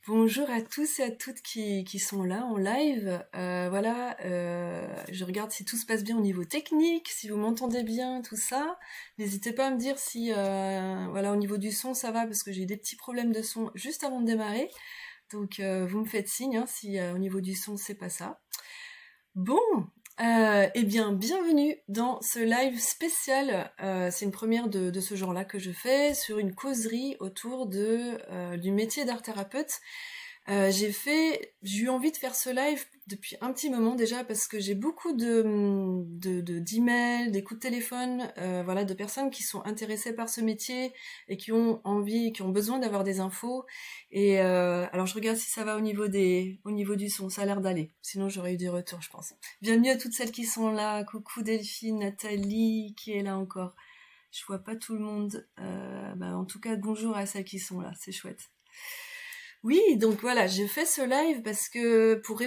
Bonjour à tous et à toutes qui sont là en live. Je regarde si tout se passe bien au niveau technique, si vous m'entendez bien, tout ça. N'hésitez pas à me dire si au niveau du son ça va parce que j'ai eu des petits problèmes de son juste avant de démarrer. Donc vous me faites signe hein, si au niveau du son c'est pas ça. Bon, eh bien, bienvenue dans ce live spécial. C'est une première de ce genre-là que je fais sur une causerie autour du métier d'art thérapeute. J'ai eu envie de faire ce live depuis un petit moment déjà parce que j'ai beaucoup d'emails, des coups de téléphone, de personnes qui sont intéressées par ce métier et qui ont envie, qui ont besoin d'avoir des infos. Et alors je regarde si ça va au niveau du son, ça a l'air d'aller. Sinon j'aurais eu des retours, je pense. Bienvenue à toutes celles qui sont là. Coucou Delphine, Nathalie, qui est là encore. Je vois pas tout le monde. En tout cas, bonjour à celles qui sont là, c'est chouette. Oui, donc voilà, j'ai fait ce live parce que pour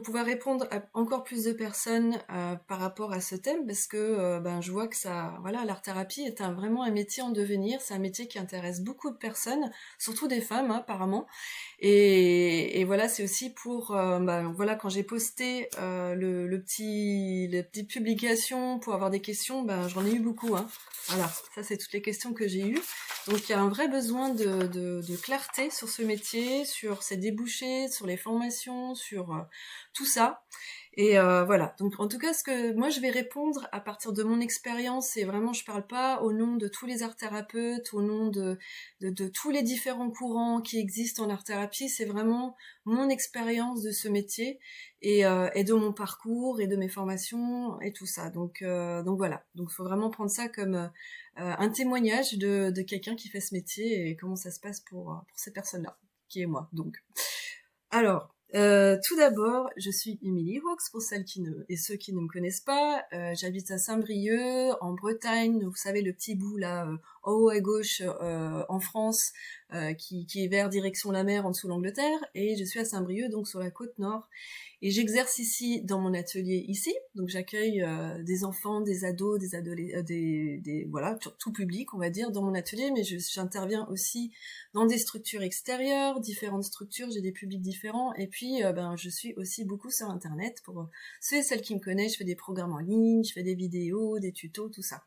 pouvoir répondre à encore plus de personnes par rapport à ce thème, parce que je vois que l'art thérapie est vraiment un métier en devenir, c'est un métier qui intéresse beaucoup de personnes, surtout des femmes hein, apparemment. Et voilà, c'est aussi pour quand j'ai posté les petites publications pour avoir des questions, j'en ai eu beaucoup. Hein. Voilà, ça c'est toutes les questions que j'ai eues. Donc il y a un vrai besoin de clarté sur ce métier, sur ses débouchés, sur les formations, sur tout ça. Et voilà, donc en tout cas, ce que moi je vais répondre à partir de mon expérience, et vraiment je parle pas au nom de tous les art thérapeutes, au nom de tous les différents courants qui existent en art thérapie, c'est vraiment mon expérience de ce métier et de mon parcours et de mes formations et tout ça. Donc voilà, donc faut vraiment prendre ça comme un témoignage de quelqu'un qui fait ce métier et comment ça se passe pour ces personnes-là, qui est moi. Donc alors. Tout d'abord, je suis Emily Hawks, pour celles et ceux qui ne me connaissent pas. J'habite à Saint-Brieuc, en Bretagne. Vous savez, le petit bout là, en haut à gauche, en France, qui est vers direction la mer, en dessous l'Angleterre. Et je suis à Saint-Brieuc, donc sur la côte nord. Et j'exerce ici dans mon atelier ici, donc j'accueille des enfants, des ados, des adolescents, tout public on va dire dans mon atelier, mais j'interviens aussi dans des structures extérieures, différentes structures, j'ai des publics différents, et puis je suis aussi beaucoup sur internet pour ceux et celles qui me connaissent, je fais des programmes en ligne, je fais des vidéos, des tutos, tout ça.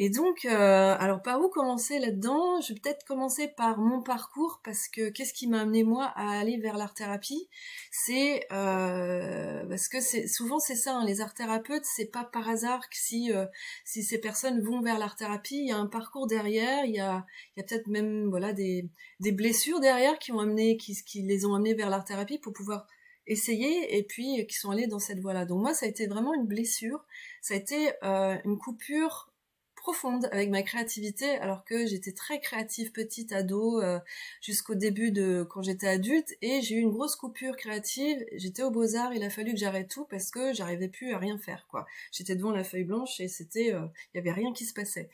Et donc, alors par où commencer là-dedans? Je vais peut-être commencer par mon parcours, parce que qu'est-ce qui m'a amené moi à aller vers l'art-thérapie? C'est parce que souvent c'est ça, hein, les art-thérapeutes, c'est pas par hasard que si ces personnes vont vers l'art-thérapie, il y a un parcours derrière, il y a peut-être même des blessures derrière qui les ont amenés vers l'art-thérapie pour pouvoir essayer et puis qui sont allés dans cette voie-là. Donc moi, ça a été vraiment une blessure, ça a été une coupure profonde avec ma créativité, alors que j'étais très créative petite ado jusqu'au début de quand j'étais adulte, et j'ai eu une grosse coupure créative. J'étais aux Beaux-Arts, il a fallu que j'arrête tout parce que j'arrivais plus à rien faire quoi. J'étais devant la feuille blanche et il y avait rien qui se passait.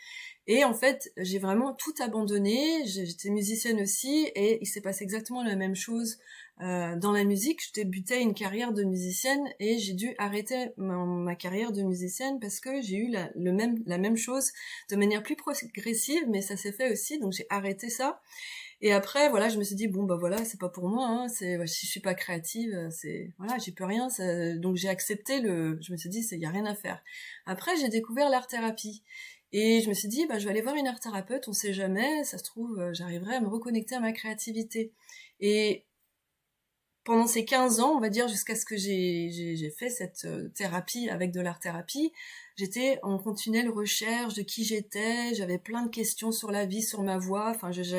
Et en fait, j'ai vraiment tout abandonné. J'étais musicienne aussi, et il s'est passé exactement la même chose dans la musique. Je débutais une carrière de musicienne et j'ai dû arrêter ma carrière de musicienne parce que j'ai eu la même chose de manière plus progressive, mais ça s'est fait aussi, donc j'ai arrêté ça. Et après, voilà, je me suis dit c'est pas pour moi, hein, si je suis pas créative, j'y peux rien. Donc j'ai accepté je me suis dit, y a rien à faire. Après, j'ai découvert l'art thérapie. Et je me suis dit, je vais aller voir une art thérapeute, on sait jamais, ça se trouve, j'arriverai à me reconnecter à ma créativité. Et pendant ces 15 ans, on va dire, jusqu'à ce que j'ai fait cette thérapie avec de l'art thérapie, j'étais en continuelle recherche de qui j'étais, j'avais plein de questions sur la vie, sur ma voix,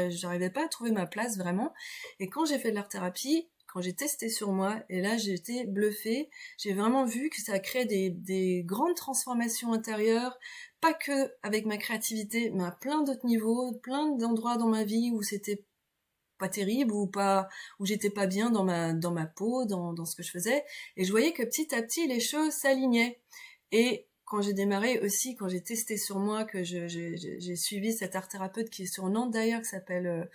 j'arrivais pas à trouver ma place vraiment. Et quand j'ai fait de l'art thérapie, quand j'ai testé sur moi, et là j'ai été bluffée, j'ai vraiment vu que ça a créé des grandes transformations intérieures, pas que avec ma créativité, mais à plein d'autres niveaux, plein d'endroits dans ma vie où c'était pas terrible, où j'étais pas bien dans ma peau, dans ce que je faisais, et je voyais que petit à petit les choses s'alignaient. Et quand j'ai démarré aussi, quand j'ai testé sur moi, que j'ai suivi cette art thérapeute qui est sur Nantes d'ailleurs, qui s'appelle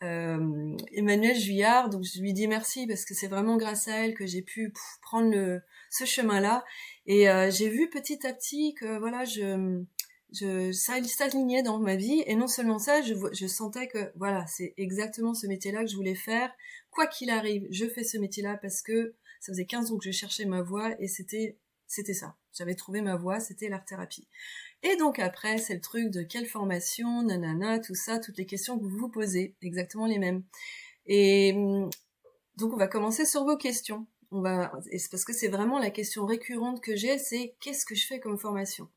Emmanuelle Juillard, donc je lui dis merci parce que c'est vraiment grâce à elle que j'ai pu prendre ce chemin-là. Et j'ai vu petit à petit que ça s'alignait dans ma vie, et non seulement ça, je sentais que voilà, c'est exactement ce métier-là que je voulais faire. Quoi qu'il arrive, je fais ce métier-là parce que ça faisait 15 ans que je cherchais ma voie, et c'était ça. J'avais trouvé ma voie, c'était l'art-thérapie. Et donc après, c'est le truc de quelle formation, nanana, tout ça, toutes les questions que vous vous posez, exactement les mêmes. Et donc on va commencer sur vos questions. Et c'est parce que c'est vraiment la question récurrente que j'ai, c'est qu'est-ce que je fais comme formation?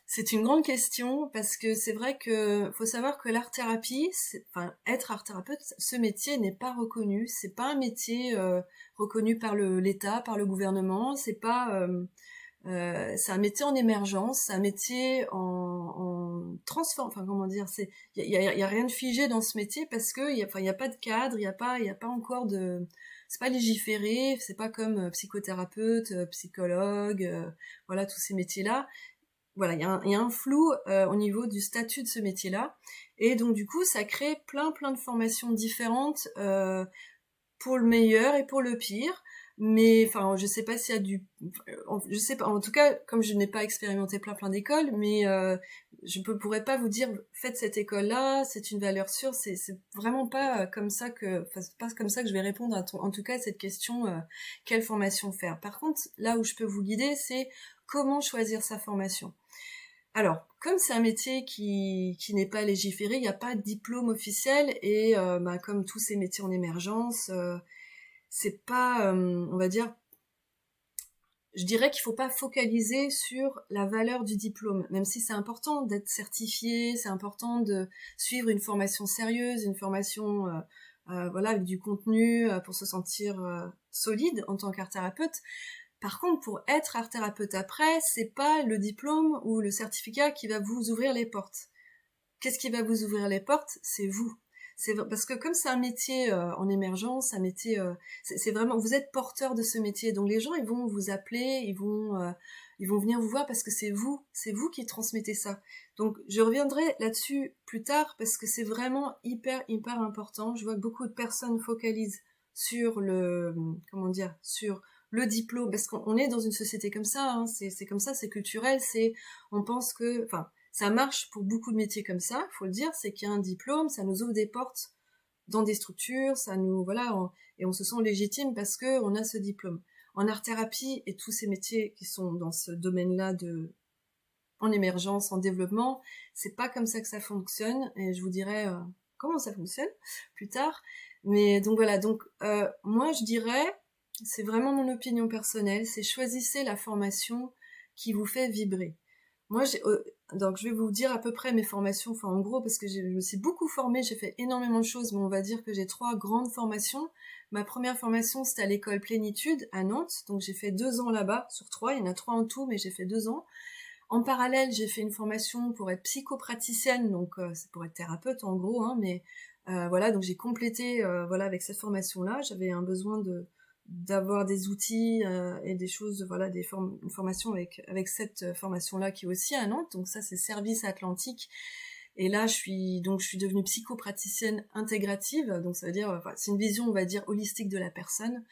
C'est une grande question parce que c'est vrai que faut savoir que l'art-thérapie, enfin être art-thérapeute, ce métier n'est pas reconnu. C'est pas un métier reconnu par l'État, par le gouvernement. C'est un métier en émergence, c'est un métier en transforme. Enfin comment dire, y a rien de figé dans ce métier parce que y a pas de cadre, il y a pas encore de, c'est pas légiféré, c'est pas comme psychothérapeute, psychologue, voilà tous ces métiers-là. Voilà, il y a un flou au niveau du statut de ce métier-là, et donc du coup ça crée plein de formations différentes pour le meilleur et pour le pire. Mais enfin, je sais pas s'il y a je sais pas. En tout cas, comme je n'ai pas expérimenté plein d'écoles, mais pourrais pas vous dire faites cette école-là, c'est une valeur sûre. C'est vraiment pas comme ça que, enfin, c'est pas comme ça que je vais répondre en tout cas à cette question quelle formation faire. Par contre, là où je peux vous guider, c'est comment choisir sa formation. Alors, comme c'est un métier qui n'est pas légiféré, il n'y a pas de diplôme officiel, et comme tous ces métiers en émergence, c'est pas, on va dire, je dirais qu'il faut pas focaliser sur la valeur du diplôme, même si c'est important d'être certifié, c'est important de suivre une formation sérieuse, une formation voilà, avec du contenu pour se sentir solide en tant qu'art-thérapeute. Par contre, pour être art-thérapeute après, c'est pas le diplôme ou le certificat qui va vous ouvrir les portes. Qu'est-ce qui va vous ouvrir les portes? C'est vous. C'est parce que comme c'est un métier en émergence, un métier, c'est vraiment, vous êtes porteur de ce métier. Donc les gens, ils vont vous appeler, ils vont venir vous voir parce que c'est vous qui transmettez ça. Donc je reviendrai là-dessus plus tard parce que c'est vraiment hyper important. Je vois que beaucoup de personnes focalisent sur comment dire, sur le diplôme, parce qu'on est dans une société comme ça. Hein, c'est comme ça, c'est culturel. On pense que, enfin, ça marche pour beaucoup de métiers comme ça, faut le dire, c'est qu'il y a un diplôme, ça nous ouvre des portes dans des structures, ça nous, voilà, et on se sent légitime parce que on a ce diplôme. En art-thérapie et tous ces métiers qui sont dans ce domaine-là en émergence, en développement, c'est pas comme ça que ça fonctionne, et je vous dirai comment ça fonctionne plus tard. Mais donc voilà, donc moi je dirais, c'est vraiment mon opinion personnelle, c'est choisissez la formation qui vous fait vibrer. Moi, donc je vais vous dire à peu près mes formations, enfin en gros, parce que je me suis beaucoup formée, j'ai fait énormément de choses, mais on va dire que j'ai 3 grandes formations. Ma première formation, c'était à l'école Plénitude à Nantes, donc j'ai fait 2 ans là-bas, sur 3, il y en a 3 en tout, mais j'ai fait 2 ans. En parallèle, j'ai fait une formation pour être psychopraticienne, donc c'est pour être thérapeute en gros, hein, mais voilà, donc j'ai complété voilà, avec cette formation-là, j'avais un besoin d'avoir des outils et des choses, voilà, une formation avec cette formation-là qui est aussi à Nantes, donc ça c'est Service Atlantique. Et là, je suis devenue psychopraticienne intégrative, donc ça veut dire, enfin, c'est une vision, on va dire, holistique de la personne.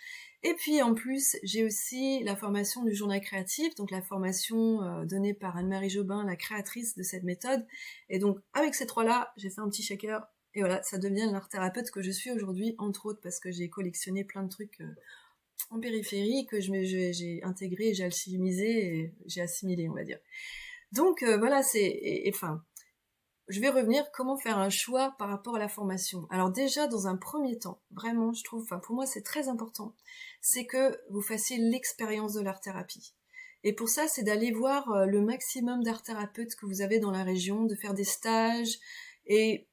Et puis en plus, j'ai aussi la formation du journal créatif, donc la formation donnée par Anne-Marie Jobin, la créatrice de cette méthode. Et donc avec ces 3-là, j'ai fait un petit shaker, et voilà, ça devient l'art thérapeute que je suis aujourd'hui, entre autres parce que j'ai collectionné plein de trucs en périphérie que j'ai intégré, j'ai alchimisé, et j'ai assimilé, on va dire. Donc voilà, enfin, je vais revenir comment faire un choix par rapport à la formation. Alors déjà, dans un premier temps, vraiment, je trouve, enfin pour moi c'est très important, c'est que vous fassiez l'expérience de l'art-thérapie. Et pour ça, c'est d'aller voir le maximum d'art-thérapeutes que vous avez dans la région, de faire des stages. Et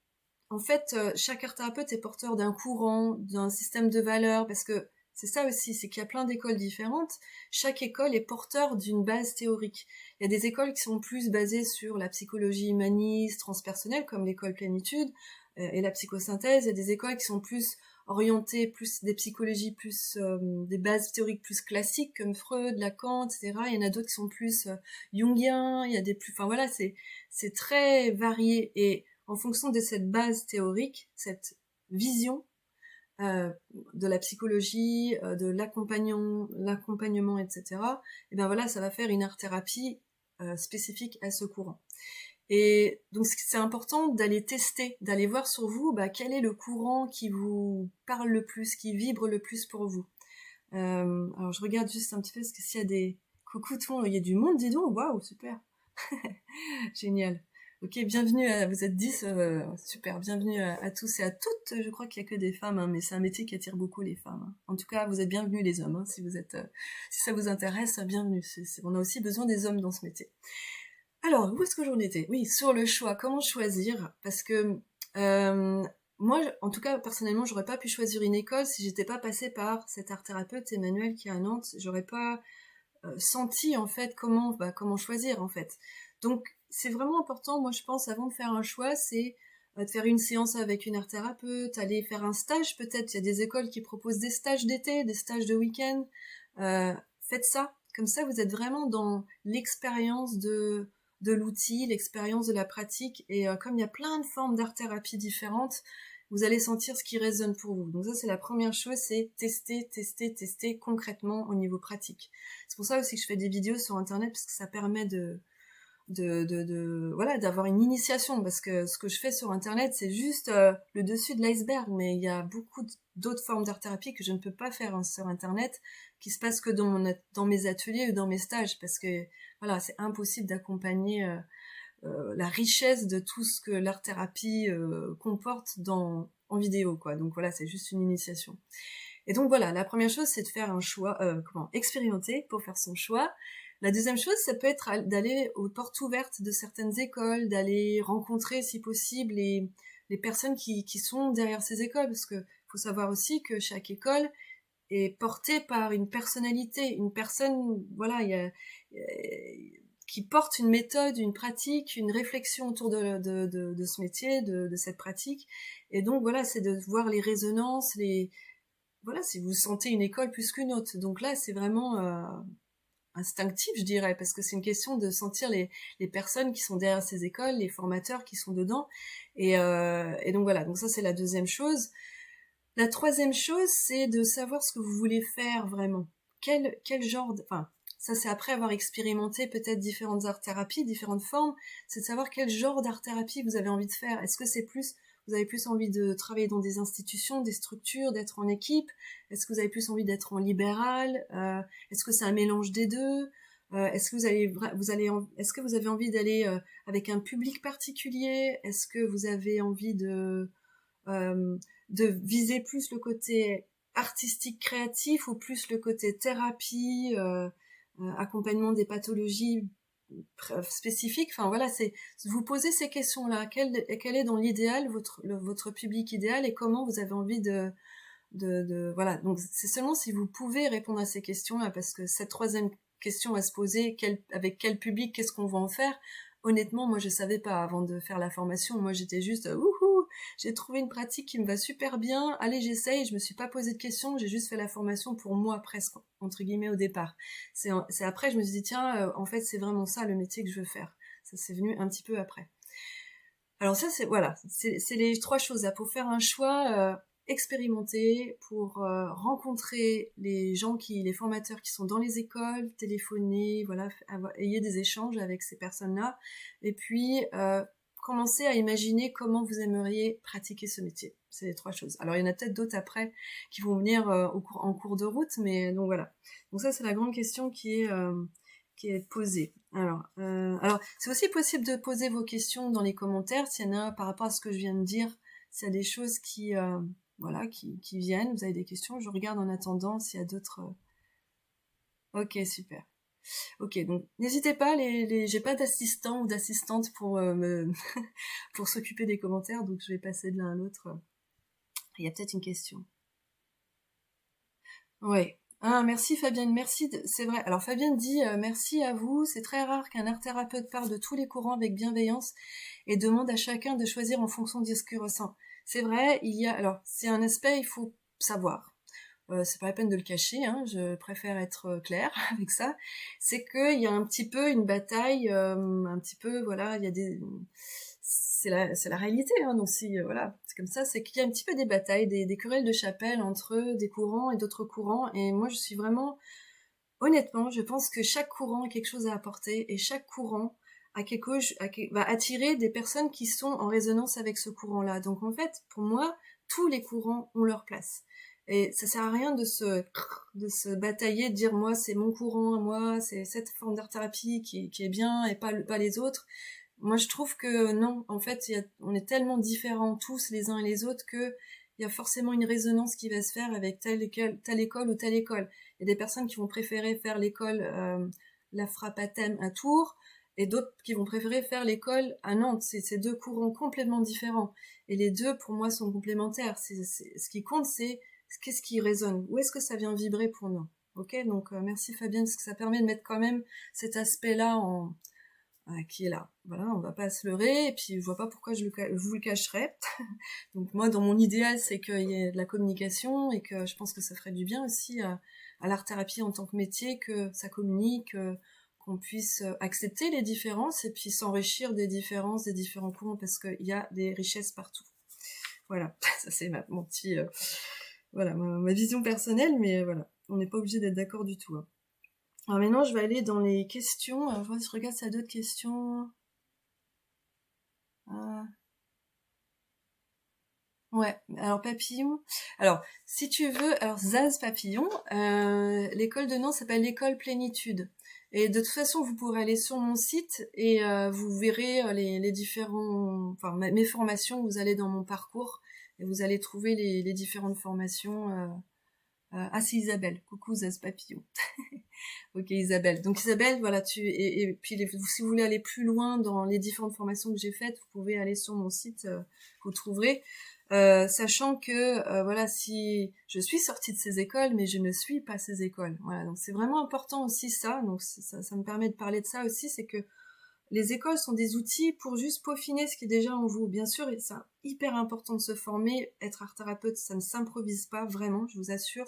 en fait, chaque art-thérapeute est porteur d'un courant, d'un système de valeurs, parce que c'est ça aussi, c'est qu'il y a plein d'écoles différentes. Chaque école est porteur d'une base théorique. Il y a des écoles qui sont plus basées sur la psychologie humaniste, transpersonnelle, comme l'école Plénitude, et la psychosynthèse. Il y a des écoles qui sont plus orientées, plus des psychologies, plus des bases théoriques plus classiques, comme Freud, Lacan, etc. Il y en a d'autres qui sont plus jungiens, il y a des plus... Enfin voilà, c'est très varié. Et en fonction de cette base théorique, cette vision de la psychologie, de l'accompagnement, etc. Et ben voilà, ça va faire une art-thérapie spécifiques à ce courant. Et donc c'est important d'aller tester, d'aller voir sur vous quel est le courant qui vous parle le plus, qui vibre le plus pour vous. Alors je regarde juste un petit peu parce que s'il y a des coucou tout le monde, il y a du monde, dis donc, waouh, super, génial. Ok, bienvenue, vous êtes 10, super, bienvenue à tous et à toutes. Je crois qu'il y a que des femmes, hein, mais c'est un métier qui attire beaucoup les femmes. Hein. En tout cas, vous êtes bienvenus les hommes, hein, si vous êtes, si ça vous intéresse, bienvenue. On a aussi besoin des hommes dans ce métier. Alors, où est-ce que j'en étais? Oui, sur le choix, comment choisir? Parce que moi, en tout cas, personnellement, j'aurais pas pu choisir une école si j'étais pas passée par cet art thérapeute Emmanuel qui est à Nantes. J'aurais pas senti en fait comment choisir en fait. Donc, c'est vraiment important, moi je pense, avant de faire un choix, c'est de faire une séance avec une art thérapeute, aller faire un stage peut-être. Il y a des écoles qui proposent des stages d'été, des stages de week-end. Faites ça. Comme ça, vous êtes vraiment dans l'expérience de l'outil, l'expérience de la pratique. Et comme il y a plein de formes d'art-thérapie différentes, vous allez sentir ce qui résonne pour vous. Donc ça, c'est la première chose, c'est tester concrètement au niveau pratique. C'est pour ça aussi que je fais des vidéos sur Internet, parce que ça permet voilà, d'avoir une initiation, parce que ce que je fais sur Internet, c'est juste le dessus de l'iceberg, mais il y a beaucoup d'autres formes d'art-thérapie que je ne peux pas faire sur Internet, qui se passent que dans mes ateliers ou dans mes stages, parce que voilà, c'est impossible d'accompagner la richesse de tout ce que l'art-thérapie comporte en vidéo, quoi. Donc voilà, c'est juste une initiation. Et donc voilà, la première chose, c'est de faire un choix, expérimenter pour faire son choix. La deuxième chose, ça peut être d'aller aux portes ouvertes de certaines écoles, d'aller rencontrer, si possible, les personnes qui sont derrière ces écoles, parce que faut savoir aussi que chaque école est portée par une personnalité, une personne, voilà, qui porte une méthode, une pratique, une réflexion autour de ce métier, de cette pratique. Et donc voilà, c'est de voir les résonances, voilà, si vous sentez une école plus qu'une autre. Donc là, c'est vraiment instinctif, je dirais, parce que c'est une question de sentir les personnes qui sont derrière ces écoles, les formateurs qui sont dedans. Et donc voilà, donc ça c'est la deuxième chose. La troisième chose, c'est de savoir ce que vous voulez faire vraiment. Quel genre enfin, ça c'est après avoir expérimenté peut-être différentes art-thérapies, différentes formes, c'est de savoir quel genre d'art-thérapie vous avez envie de faire. Est-ce que vous avez plus envie de travailler dans des institutions, des structures, d'être en équipe? Est-ce que vous avez plus envie d'être en libéral? Est-ce que c'est un mélange des deux? Est-ce que est-ce que vous avez envie d'aller avec un public particulier? Est-ce que vous avez envie de viser plus le côté artistique créatif ou plus le côté thérapie, accompagnement des pathologies spécifiques? Enfin voilà, c'est vous posez ces questions-là. Quel est dans l'idéal votre public idéal et comment vous avez envie voilà. Donc c'est seulement si vous pouvez répondre à ces questions-là, parce que cette troisième question à se poser, avec quel public, qu'est-ce qu'on va en faire? Honnêtement, moi je savais pas avant de faire la formation. Moi j'étais juste wouhou, j'ai trouvé une pratique qui me va super bien. Allez, j'essaye. Je me suis pas posé de questions. J'ai juste fait la formation pour moi presque entre guillemets au départ. C'est après je me suis dit tiens, en fait c'est vraiment ça le métier que je veux faire. Ça c'est venu un petit peu après. Alors ça c'est voilà, c'est les trois choses là pour faire un choix. Expérimenter, pour rencontrer les formateurs qui sont dans les écoles, téléphoner, voilà, ayez des échanges avec ces personnes-là, et puis commencer à imaginer comment vous aimeriez pratiquer ce métier. C'est les trois choses. Alors il y en a peut-être d'autres après qui vont venir en cours de route, mais donc voilà. Donc ça c'est la grande question qui est posée. Alors c'est aussi possible de poser vos questions dans les commentaires s'il y en a par rapport à ce que je viens de dire, s'il y a des choses qui viennent, vous avez des questions, je regarde en attendant s'il y a d'autres. Ok, super. Ok, donc n'hésitez pas, j'ai pas d'assistant ou d'assistante pour pour s'occuper des commentaires, donc je vais passer de l'un à l'autre. Il y a peut-être une question. Ouais. Ah, merci Fabienne, merci. C'est vrai. Alors Fabienne dit merci à vous. C'est très rare qu'un art thérapeute parle de tous les courants avec bienveillance et demande à chacun de choisir en fonction de ce qu'il ressent. C'est vrai, alors c'est un aspect, il faut savoir. C'est pas la peine de le cacher, hein, je préfère être claire avec ça. C'est qu'il y a un petit peu une bataille, un petit peu, voilà, il y a c'est la réalité, hein, donc si, voilà, c'est comme ça, c'est qu'il y a un petit peu des batailles, des querelles de chapelle entre des courants et d'autres courants, et moi je suis vraiment Honnêtement, je pense que chaque courant a quelque chose à apporter et chaque courant va attirer des personnes qui sont en résonance avec ce courant-là. Donc en fait, pour moi, tous les courants ont leur place. Et ça sert à rien de se batailler, de dire moi c'est mon courant, moi c'est cette forme d'art-thérapie qui est bien et pas les autres. Moi je trouve que non, en fait on est tellement différents tous les uns et les autres que il y a forcément une résonance qui va se faire avec telle école ou telle école. Il y a des personnes qui vont préférer faire l'école la frappe à thème à Tours et d'autres qui vont préférer faire l'école à Nantes. C'est deux courants complètement différents. Et les deux, pour moi, sont complémentaires. Ce qui compte, c'est qu'est-ce qui résonne. Où est-ce que ça vient vibrer pour nous. Ok, donc merci Fabienne, parce que ça permet de mettre quand même cet aspect-là qui est là. Voilà, on va pas se leurrer, et puis je vois pas pourquoi je vous le cacherais. Donc moi, dans mon idéal, c'est qu'il y ait de la communication, et que je pense que ça ferait du bien aussi à l'art-thérapie en tant que métier, que ça communique, qu'on puisse accepter les différences, et puis s'enrichir des différences, des différents courants, parce qu'il y a des richesses partout. Voilà, ça c'est mon petit... voilà, ma vision personnelle, mais voilà, on n'est pas obligé d'être d'accord du tout. Hein. Alors maintenant, je vais aller dans les questions. Je regarde s'il y a d'autres questions. Euh, Ouais, alors Papillon. Alors, si tu veux, alors Zaz Papillon, l'école de Nantes s'appelle l'école Plénitude. Et de toute façon, vous pourrez aller sur mon site et vous verrez les différents, enfin mes formations. Vous allez dans mon parcours et vous allez trouver les différentes formations. Ah, c'est Isabelle. Coucou Zaz Papillon. Ok Isabelle. Donc Isabelle, voilà, et puis si vous voulez aller plus loin dans les différentes formations que j'ai faites, vous pouvez aller sur mon site, vous trouverez. Sachant que voilà, si je suis sortie de ces écoles, mais je ne suis pas ces écoles. Voilà, donc c'est vraiment important aussi ça. Donc ça me permet de parler de ça aussi, c'est que les écoles sont des outils pour juste peaufiner ce qui est déjà en vous. Bien sûr, c'est hyper important de se former. Être art thérapeute, ça ne s'improvise pas vraiment, je vous assure.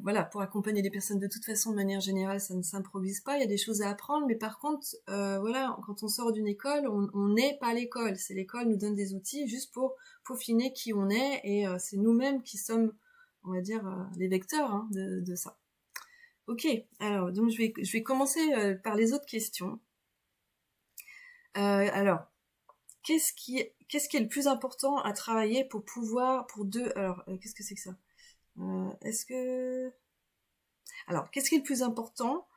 Voilà, pour accompagner les personnes de toute façon, de manière générale, ça ne s'improvise pas. Il y a des choses à apprendre, mais par contre, voilà, quand on sort d'une école, on n'est pas l'école. C'est l'école nous donne des outils juste pour peaufiner qui on est, et c'est nous-mêmes qui sommes, on va dire, les vecteurs hein, de ça. Ok, alors donc je vais commencer par les autres questions. Alors, qu'est-ce qui est le plus important à travailler pour deux. Alors, qu'est-ce que c'est que ça Est-ce que Alors, qu'est-ce qui est le plus important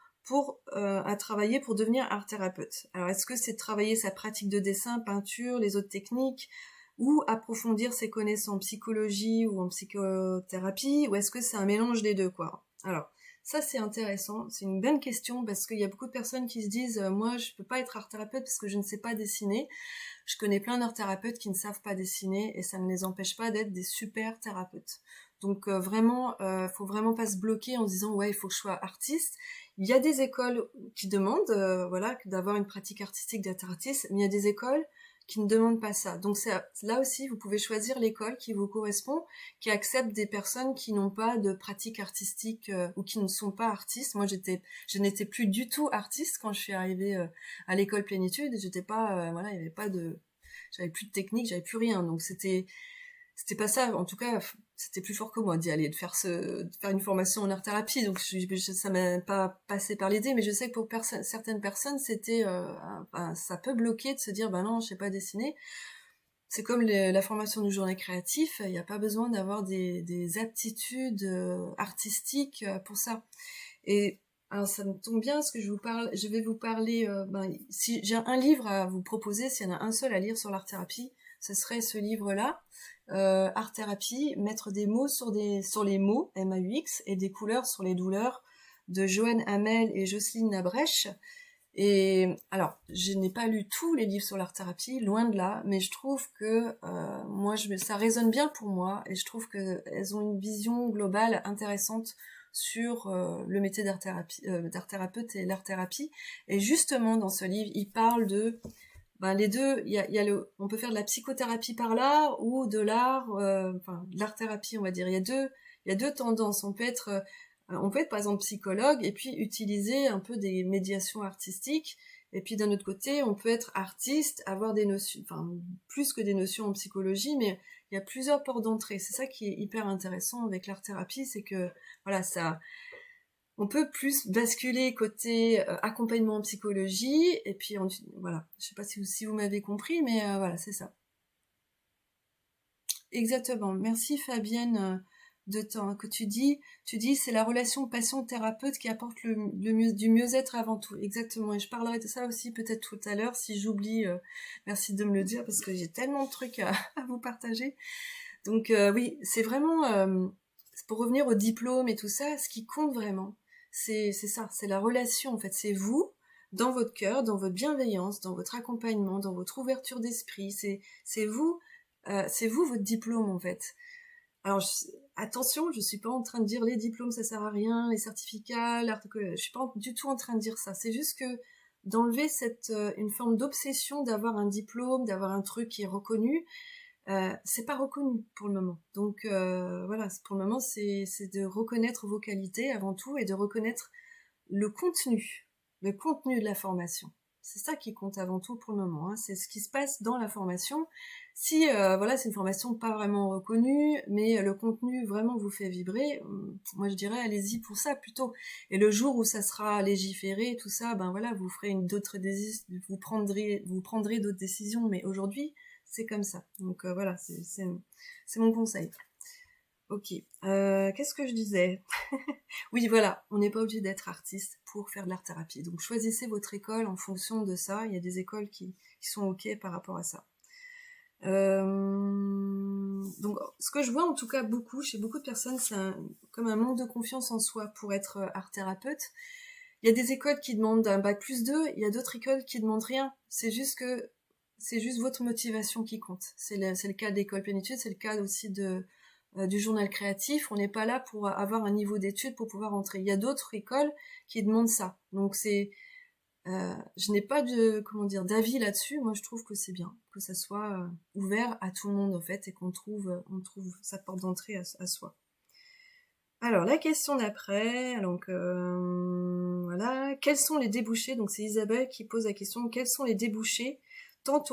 à travailler pour devenir art thérapeute? Alors, est-ce que c'est de travailler sa pratique de dessin, peinture, les autres techniques, ou approfondir ses connaissances en psychologie ou en psychothérapie, ou est-ce que c'est un mélange des deux, quoi? Alors, ça c'est intéressant, c'est une bonne question parce qu'il y a beaucoup de personnes qui se disent moi je peux pas être art thérapeute parce que je ne sais pas dessiner. Je connais plein d'art thérapeutes qui ne savent pas dessiner et ça ne les empêche pas d'être des super thérapeutes. Donc vraiment, faut vraiment pas se bloquer en se disant ouais il faut que je sois artiste. Il y a des écoles qui demandent voilà d'avoir une pratique artistique d'être artiste, mais il y a des écoles qui ne demandent pas ça. Donc là aussi vous pouvez choisir l'école qui vous correspond, qui accepte des personnes qui n'ont pas de pratique artistique ou qui ne sont pas artistes. Moi je n'étais plus du tout artiste quand je suis arrivée à l'école Plénitude. J'étais pas voilà, il y avait pas de, j'avais plus de technique, j'avais plus rien. Donc c'était pas ça, en tout cas c'était plus fort que moi d'y aller, de faire une formation en art thérapie. Donc ça m'a pas passé par l'idée, mais je sais que pour certaines personnes c'était ça peut bloquer de se dire bah non je sais pas dessiner. C'est comme la formation du journée créatif, il n'y a pas besoin d'avoir des aptitudes artistiques pour ça. Et alors ça me tombe bien, ce que je vais vous parler, si j'ai un livre à vous proposer, s'il y en a un seul à lire sur l'art thérapie, ce serait ce livre-là, Art thérapie, mettre des mots sur les mots, M-A-U-X, et des couleurs sur les douleurs, de Joanne Hamel et Jocelyne Labrèche. Et alors, je n'ai pas lu tous les livres sur l'art thérapie, loin de là, mais je trouve que moi, ça résonne bien pour moi, et je trouve qu'elles ont une vision globale intéressante sur le métier d'art thérapeute et l'art thérapie. Et justement, dans ce livre, il parle de les deux. On peut faire de la psychothérapie par l'art ou de l'art, de l'art thérapie, on va dire. Il y a deux tendances. On peut être par exemple psychologue et puis utiliser un peu des médiations artistiques. Et puis d'un autre côté, on peut être artiste, avoir des notions, enfin plus que des notions en psychologie, mais il y a plusieurs portes d'entrée. C'est ça qui est hyper intéressant avec l'art thérapie, c'est que voilà, on peut plus basculer côté accompagnement en psychologie, et puis voilà, je sais pas si vous m'avez compris, mais voilà, c'est ça. Exactement. Merci Fabienne de temps que tu dis c'est la relation patient-thérapeute qui apporte du mieux-être avant tout. Exactement. Et je parlerai de ça aussi peut-être tout à l'heure si j'oublie. Merci de me le dire parce que j'ai tellement de trucs à vous partager. Donc oui, c'est vraiment pour revenir au diplôme et tout ça, ce qui compte vraiment, c'est ça, c'est la relation en fait. C'est vous dans votre cœur, dans votre bienveillance, dans votre accompagnement, dans votre ouverture d'esprit. C'est vous votre diplôme en fait. Alors attention, je suis pas en train de dire les diplômes ça sert à rien, les certificats, je suis pas du tout en train de dire ça. C'est juste que d'enlever une forme d'obsession d'avoir un diplôme, d'avoir un truc qui est reconnu. C'est pas reconnu pour le moment. Donc voilà, pour le moment c'est de reconnaître vos qualités avant tout et de reconnaître le contenu de la formation. C'est ça qui compte avant tout pour le moment, hein. C'est ce qui se passe dans la formation. Si voilà, c'est une formation pas vraiment reconnue, mais le contenu vraiment vous fait vibrer, moi je dirais allez-y pour ça plutôt. Et le jour où ça sera légiféré, tout ça, ben voilà, vous ferez vous prendrez d'autres décisions. Mais aujourd'hui, c'est comme ça. Donc voilà, c'est mon conseil. Ok. Qu'est-ce que je disais? Oui, voilà, on n'est pas obligé d'être artiste pour faire de l'art-thérapie. Donc choisissez votre école en fonction de ça. Il y a des écoles qui sont ok par rapport à ça. Donc ce que je vois en tout cas chez beaucoup de personnes, c'est comme un manque de confiance en soi pour être art-thérapeute. Il y a des écoles qui demandent un bac+2, il y a d'autres écoles qui demandent rien. C'est juste votre motivation qui compte. C'est le cas de l'école Plénitude, c'est le cas aussi du journal créatif. On n'est pas là pour avoir un niveau d'études pour pouvoir entrer. Il y a d'autres écoles qui demandent ça. Donc je n'ai pas d'avis là-dessus. Moi, je trouve que c'est bien que ça soit ouvert à tout le monde en fait et qu'on trouve sa porte d'entrée à soi. Alors la question d'après, donc voilà, quels sont les débouchés? Donc c'est Isabelle qui pose la question. Quels sont les débouchés tant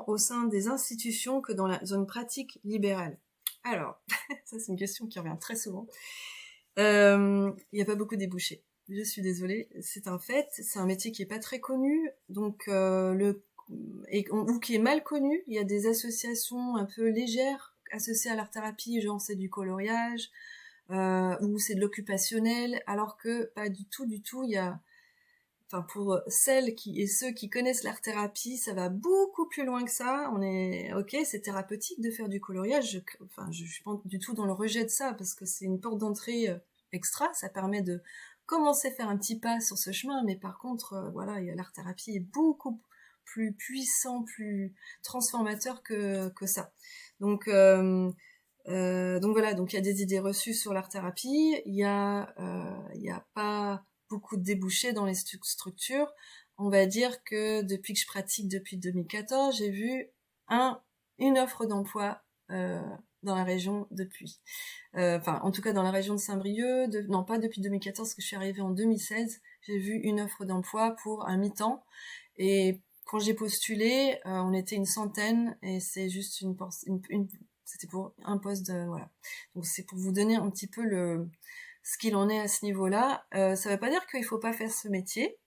au sein des institutions que dans la zone pratique libérale? Alors, ça c'est une question qui revient très souvent. Il n'y a pas beaucoup de débouchés. Je suis désolée, c'est un fait. C'est un métier qui est pas très connu, donc ou qui est mal connu. Il y a des associations un peu légères associées à l'art-thérapie, genre c'est du coloriage, ou c'est de l'occupationnel, alors que pas du tout. Il y a, enfin pour celles et ceux qui connaissent l'art-thérapie, ça va beaucoup plus loin que ça. C'est thérapeutique de faire du coloriage. Je suis pas du tout dans le rejet de ça parce que c'est une porte d'entrée extra. Ça permet de commencer à faire un petit pas sur ce chemin. Mais par contre, voilà, l'art-thérapie est beaucoup plus puissant, plus transformateur que ça. Donc voilà, donc il y a des idées reçues sur l'art-thérapie. Il y a pas beaucoup de débouchés dans les structures. On va dire que depuis que je pratique depuis 2014, j'ai vu une offre d'emploi dans la région depuis. En tout cas dans la région de Saint-Brieuc. Non, pas depuis 2014, parce que je suis arrivée en 2016. J'ai vu une offre d'emploi pour un mi-temps. Et quand j'ai postulé, on était une centaine, et c'est juste c'était pour un poste voilà. Donc c'est pour vous donner un petit peu ce qu'il en est à ce niveau-là. Ça veut pas dire qu'il faut pas faire ce métier,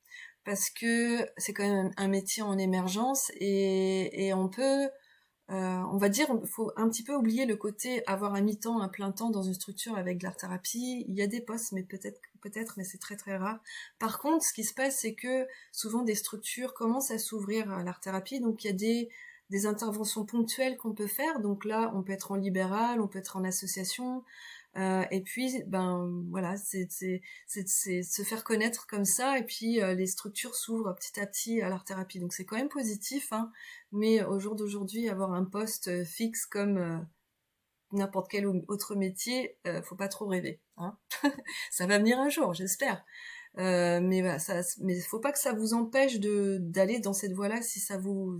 parce que c'est quand même un métier en émergence, et on peut, on va dire, il faut un petit peu oublier le côté avoir un mi-temps, un plein temps dans une structure avec de l'art-thérapie. Il y a des postes, mais peut-être, mais c'est très très rare. Par contre, ce qui se passe, c'est que souvent des structures commencent à s'ouvrir à l'art-thérapie, donc il y a des interventions ponctuelles qu'on peut faire. Donc là, on peut être en libéral, on peut être en association, et puis voilà, c'est se faire connaître comme ça, et puis les structures s'ouvrent petit à petit à l'art-thérapie. Donc c'est quand même positif, hein, mais au jour d'aujourd'hui, avoir un poste fixe comme n'importe quel autre métier, faut pas trop rêver, hein. Ça va venir un jour, j'espère. Mais voilà, mais faut pas que ça vous empêche d'aller dans cette voie-là si ça vous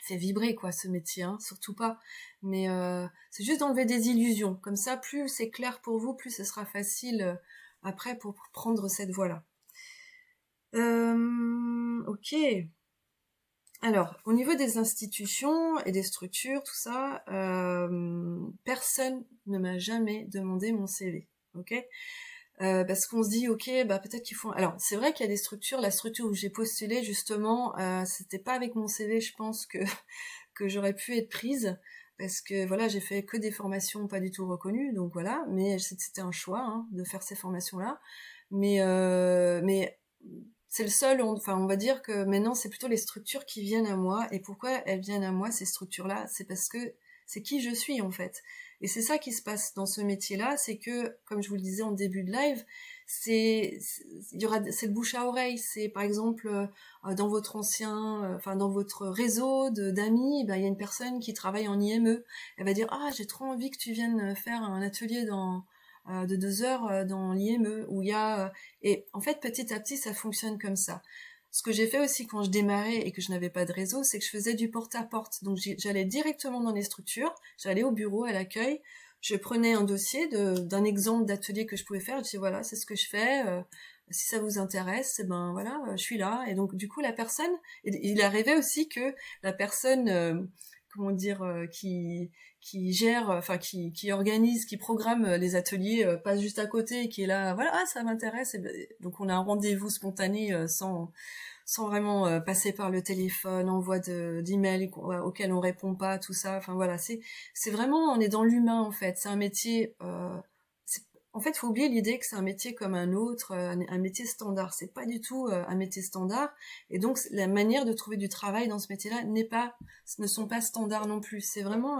fait vibrer, quoi, ce métier, hein, surtout pas. Mais c'est juste d'enlever des illusions. Comme ça, plus c'est clair pour vous, plus ce sera facile après pour prendre cette voie-là. Ok. Alors, au niveau des institutions et des structures, tout ça, personne ne m'a jamais demandé mon CV. Ok. parce qu'on se dit ok, bah peut-être qu'il faut. Alors c'est vrai qu'il y a des structures. La structure où j'ai postulé justement, c'était pas avec mon CV, je pense que j'aurais pu être prise parce que voilà, j'ai fait que des formations pas du tout reconnues, donc voilà. Mais c'était un choix hein, de faire ces formations-là. Mais c'est le seul. Enfin, on va dire que maintenant c'est plutôt les structures qui viennent à moi. Et pourquoi elles viennent à moi ces structures-là? C'est parce que c'est qui je suis en fait. Et c'est ça qui se passe dans ce métier-là, c'est que, comme je vous le disais en début de live, c'est le bouche à oreille. C'est par exemple dans votre enfin dans votre réseau d'amis, ben, il y a une personne qui travaille en IME. Elle va dire ah j'ai trop envie que tu viennes faire un atelier de 2 heures dans l'IME où il y a et en fait petit à petit ça fonctionne comme ça. Ce que j'ai fait aussi quand je démarrais et que je n'avais pas de réseau, c'est que je faisais du porte-à-porte. Donc j'allais directement dans les structures, j'allais au bureau, à l'accueil, je prenais un dossier d'un exemple d'atelier que je pouvais faire, je disais voilà, c'est ce que je fais, si ça vous intéresse, ben voilà, je suis là. Et donc du coup la personne, il arrivait aussi que la personne, comment dire, qui gère, enfin qui organise, qui programme les ateliers, passe juste à côté et qui est là, voilà, ah, ça m'intéresse. Donc on a un rendez-vous spontané sans vraiment passer par le téléphone, envoi d'emails auxquels on répond pas, tout ça. Enfin voilà, c'est vraiment, on est dans l'humain en fait. C'est un métier. En fait, faut oublier l'idée que c'est un métier comme un autre, un métier standard. C'est pas du tout un métier standard. Et donc la manière de trouver du travail dans ce métier-là ne sont pas standards non plus. C'est vraiment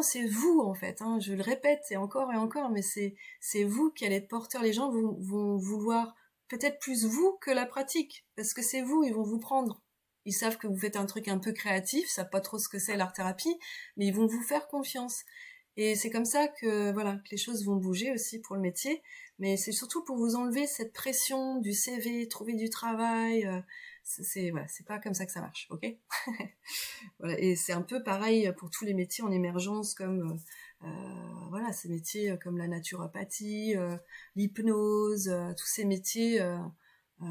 c'est vous en fait. Hein. Je le répète et encore, mais c'est vous qui allez être porteur. Les gens vont vouloir peut-être plus vous que la pratique, parce que c'est vous, ils vont vous prendre. Ils savent que vous faites un truc un peu créatif, ils savent pas trop ce que c'est l'art thérapie, mais ils vont vous faire confiance. Et c'est comme ça que voilà que les choses vont bouger aussi pour le métier. Mais c'est surtout pour vous enlever cette pression du CV, trouver du travail. Voilà, c'est pas comme ça que ça marche, ok? Voilà, et c'est un peu pareil pour tous les métiers en émergence, comme voilà, ces métiers comme la naturopathie, l'hypnose, tous ces métiers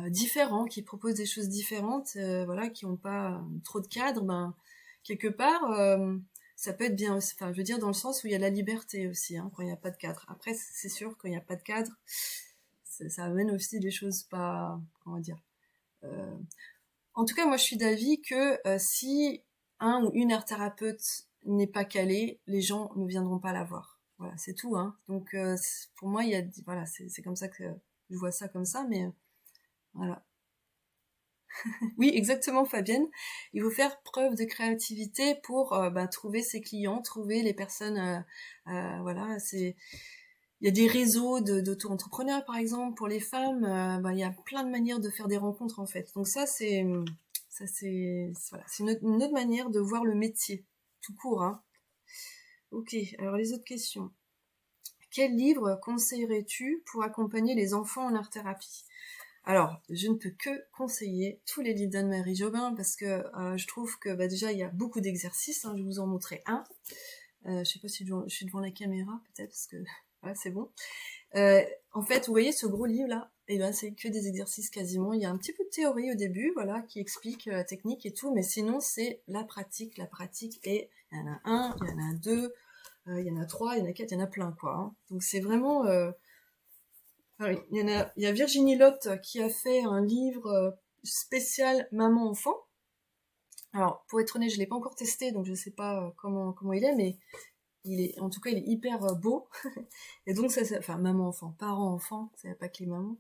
différents qui proposent des choses différentes, voilà, qui n'ont pas trop de cadre. Ben quelque part, ça peut être bien aussi. Enfin, je veux dire dans le sens où il y a la liberté aussi, hein, quand il n'y a pas de cadre. Après, c'est sûr quand il n'y a pas de cadre, ça amène aussi des choses pas, comment dire. Euh, En tout cas, moi, je suis d'avis que si un ou une art thérapeute n'est pas calé, les gens ne viendront pas la voir. Voilà, c'est tout. Hein. Donc, pour moi, voilà, c'est comme ça que je vois ça comme ça, mais voilà. Oui, exactement, Fabienne. Il faut faire preuve de créativité pour trouver ses clients, trouver les personnes. Voilà, il y a des réseaux d'auto-entrepreneurs, par exemple, pour les femmes. Il y a plein de manières de faire des rencontres, en fait. Donc voilà, c'est une autre manière de voir le métier, tout court. Hein. Ok, alors les autres questions. Quel livre conseillerais-tu pour accompagner les enfants en art-thérapie? Alors, je ne peux que conseiller tous les livres d'Anne-Marie Jobin parce que je trouve que déjà il y a beaucoup d'exercices. Hein, je vais vous en montrer un. Je sais pas si je suis devant la caméra, peut-être parce que voilà, c'est bon. En fait, vous voyez ce gros livre là, et ben c'est que des exercices quasiment. Il y a un petit peu de théorie au début, voilà, qui explique la technique et tout, mais sinon c'est la pratique, et il y en a un, il y en a deux, il y en a trois, il y en a quatre, il y en a plein quoi. Hein. Donc c'est vraiment, il y a Virginie Lotte qui a fait un livre spécial maman-enfant. Alors pour être honnête, je l'ai pas encore testé, donc je sais pas comment il est, mais en tout cas, il est hyper beau. Et donc, enfin, maman-enfant, parent-enfant, c'est pas que les mamans.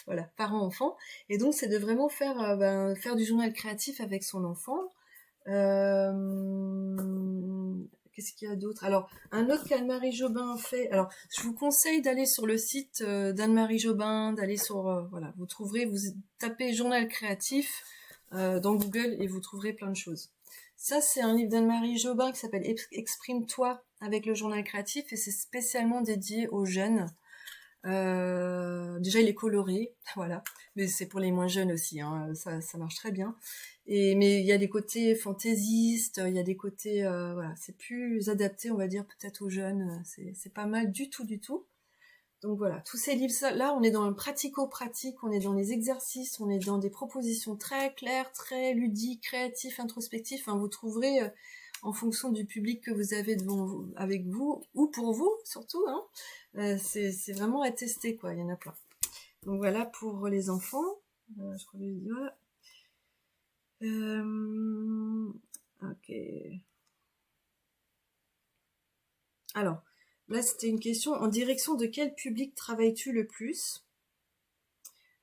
Voilà, parent-enfant. Et donc, c'est de vraiment faire du journal créatif avec son enfant. Qu'est-ce qu'il y a d'autre? Alors, un autre qu'Anne-Marie Jobin fait. Alors, je vous conseille d'aller sur le site d'Anne-Marie Jobin, d'aller sur, voilà, vous tapez journal créatif dans Google et vous trouverez plein de choses. Ça, c'est un livre d'Anne-Marie Jobin qui s'appelle Exprime-toi avec le journal créatif et c'est spécialement dédié aux jeunes. Déjà, il est coloré, voilà, mais c'est pour les moins jeunes aussi, hein, ça marche très bien. Mais il y a des côtés fantaisistes, il y a des côtés, voilà, c'est plus adapté, on va dire, peut-être aux jeunes. C'est pas mal du tout, du tout. Donc voilà, tous ces livres-là, on est dans le pratico-pratique, on est dans les exercices, on est dans des propositions très claires, très ludiques, créatives, introspectives. Enfin, vous trouverez, en fonction du public que vous avez devant vous, avec vous, ou pour vous surtout, hein. C'est vraiment à tester, quoi, il y en a plein. Donc voilà pour les enfants. Je crois que je dis, voilà. Ok. Alors, là c'était une question. En direction de quel public travailles-tu le plus?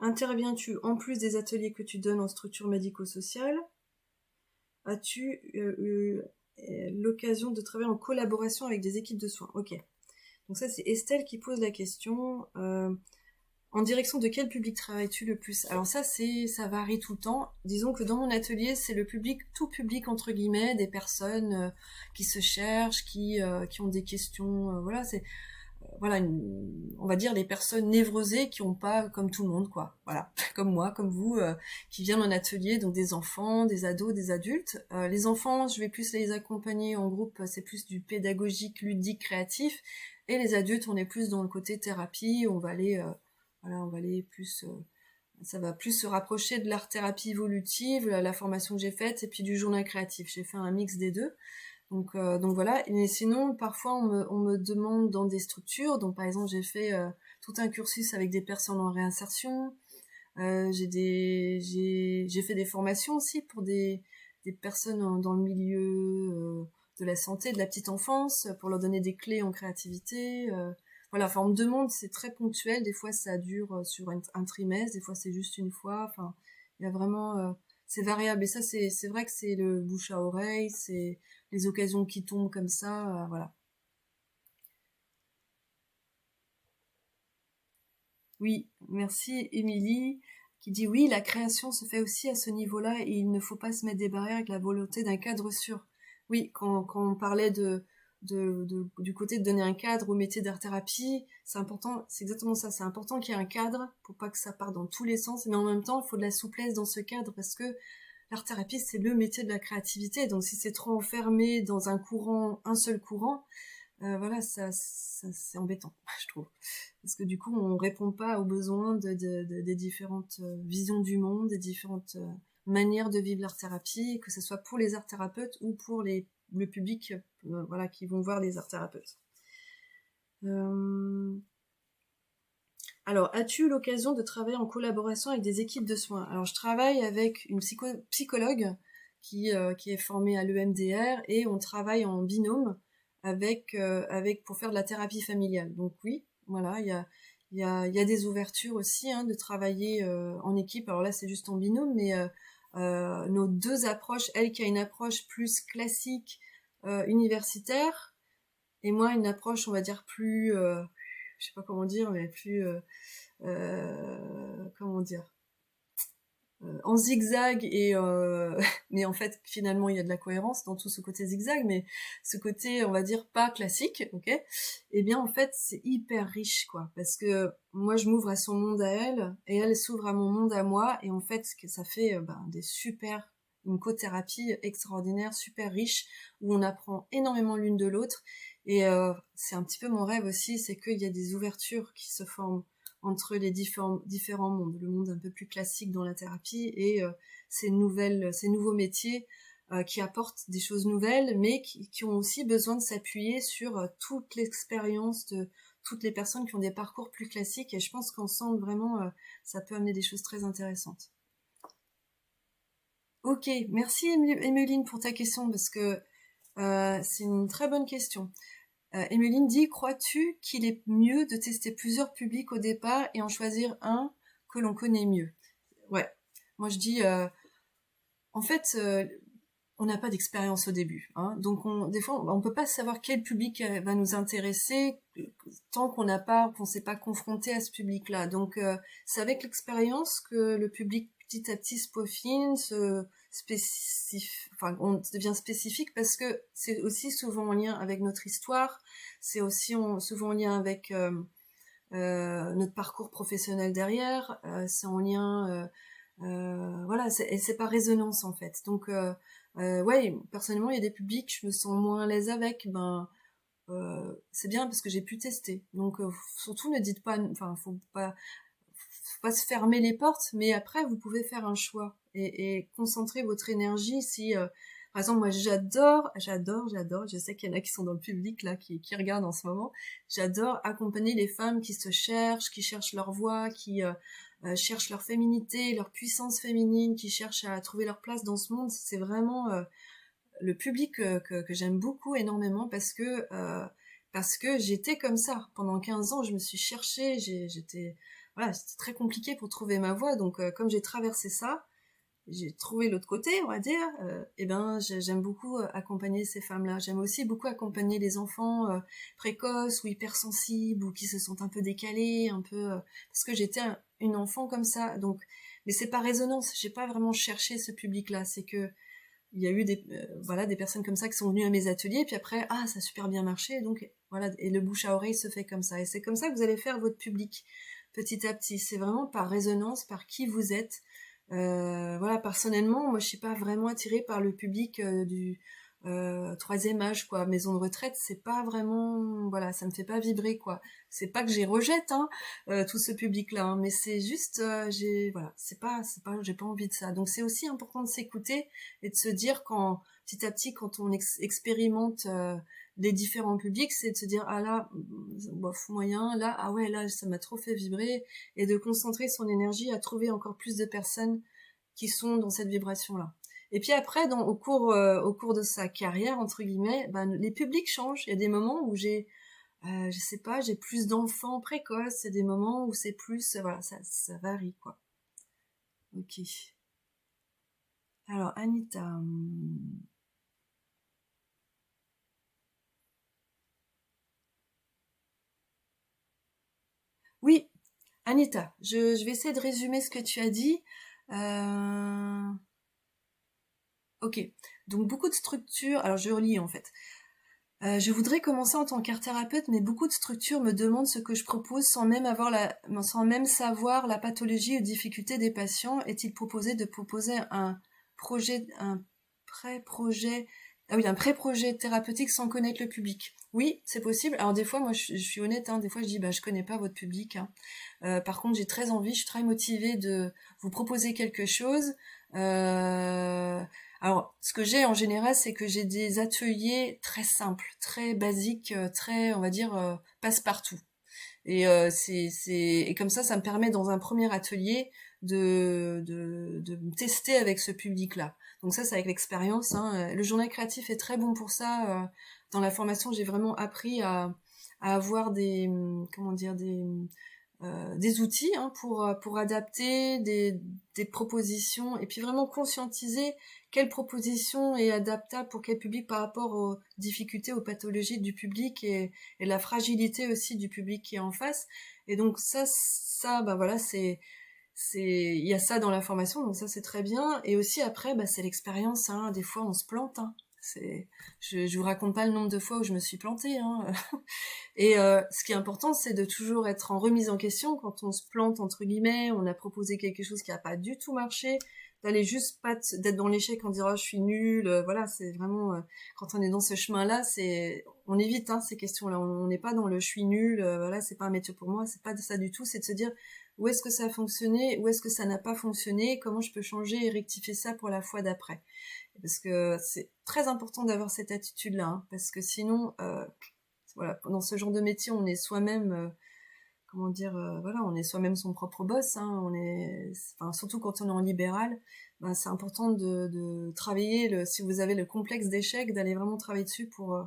Interviens-tu en plus des ateliers que tu donnes en structure médico-sociale? As-tu l'occasion de travailler en collaboration avec des équipes de soins? Ok. Donc ça, c'est Estelle qui pose la question. En direction de quel public travailles-tu le plus? Alors ça varie tout le temps. Disons que dans mon atelier, c'est le public, tout public entre guillemets, des personnes qui se cherchent, qui ont des questions. Voilà, c'est voilà, on va dire les personnes névrosées qui ont pas comme tout le monde, quoi. Voilà, comme moi, comme vous, qui viennent en atelier, donc des enfants, des ados, des adultes. Les enfants, je vais plus les accompagner en groupe, c'est plus du pédagogique, ludique, créatif. Et les adultes, on est plus dans le côté thérapie, on va aller, voilà, on va aller plus, ça va plus se rapprocher de l'art-thérapie évolutive, la formation que j'ai faite, et puis du journal créatif. J'ai fait un mix des deux. Donc voilà. Et sinon, parfois, on me demande dans des structures. Donc, par exemple, j'ai fait tout un cursus avec des personnes en réinsertion. J'ai fait des formations aussi pour des personnes dans le milieu de la santé, de la petite enfance, pour leur donner des clés en créativité. Voilà, enfin, on me demande, c'est très ponctuel. Des fois, ça dure sur un trimestre. Des fois, c'est juste une fois. Enfin, il y a vraiment... c'est variable. Et ça, c'est vrai que c'est le bouche à oreille, c'est les occasions qui tombent comme ça, voilà. Oui, merci Émilie, qui dit oui, la création se fait aussi à ce niveau-là et il ne faut pas se mettre des barrières avec la volonté d'un cadre sûr. Oui, quand on parlait du côté de donner un cadre au métier d'art-thérapie, c'est important, c'est exactement ça, c'est important qu'il y ait un cadre pour pas que ça parte dans tous les sens, mais en même temps, il faut de la souplesse dans ce cadre parce que l'art-thérapie, c'est le métier de la créativité, donc si c'est trop enfermé dans un courant, un seul courant, voilà, ça c'est embêtant, je trouve. Parce que du coup, on répond pas aux besoins des différentes visions du monde, des différentes manières de vivre l'art-thérapie, que ce soit pour les art-thérapeutes ou pour le public voilà, qui vont voir les art-thérapeutes. Alors, as-tu eu l'occasion de travailler en collaboration avec des équipes de soins? Alors, je travaille avec une psychologue qui est formée à l'EMDR et on travaille en binôme avec pour faire de la thérapie familiale. Donc oui, voilà, il y a des ouvertures aussi hein, de travailler en équipe. Alors là, c'est juste en binôme, mais nos deux approches, elle qui a une approche plus classique universitaire et moi une approche, on va dire plus je sais pas comment dire, mais plus comment dire en zigzag et mais en fait finalement il y a de la cohérence dans tout ce côté zigzag, mais ce côté on va dire pas classique, ok. Et bien en fait c'est hyper riche quoi, parce que moi je m'ouvre à son monde à elle et elle s'ouvre à mon monde à moi et en fait ce que ça fait des super une cothérapie extraordinaire, super riche, où on apprend énormément l'une de l'autre. Et c'est un petit peu mon rêve aussi, c'est qu'il y a des ouvertures qui se forment entre les différents mondes, le monde un peu plus classique dans la thérapie et ces nouveaux métiers qui apportent des choses nouvelles, mais qui ont aussi besoin de s'appuyer sur toute l'expérience de toutes les personnes qui ont des parcours plus classiques. Et je pense qu'ensemble, vraiment, ça peut amener des choses très intéressantes. Ok, merci Emeline pour ta question, parce que c'est une très bonne question. Emeline dit, crois-tu qu'il est mieux de tester plusieurs publics au départ et en choisir un que l'on connaît mieux? Ouais, moi je dis, en fait, on n'a pas d'expérience au début, hein, donc des fois on peut pas savoir quel public va nous intéresser tant qu'on s'est pas confronté à ce public-là. Donc c'est avec l'expérience que le public petit à petit se peaufine, on devient spécifique parce que c'est aussi souvent en lien avec notre histoire, c'est aussi souvent en lien avec notre parcours professionnel derrière, c'est en lien, voilà, c'est par résonance en fait. Donc ouais, personnellement, il y a des publics, je me sens moins à l'aise avec, c'est bien parce que j'ai pu tester. Donc surtout ne dites pas, enfin, faut pas se fermer les portes, mais après vous pouvez faire un choix et concentrer votre énergie si Par exemple, moi, j'adore, je sais qu'il y en a qui sont dans le public, là, qui regardent en ce moment, j'adore accompagner les femmes qui se cherchent, qui cherchent leur voix, qui cherchent leur féminité, leur puissance féminine, qui cherchent à trouver leur place dans ce monde. C'est vraiment le public que j'aime beaucoup, énormément, parce que j'étais comme ça. Pendant 15 ans, je me suis cherchée, voilà, c'était très compliqué pour trouver ma voie, donc comme j'ai traversé ça, j'ai trouvé l'autre côté, on va dire, et ben j'aime beaucoup accompagner ces femmes-là. J'aime aussi beaucoup accompagner les enfants précoces ou hypersensibles ou qui se sentent un peu décalés, un peu parce que j'étais une enfant comme ça. Donc, mais c'est par résonance. J'ai pas vraiment cherché ce public-là. C'est que il y a eu voilà, des personnes comme ça qui sont venues à mes ateliers, puis après, ah, ça a super bien marché, donc voilà, et le bouche à oreille se fait comme ça. Et c'est comme ça que vous allez faire votre public petit à petit. C'est vraiment par résonance, par qui vous êtes. Voilà, personnellement, moi, je suis pas vraiment attirée par le public du troisième âge, quoi. Maison de retraite, c'est pas vraiment, voilà, ça me fait pas vibrer, quoi. C'est pas que j'y rejette, hein, tout ce public-là, hein, mais c'est juste, voilà, j'ai pas envie de ça. Donc c'est aussi important de s'écouter et de se dire quand, petit à petit, quand on expérimente les différents publics, c'est de se dire ah là, bof, moyen, là, ah ouais, là, ça m'a trop fait vibrer, et de concentrer son énergie à trouver encore plus de personnes qui sont dans cette vibration-là. Et puis après, au cours de sa carrière, entre guillemets, ben, les publics changent. Il y a des moments où je sais pas, j'ai plus d'enfants précoces, il y a des moments où c'est plus, voilà, ça varie, quoi. Ok. Alors, Anita. Oui, Anita, je vais essayer de résumer ce que tu as dit. Ok, donc beaucoup de structures, alors je relis en fait. Je voudrais commencer en tant qu'art thérapeute, mais beaucoup de structures me demandent ce que je propose sans même savoir la pathologie ou difficulté des patients. Est-il proposé de proposer un pré-projet, ah oui, un pré-projet thérapeutique sans connaître le public? Oui, c'est possible. Alors des fois, moi, je suis honnête, hein, des fois, je dis, bah, je connais pas votre public, hein. Par contre, j'ai très envie, je suis très motivée de vous proposer quelque chose. Alors, ce que j'ai en général, c'est que j'ai des ateliers très simples, très basiques, très, on va dire, passe-partout. Et comme ça me permet dans un premier atelier de me tester avec ce public-là. Donc ça, c'est avec l'expérience, hein. Le journal créatif est très bon pour ça. Dans la formation, j'ai vraiment appris à avoir comment dire, des outils, hein, pour adapter des propositions et puis vraiment conscientiser quelle proposition est adaptable pour quel public par rapport aux difficultés, aux pathologies du public et la fragilité aussi du public qui est en face. Et donc bah voilà, il y a ça dans la formation, donc ça c'est très bien. Et aussi après, bah c'est l'expérience, hein. Des fois on se plante, hein. Je vous raconte pas le nombre de fois où je me suis plantée, hein. Et ce qui est important, c'est de toujours être en remise en question quand on se plante, entre guillemets, on a proposé quelque chose qui n'a pas du tout marché, d'aller juste pas d'être dans l'échec en disant oh, je suis nulle, voilà, c'est vraiment quand on est dans ce chemin-là, on évite, hein, ces questions-là, on n'est pas dans le je suis nulle, voilà, c'est pas un métier pour moi, c'est pas de ça du tout, c'est de se dire où est-ce que ça a fonctionné, où est-ce que ça n'a pas fonctionné, comment je peux changer et rectifier ça pour la fois d'après. Parce que c'est très important d'avoir cette attitude-là, hein, parce que sinon voilà, dans ce genre de métier, on est soi-même, comment dire, voilà, on est soi-même son propre boss, hein, enfin, surtout quand on est en libéral, ben, c'est important de travailler, si vous avez le complexe d'échec, d'aller vraiment travailler dessus pour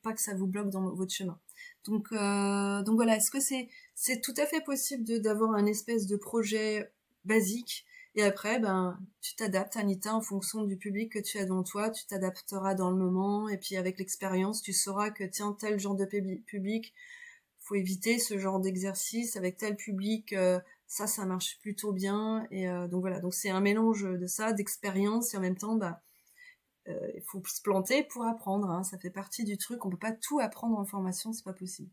pas que ça vous bloque dans votre chemin. Donc voilà, est-ce que c'est tout à fait possible d'avoir un espèce de projet basique et après, ben, tu t'adaptes, Anita, en fonction du public que tu as devant toi, tu t'adapteras dans le moment, et puis avec l'expérience, tu sauras que, tiens, tel genre de public, faut éviter ce genre d'exercice, avec tel public, ça marche plutôt bien, et donc voilà, donc c'est un mélange de ça, d'expérience, et en même temps, bah, il faut se planter pour apprendre, hein, ça fait partie du truc, on peut pas tout apprendre en formation, c'est pas possible.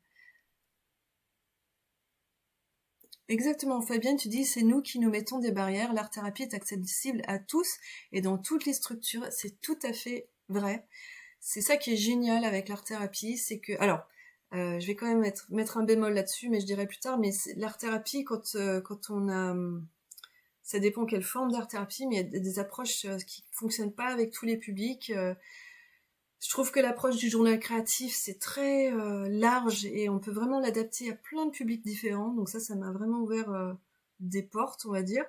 Exactement, Fabienne, tu dis c'est nous qui nous mettons des barrières, l'art-thérapie est accessible à tous et dans toutes les structures, c'est tout à fait vrai. C'est ça qui est génial avec l'art-thérapie, c'est que, alors, je vais quand même mettre un bémol là-dessus, mais je dirai plus tard, mais l'art-thérapie, quand on a, ça dépend quelle forme d'art-thérapie, mais il y a des approches qui fonctionnent pas avec tous les publics. Je trouve que l'approche du journal créatif, c'est très large et on peut vraiment l'adapter à plein de publics différents. Donc ça m'a vraiment ouvert des portes, on va dire.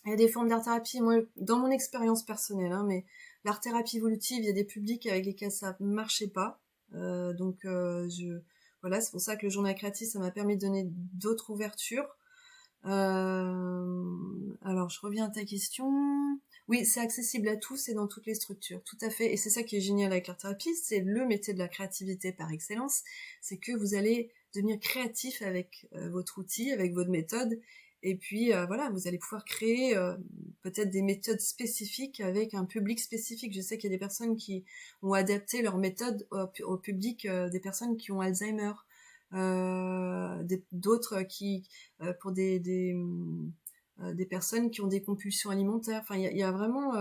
Il y a des formes d'art-thérapie, moi, dans mon expérience personnelle, hein, mais l'art-thérapie évolutive, il y a des publics avec lesquels ça marchait pas. Voilà, c'est pour ça que le journal créatif, ça m'a permis de donner d'autres ouvertures. Alors, je reviens à ta question. Oui, c'est accessible à tous et dans toutes les structures, tout à fait. Et c'est ça qui est génial avec l'art-thérapie, c'est le métier de la créativité par excellence. C'est que vous allez devenir créatif avec votre outil, avec votre méthode. Et puis, voilà, vous allez pouvoir créer peut-être des méthodes spécifiques avec un public spécifique. Je sais qu'il y a des personnes qui ont adapté leur méthode au public des personnes qui ont Alzheimer. D'autres qui pour des personnes qui ont des compulsions alimentaires. Enfin, il y a vraiment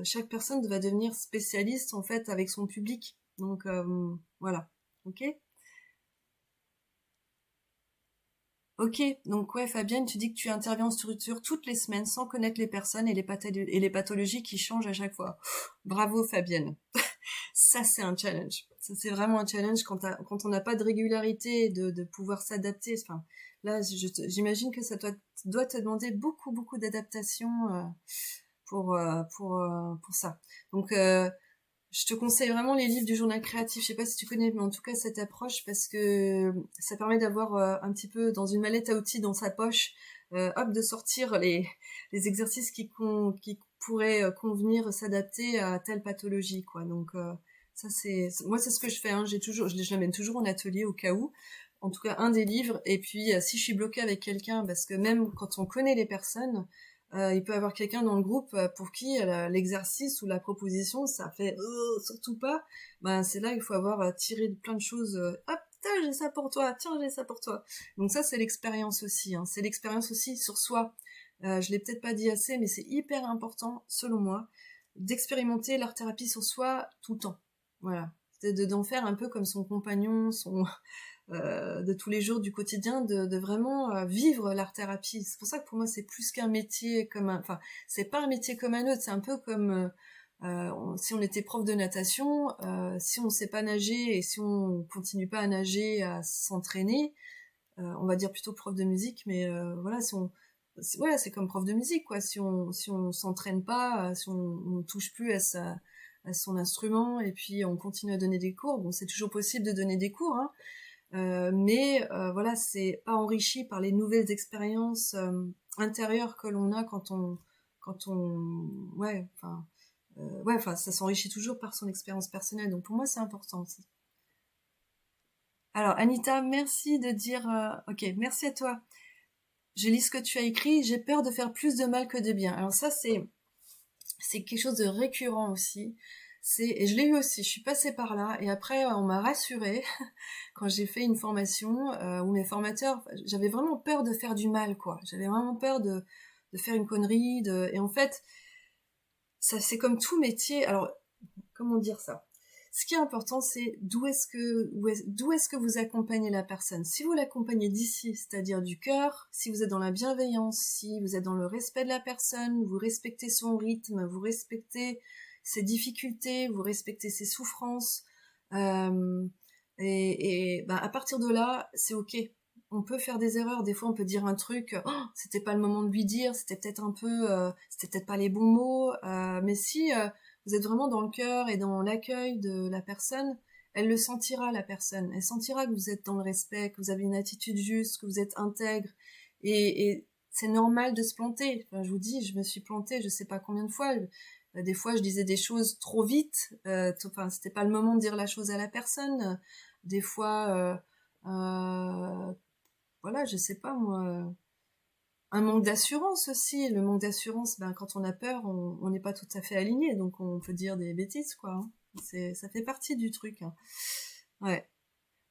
chaque personne va devenir spécialiste en fait avec son public. Donc voilà, ok. Ok, donc ouais, Fabienne, tu dis que tu interviens en structure toutes les semaines sans connaître les personnes et les pathologies qui changent à chaque fois. Bravo, Fabienne. Ça, c'est un challenge. Ça, c'est vraiment un challenge quand on n'a pas de régularité, de pouvoir s'adapter. Enfin, là, j'imagine que ça doit te demander beaucoup, beaucoup d'adaptation pour ça. Donc, je te conseille vraiment les livres du journal créatif. Je sais pas si tu connais, mais en tout cas cette approche parce que ça permet d'avoir un petit peu dans une mallette à outils dans sa poche, hop, de sortir les exercices qui pourraient convenir, s'adapter à telle pathologie, quoi. Donc ça moi c'est ce que je fais. Hein. Je l'amène toujours en atelier au cas où. En tout cas un des livres. Et puis si je suis bloquée avec quelqu'un, parce que même quand on connaît les personnes. Il peut y avoir quelqu'un dans le groupe pour qui l'exercice ou la proposition, ça fait surtout pas. Ben c'est là il faut avoir tiré plein de choses. Hop, tiens, j'ai ça pour toi. Tiens, j'ai ça pour toi. Donc ça c'est l'expérience aussi. Hein. C'est l'expérience aussi sur soi. Je l'ai peut-être pas dit assez, mais c'est hyper important selon moi d'expérimenter l'art thérapie sur soi tout le temps. Voilà, c'est d'en faire un peu comme son compagnon, de tous les jours du quotidien, de vraiment vivre l'art thérapie. C'est pour ça que pour moi c'est plus qu'un métier enfin c'est pas un métier comme un autre, c'est un peu comme si on était prof de natation, si on sait pas nager et si on continue pas à nager, à s'entraîner, on va dire plutôt prof de musique, mais voilà, voilà, c'est comme prof de musique quoi. Si on s'entraîne pas, si on touche plus à son instrument et puis on continue à donner des cours, bon c'est toujours possible de donner des cours, hein, mais voilà, c'est pas enrichi par les nouvelles expériences intérieures que l'on a ouais, enfin, ça s'enrichit toujours par son expérience personnelle. Donc pour moi, c'est important aussi. Alors Anita, merci de dire. Ok, merci à toi. Je lis ce que tu as écrit. J'ai peur de faire plus de mal que de bien. Alors ça, c'est quelque chose de récurrent aussi. Et je l'ai eu aussi, je suis passée par là, et après on m'a rassurée quand j'ai fait une formation où mes formateurs, j'avais vraiment peur de faire du mal, quoi. J'avais vraiment peur de faire une connerie, et en fait, ça c'est comme tout métier. Alors, comment dire ça? Ce qui est important, c'est d'où est-ce que vous accompagnez la personne. Si vous l'accompagnez d'ici, c'est-à-dire du cœur, si vous êtes dans la bienveillance, si vous êtes dans le respect de la personne, vous respectez son rythme, vous respectez ses difficultés, vous respectez ses souffrances, euh, ben, à partir de là, c'est ok. On peut faire des erreurs. Des fois, on peut dire un truc, oh, c'était pas le moment de lui dire, c'était peut-être pas les bons mots. Mais si vous êtes vraiment dans le cœur et dans l'accueil de la personne, elle le sentira, la personne. Elle sentira que vous êtes dans le respect, que vous avez une attitude juste, que vous êtes intègre. Et c'est normal de se planter. Enfin, je vous dis, je me suis plantée, je sais pas combien de fois. Des fois, je disais des choses trop vite. Enfin, c'était pas le moment de dire la chose à la personne. Des fois, voilà, je sais pas moi. Un manque d'assurance aussi. Le manque d'assurance, ben quand on a peur, on n'est pas tout à fait aligné, donc on peut dire des bêtises, quoi. Hein. Ça fait partie du truc. Hein. Ouais.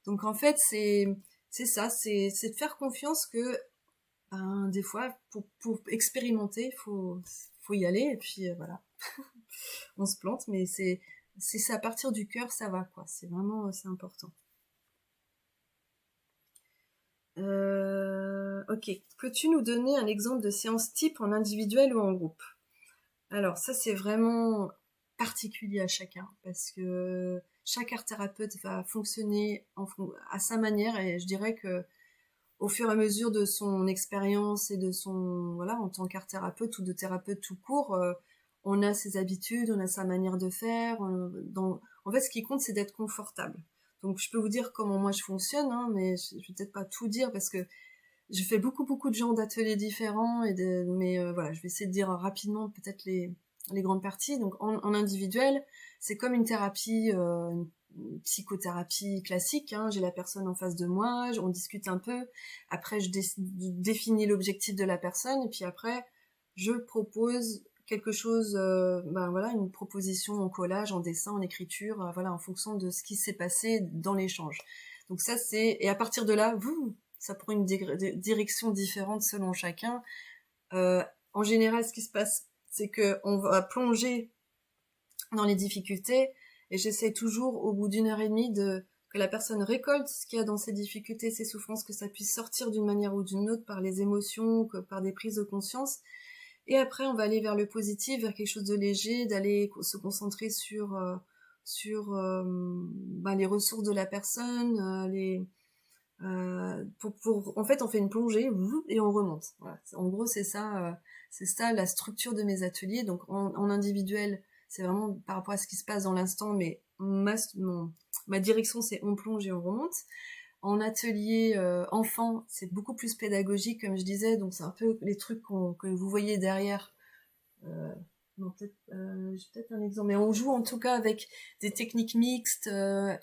Donc en fait, c'est ça, c'est de faire confiance que ben, des fois, pour expérimenter, faut y aller et puis voilà. On se plante, mais c'est à partir du cœur, ça va quoi. C'est vraiment c'est important. Ok. Peux-tu nous donner un exemple de séance type en individuel ou en groupe? Alors ça c'est vraiment particulier à chacun parce que chaque art thérapeute va fonctionner à sa manière et je dirais que au fur et à mesure de son expérience et de son voilà en tant qu'art thérapeute ou de thérapeute tout court, on a ses habitudes, on a sa manière de faire. En fait, ce qui compte c'est d'être confortable. Donc je peux vous dire comment moi je fonctionne, hein, mais je vais peut-être pas tout dire parce que je fais beaucoup de genres d'ateliers différents mais voilà, je vais essayer de dire rapidement peut-être les grandes parties. Donc en individuel, c'est comme une thérapie, une psychothérapie classique. Hein. J'ai la personne en face de moi, on discute un peu. Après, je définis l'objectif de la personne et puis après, je propose quelque chose, ben voilà, une proposition en collage, en dessin, en écriture, voilà, en fonction de ce qui s'est passé dans l'échange. Donc ça c'est et à partir de là, ça prend une direction différente selon chacun. En général, ce qui se passe, c'est que on va plonger dans les difficultés et j'essaie toujours au bout d'une heure et demie que la personne récolte ce qu'il y a dans ses difficultés, ses souffrances, que ça puisse sortir d'une manière ou d'une autre par les émotions, que par des prises de conscience. Et après, on va aller vers le positif, vers quelque chose de léger, d'aller se concentrer sur les ressources de la personne, en fait, on fait une plongée et on remonte. Voilà. En gros, c'est ça la structure de mes ateliers. Donc, en individuel, c'est vraiment par rapport à ce qui se passe dans l'instant, mais ma direction, c'est on plonge et on remonte. En atelier enfant, c'est beaucoup plus pédagogique, comme je disais. Donc, c'est un peu les trucs que vous voyez derrière. Non, j'ai peut-être un exemple, mais on joue en tout cas avec des techniques mixtes,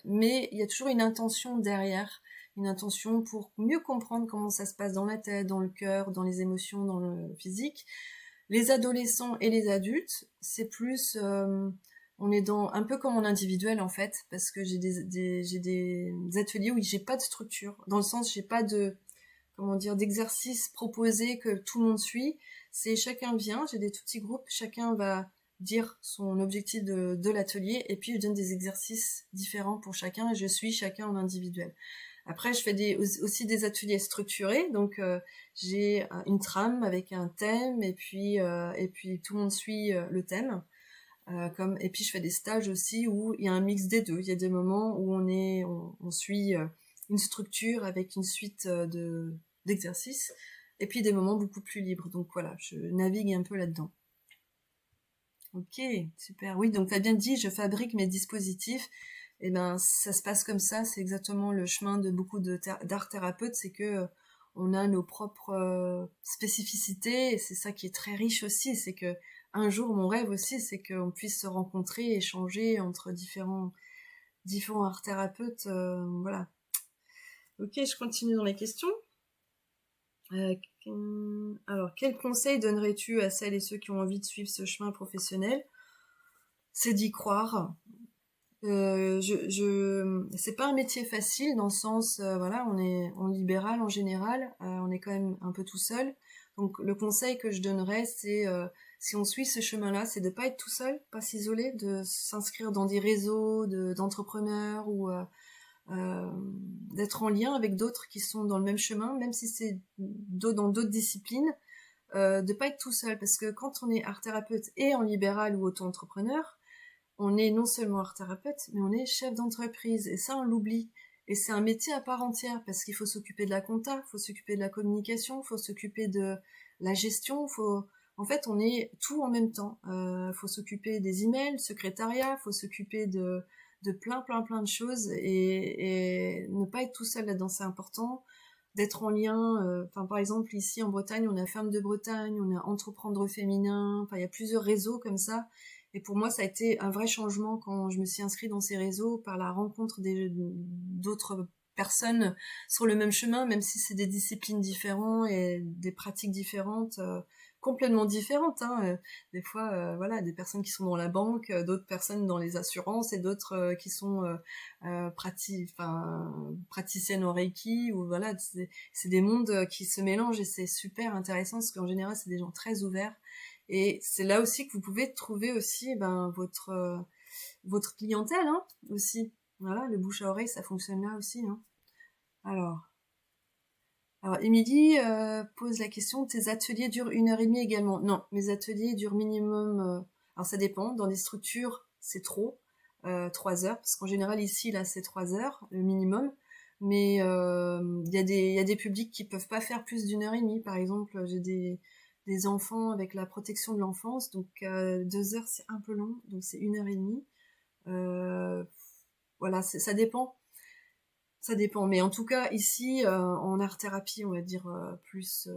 mais il y a toujours une intention derrière, une intention pour mieux comprendre comment ça se passe dans la tête, dans le cœur, dans les émotions, dans le physique. Les adolescents et les adultes, c'est plus, on est dans un peu comme en individuel en fait, parce que j'ai des ateliers où j'ai pas de structure, dans le sens j'ai pas de d'exercices proposés que tout le monde suit. C'est chacun vient, j'ai des tout petits groupes, chacun va dire son objectif de l'atelier et puis je donne des exercices différents pour chacun et je suis chacun en individuel. Après, je fais aussi des ateliers structurés, donc j'ai une trame avec un thème et puis tout le monde suit le thème. Et puis je fais des stages aussi où il y a un mix des deux. Il y a des moments où on suit une structure avec une suite d'exercices, et puis des moments beaucoup plus libres. Donc voilà, je navigue un peu là-dedans. Ok, super. Oui, donc tu as bien dit, je fabrique mes dispositifs. Et ben, ça se passe comme ça. C'est exactement le chemin de beaucoup d'art thérapeutes, c'est que on a nos propres spécificités. Et c'est ça qui est très riche aussi. C'est que un jour, mon rêve aussi, c'est qu'on puisse se rencontrer, échanger entre différents art thérapeutes. Voilà. Ok, je continue dans les questions. Alors, quel conseil donnerais-tu à celles et ceux qui ont envie de suivre ce chemin professionnel? C'est d'y croire. C'est pas un métier facile dans le sens, voilà, on est en libéral en général, on est quand même un peu tout seul. Donc le conseil que je donnerais, c'est si on suit ce chemin-là, c'est de pas être tout seul, pas s'isoler, de s'inscrire dans des réseaux d'entrepreneurs ou d'être en lien avec d'autres qui sont dans le même chemin, même si c'est dans d'autres disciplines, de pas être tout seul, parce que quand on est art thérapeute et en libéral ou auto-entrepreneur, on est non seulement art thérapeute, mais on est chef d'entreprise, et ça on l'oublie. Et c'est un métier à part entière, parce qu'il faut s'occuper de la compta, il faut s'occuper de la communication, il faut s'occuper de la gestion, en fait, on est tout en même temps. Faut s'occuper des emails, secrétariat, faut s'occuper de plein de choses et ne pas être tout seul là-dedans, c'est important d'être en lien. Par exemple, ici en Bretagne, on a Femmes de Bretagne, on a Entreprendre féminin, il y a plusieurs réseaux comme ça. Et pour moi, ça a été un vrai changement quand je me suis inscrite dans ces réseaux par la rencontre d'autres personnes sur le même chemin, même si c'est des disciplines différentes et des pratiques différentes, complètement différentes. Hein. Des fois, voilà, des personnes qui sont dans la banque, d'autres personnes dans les assurances et d'autres qui sont praticiennes en Reiki. Ou voilà, c'est des mondes qui se mélangent et c'est super intéressant parce qu'en général, c'est des gens très ouverts. Et c'est là aussi que vous pouvez trouver aussi votre clientèle hein, aussi. Voilà, le bouche à oreille, ça fonctionne là aussi. Hein. Alors, Alors, Émilie pose la question, tes ateliers durent 1h30 également? Non, mes ateliers durent minimum... alors, ça dépend. Dans des structures, c'est trop. 3 heures, parce qu'en général, ici, là, c'est 3 heures, le minimum. Mais il y a des publics qui peuvent pas faire plus d'1h30. Par exemple, j'ai des enfants avec la protection de l'enfance, donc 2 heures, c'est un peu long, donc c'est 1h30. Voilà, ça dépend. Ça dépend, mais en tout cas ici en art thérapie, on va dire plus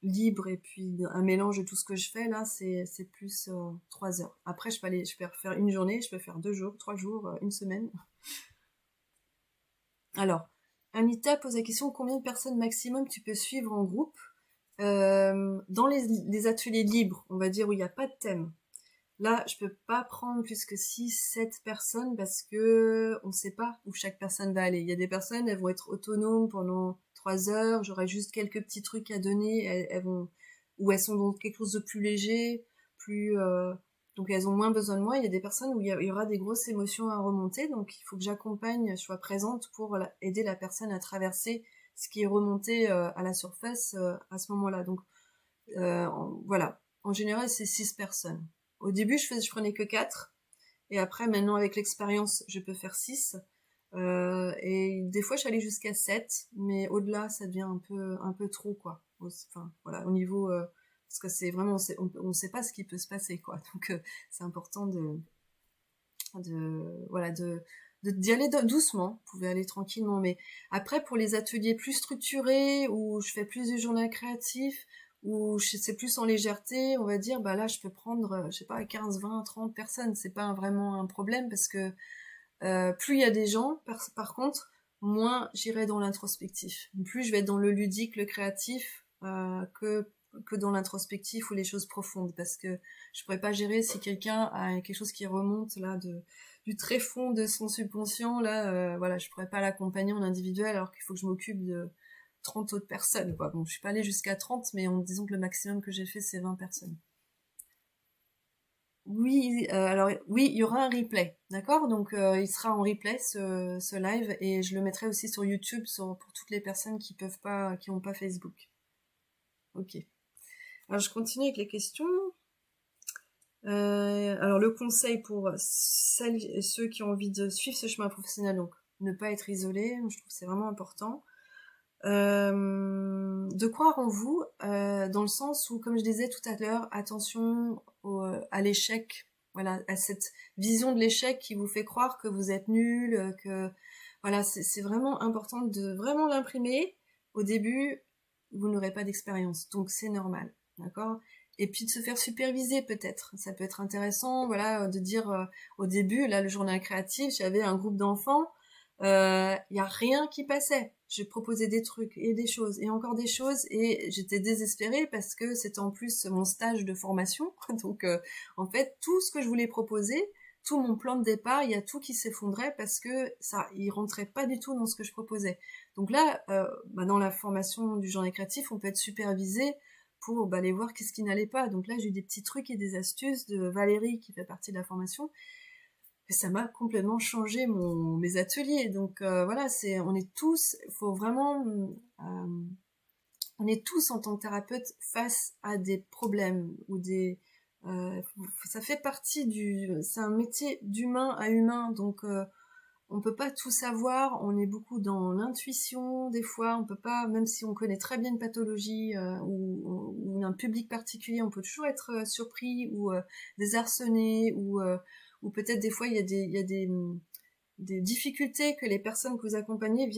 libre et puis un mélange de tout ce que je fais là, c'est plus 3 heures. Après je peux faire une journée, je peux faire 2 jours, 3 jours, une semaine. Alors, Anita pose la question, combien de personnes maximum tu peux suivre en groupe? Dans les ateliers libres, on va dire où il n'y a pas de thème. Là, je peux pas prendre plus que 6, 7 personnes parce que on sait pas où chaque personne va aller. Il y a des personnes, elles vont être autonomes pendant 3 heures, j'aurai juste quelques petits trucs à donner, elles vont, ou elles sont dans quelque chose de plus léger, plus, donc elles ont moins besoin de moi. Il y a des personnes où il y aura des grosses émotions à remonter, donc il faut que j'accompagne, je sois présente pour aider la personne à traverser ce qui est remonté à la surface à ce moment-là. Donc voilà. En général, c'est 6 personnes. Au début, je prenais que 4. Et après, maintenant, avec l'expérience, je peux faire 6. Et des fois, je suis allée jusqu'à 7. Mais au-delà, ça devient un peu trop, quoi. Enfin, voilà, au niveau... parce que c'est vraiment... on sait pas ce qui peut se passer, quoi. Donc, c'est important voilà, d'y aller doucement. Vous pouvez aller tranquillement. Mais après, pour les ateliers plus structurés, où je fais plus de journal créatif, où c'est plus en légèreté, on va dire, bah là, je peux prendre, je sais pas, 15, 20, 30 personnes. C'est pas vraiment un problème parce que plus il y a des gens, par contre, moins j'irai dans l'introspectif. Plus je vais être dans le ludique, le créatif, que dans l'introspectif ou les choses profondes, parce que je pourrais pas gérer si quelqu'un a quelque chose qui remonte là du très fond de son subconscient, là, voilà, je pourrais pas l'accompagner en individuel alors qu'il faut que je m'occupe de 30 autres personnes, quoi. Bon, je suis pas allée jusqu'à 30, mais disons que le maximum que j'ai fait, c'est 20 personnes. Oui, alors oui, il y aura un replay, d'accord? Donc il sera en replay ce live et je le mettrai aussi sur YouTube pour toutes les personnes qui ont pas Facebook. Ok. Alors je continue avec les questions. Alors le conseil pour celles et ceux qui ont envie de suivre ce chemin professionnel, donc ne pas être isolé, je trouve que c'est vraiment important. De croire en vous, dans le sens où, comme je disais tout à l'heure, attention à l'échec, voilà, à cette vision de l'échec qui vous fait croire que vous êtes nul, que voilà, c'est vraiment important de vraiment l'imprimer. Au début, vous n'aurez pas d'expérience, donc c'est normal, d'accord? Et puis de se faire superviser peut-être, ça peut être intéressant, voilà, de dire au début, là, le journal créatif, j'avais un groupe d'enfants. Y a rien qui passait. J'ai proposé des trucs et des choses et encore des choses et j'étais désespérée parce que c'était en plus mon stage de formation. Donc en fait, tout ce que je voulais proposer, tout mon plan de départ, il y a tout qui s'effondrait parce que ça, il rentrait pas du tout dans ce que je proposais. Donc là, dans la formation du genre créatif, on peut être supervisé pour aller voir qu'est-ce qui n'allait pas. Donc là, j'ai eu des petits trucs et des astuces de Valérie qui fait partie de la formation et ça m'a complètement changé mes ateliers. Donc voilà, on est tous, faut vraiment, on est tous en tant que thérapeute face à des problèmes ou ça fait partie c'est un métier d'humain à humain, donc on peut pas tout savoir. On est beaucoup dans l'intuition des fois. On peut pas, même si on connaît très bien une pathologie ou un public particulier, on peut toujours être surpris ou désarçonné ou peut-être des fois il y a des difficultés que les personnes que vous accompagnez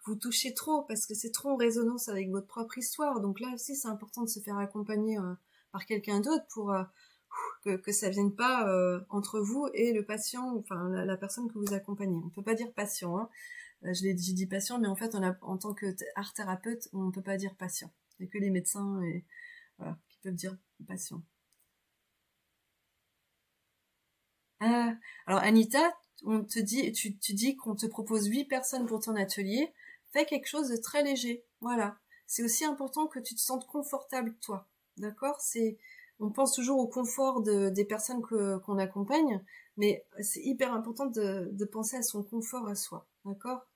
vous touchez trop parce que c'est trop en résonance avec votre propre histoire. Donc là aussi c'est important de se faire accompagner par quelqu'un d'autre pour que ça vienne pas entre vous et le patient, enfin la personne que vous accompagnez. On peut pas dire patient, hein. J'ai dit patient, mais en fait en tant que art thérapeute, on peut pas dire patient. Il n'y a que les médecins voilà, qui peuvent dire patient. Alors Anita, tu dis qu'on te propose 8 personnes pour ton atelier. Fais quelque chose de très léger. Voilà. C'est aussi important que tu te sentes confortable toi. D'accord? On pense toujours au confort des personnes qu'on accompagne, mais c'est hyper important de penser à son confort à soi. D'accord?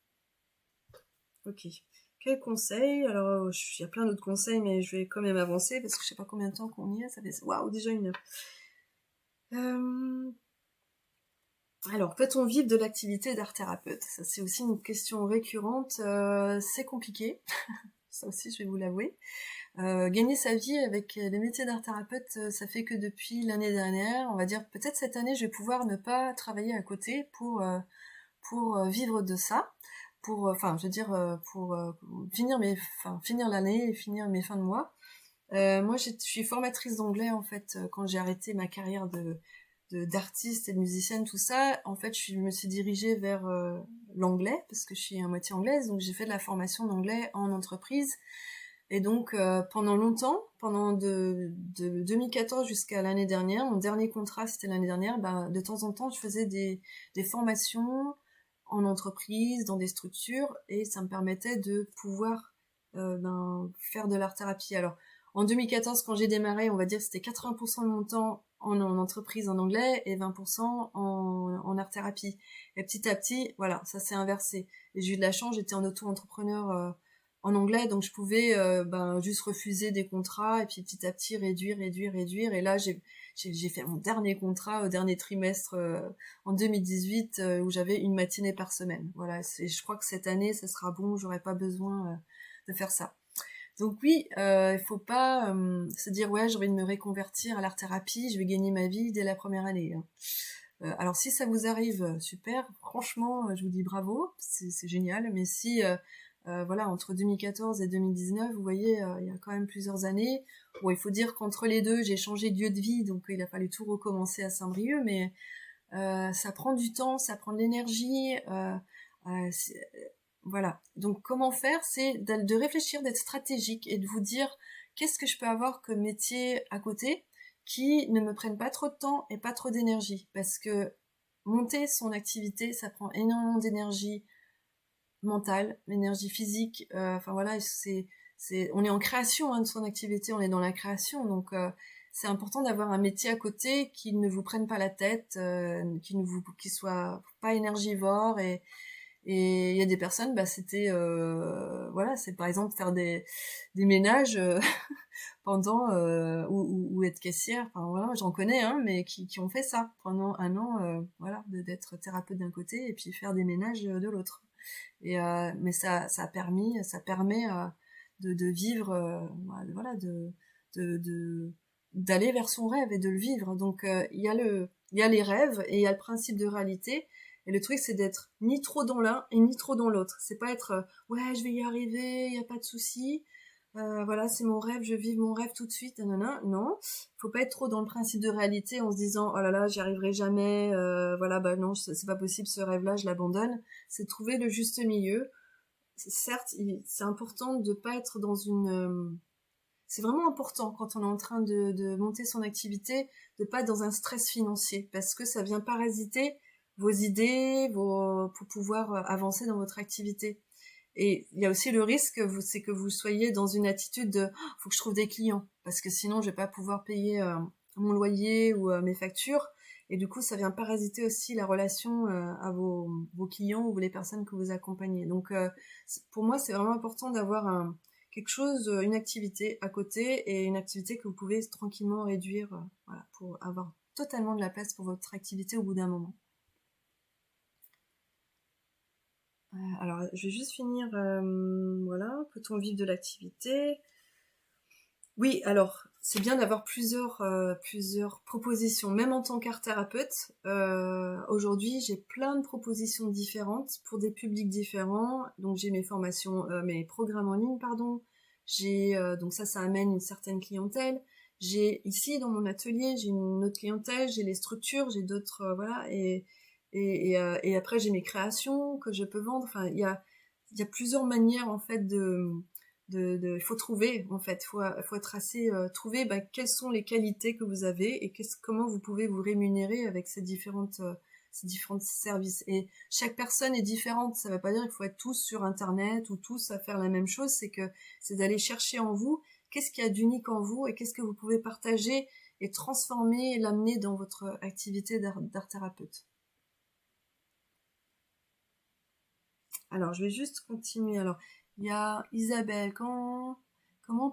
Ok. Quel conseil? Alors, il y a plein d'autres conseils, mais je vais quand même avancer parce que je sais pas combien de temps qu'on y est. Ça fait waouh, déjà 1 heure. Alors, peut-on vivre de l'activité d'art thérapeute? Ça, c'est aussi une question récurrente. C'est compliqué. Ça aussi, je vais vous l'avouer. Gagner sa vie avec les métiers d'art thérapeute, ça fait que depuis l'année dernière, on va dire peut-être cette année, je vais pouvoir ne pas travailler à côté pour vivre de ça, enfin, je veux dire, pour finir l'année et finir mes fins de mois. Moi, je suis formatrice d'anglais en fait. Quand j'ai arrêté ma carrière d'artiste et de musicienne, tout ça, en fait, je me suis dirigée vers l'anglais parce que je suis à moitié anglaise, donc j'ai fait de la formation d'anglais en entreprise. Et donc, pendant longtemps, de 2014 jusqu'à l'année dernière, mon dernier contrat, c'était l'année dernière, de temps en temps, je faisais des formations en entreprise, dans des structures, et ça me permettait de pouvoir faire de l'art-thérapie. Alors, en 2014, quand j'ai démarré, on va dire que c'était 80% de mon temps en entreprise en anglais et 20% en art-thérapie. Et petit à petit, voilà, ça s'est inversé. Et j'ai eu de la chance, j'étais en auto-entrepreneur en anglais, donc je pouvais juste refuser des contrats et puis petit à petit réduire. Et là, j'ai fait mon dernier contrat au dernier trimestre en 2018 où j'avais une matinée par semaine. Voilà, je crois que cette année, ça sera bon, j'aurai pas besoin de faire ça. Donc oui, il faut pas se dire ouais, j'ai envie de me reconvertir à l'art-thérapie, je vais gagner ma vie dès la première année. Alors si ça vous arrive, super, franchement, je vous dis bravo, c'est génial, mais si voilà, entre 2014 et 2019, vous voyez, il y a quand même plusieurs années. Bon, il faut dire qu'entre les deux, j'ai changé de lieu de vie, donc il a fallu tout recommencer à Saint-Brieuc, mais ça prend du temps, ça prend de l'énergie. Euh, voilà. Donc comment faire, c'est de réfléchir, d'être stratégique et de vous dire qu'est-ce que je peux avoir comme métier à côté qui ne me prenne pas trop de temps et pas trop d'énergie. Parce que monter son activité, ça prend énormément d'énergie mentale, l'énergie physique. Enfin voilà, on est en création de son activité, on est dans la création, donc c'est important d'avoir un métier à côté qui ne vous prenne pas la tête, qui soit pas énergivore et il y a des personnes, c'était voilà, c'est par exemple faire des ménages pendant ou être caissière. Enfin voilà, j'en connais mais qui ont fait ça pendant 1 an, voilà, d'être thérapeute d'un côté et puis faire des ménages de l'autre. Et mais ça permet de vivre, voilà, d'aller vers son rêve et de le vivre. Donc il y a les rêves et il y a le principe de réalité. Et le truc, c'est d'être ni trop dans l'un et ni trop dans l'autre. C'est pas être ouais, je vais y arriver, il y a pas de souci. Voilà, c'est mon rêve, je vis mon rêve tout de suite. Nanana. Non, faut pas être trop dans le principe de réalité en se disant oh là là, j'y arriverai jamais. Voilà, non, c'est pas possible ce rêve-là, je l'abandonne. C'est trouver le juste milieu. Certes, c'est important de pas être dans c'est vraiment important quand on est en train de monter son activité, de pas être dans un stress financier, parce que ça vient parasiter vos idées, pour pouvoir avancer dans votre activité. Et il y a aussi le risque, c'est que vous soyez dans une attitude de faut que je trouve des clients, parce que sinon je vais pas pouvoir payer mon loyer ou mes factures. Et du coup, ça vient parasiter aussi la relation à vos clients ou les personnes que vous accompagnez. Donc, pour moi, c'est vraiment important d'avoir quelque chose, une activité à côté et une activité que vous pouvez tranquillement réduire, voilà, pour avoir totalement de la place pour votre activité au bout d'un moment. Alors, je vais juste finir, voilà, peut-on vivre de l'activité? Oui, alors, c'est bien d'avoir plusieurs propositions, même en tant qu'art thérapeute. Aujourd'hui, j'ai plein de propositions différentes pour des publics différents. Donc, j'ai mes formations, mes programmes en ligne, pardon. Donc ça amène une certaine clientèle. J'ai ici, dans mon atelier, j'ai une autre clientèle, j'ai les structures, j'ai d'autres, voilà, et après, j'ai mes créations que je peux vendre. Enfin, il y a plusieurs manières, en fait, il faut trouver, en fait, faut être assez, trouver, quelles sont les qualités que vous avez et comment vous pouvez vous rémunérer avec ces différents services. Et chaque personne est différente. Ça ne veut pas dire qu'il faut être tous sur Internet ou tous à faire la même chose. C'est d'aller chercher en vous qu'est-ce qu'il y a d'unique en vous et qu'est-ce que vous pouvez partager et transformer et l'amener dans votre activité d'art thérapeute. Alors, je vais juste continuer. Alors, Il y a Isabelle. Comment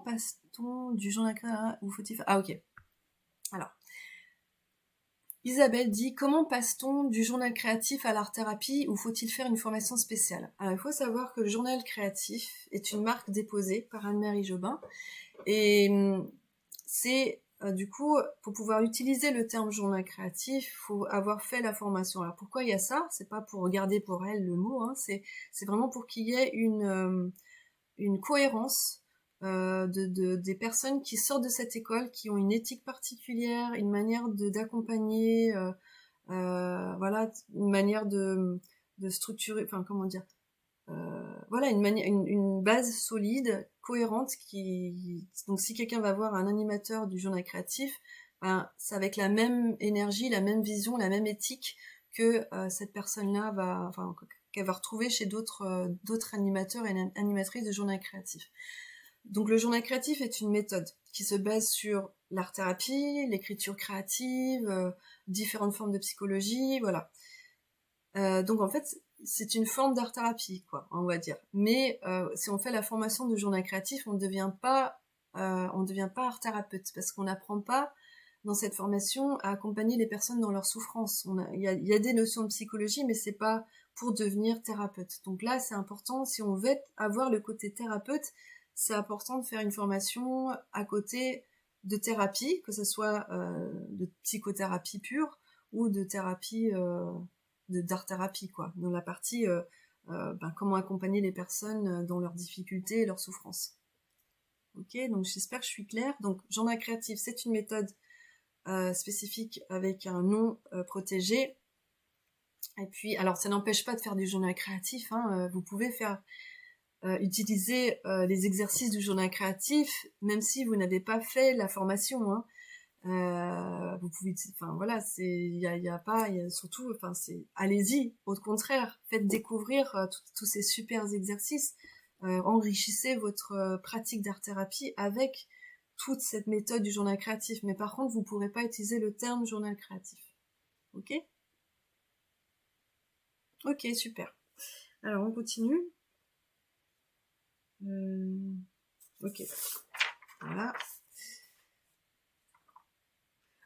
passe-t-on du journal créatif ou faut-il faire... Ah, ok. Alors, Isabelle dit, comment passe-t-on du journal créatif à l'art-thérapie ou faut-il faire une formation spéciale? Alors, il faut savoir que le journal créatif est une marque déposée par Anne-Marie Jobin et c'est du coup, pour pouvoir utiliser le terme journal créatif, il faut avoir fait la formation. Alors pourquoi il y a ça? C'est pas pour garder pour elle le mot, hein, c'est vraiment pour qu'il y ait une cohérence des personnes qui sortent de cette école, qui ont une éthique particulière, une manière d'accompagner, voilà, une manière de structurer, enfin comment dire, voilà, une base solide, cohérente, donc si quelqu'un va voir un animateur du journal créatif, ben, c'est avec la même énergie, la même vision, la même éthique que cette personne-là qu'elle va retrouver chez d'autres animateurs et animatrices de journal créatif. Donc le journal créatif est une méthode qui se base sur l'art-thérapie, l'écriture créative, différentes formes de psychologie, voilà. Donc en fait, c'est une forme d'art-thérapie, quoi, on va dire. Mais si on fait la formation de journal créatif, on ne devient pas art-thérapeute parce qu'on n'apprend pas dans cette formation à accompagner les personnes dans leur souffrance. Il y a des notions de psychologie, mais c'est pas pour devenir thérapeute. Donc là, c'est important, si on veut avoir le côté thérapeute, c'est important de faire une formation à côté de thérapie, que ce soit de psychothérapie pure ou de thérapie d'art-thérapie, quoi, dans la partie comment accompagner les personnes dans leurs difficultés et leurs souffrances. Ok, donc j'espère que je suis claire. Donc journal créatif, c'est une méthode spécifique avec un nom protégé. Et puis, alors ça n'empêche pas de faire du journal créatif, hein, vous pouvez utiliser les exercices du journal créatif, même si vous n'avez pas fait la formation, hein. Vous pouvez, enfin voilà, surtout, enfin c'est, allez-y, au contraire, faites découvrir tous ces super exercices, enrichissez votre pratique d'art-thérapie avec toute cette méthode du journal créatif. Mais par contre, vous pourrez pas utiliser le terme journal créatif. Ok? Ok, super. Alors on continue. Ok. Voilà.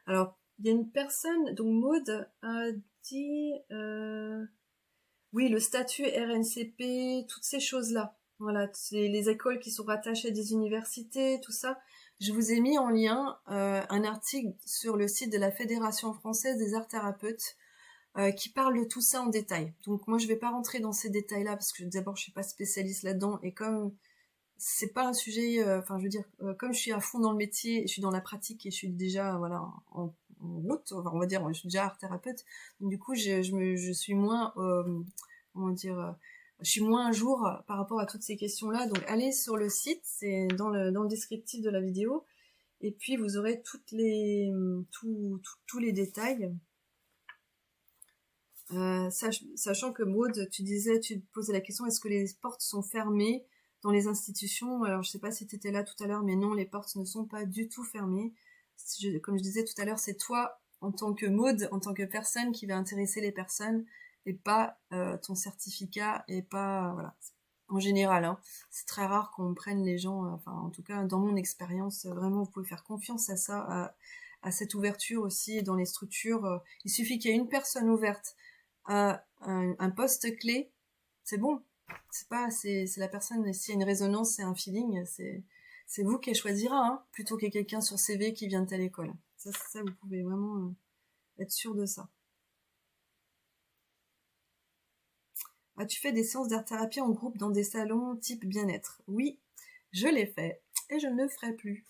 Alors, il y a une personne, donc Maud a dit, oui, le statut RNCP, toutes ces choses-là. Voilà, c'est les écoles qui sont rattachées à des universités, tout ça. Je vous ai mis en lien un article sur le site de la Fédération française des arts thérapeutes qui parle de tout ça en détail. Donc moi, je vais pas rentrer dans ces détails-là parce que d'abord, je suis pas spécialiste là-dedans et comme c'est pas un sujet, enfin, je veux dire, comme je suis à fond dans le métier, je suis dans la pratique et je suis déjà, voilà, en route, enfin, on va dire, je suis déjà art thérapeute, donc du coup, je suis moins, comment dire, je suis moins à jour par rapport à toutes ces questions-là. Donc, allez sur le site, c'est dans le descriptif de la vidéo, et puis vous aurez tous les détails. Sachant que Maud, tu posais la question, est-ce que les portes sont fermées dans les institutions? Alors je sais pas si tu étais là tout à l'heure, mais non, les portes ne sont pas du tout fermées. Comme je disais tout à l'heure, c'est toi, en tant que Maud, en tant que personne qui va intéresser les personnes, et pas ton certificat, et pas... voilà. En général, hein, c'est très rare qu'on prenne les gens, enfin en tout cas dans mon expérience, vraiment vous pouvez faire confiance à ça, à cette ouverture aussi dans les structures. Il suffit qu'il y ait une personne ouverte à un poste clé, c'est bon. C'est la personne, s'il y a une résonance, c'est un feeling, c'est vous qui choisira, hein, plutôt que quelqu'un sur CV qui vient de telle école. Ça vous pouvez vraiment être sûr de ça. As-tu fait des séances d'art-thérapie en groupe dans des salons type bien-être? Oui, je l'ai fait et je ne le ferai plus.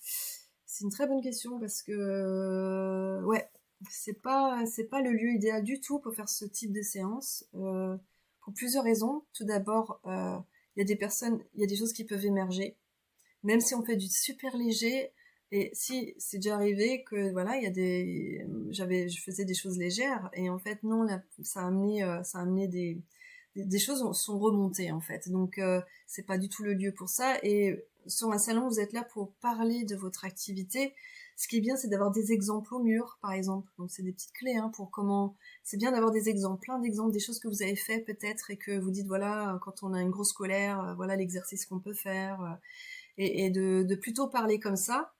C'est une très bonne question parce que ouais, c'est pas le lieu idéal du tout pour faire ce type de séance pour plusieurs raisons. Tout d'abord, il y a des choses qui peuvent émerger, même si on fait du super léger. Et si c'est déjà arrivé que voilà, je faisais des choses légères et en fait non, là, ça a amené des choses sont remontées en fait. Donc c'est pas du tout le lieu pour ça. Et sur un salon, vous êtes là pour parler de votre activité. Ce qui est bien, c'est d'avoir des exemples au mur, par exemple. Donc c'est des petites clés hein, pour comment... C'est bien d'avoir des exemples, plein d'exemples, des choses que vous avez fait peut-être et que vous dites, voilà, quand on a une grosse colère, voilà l'exercice qu'on peut faire. Et de plutôt parler comme ça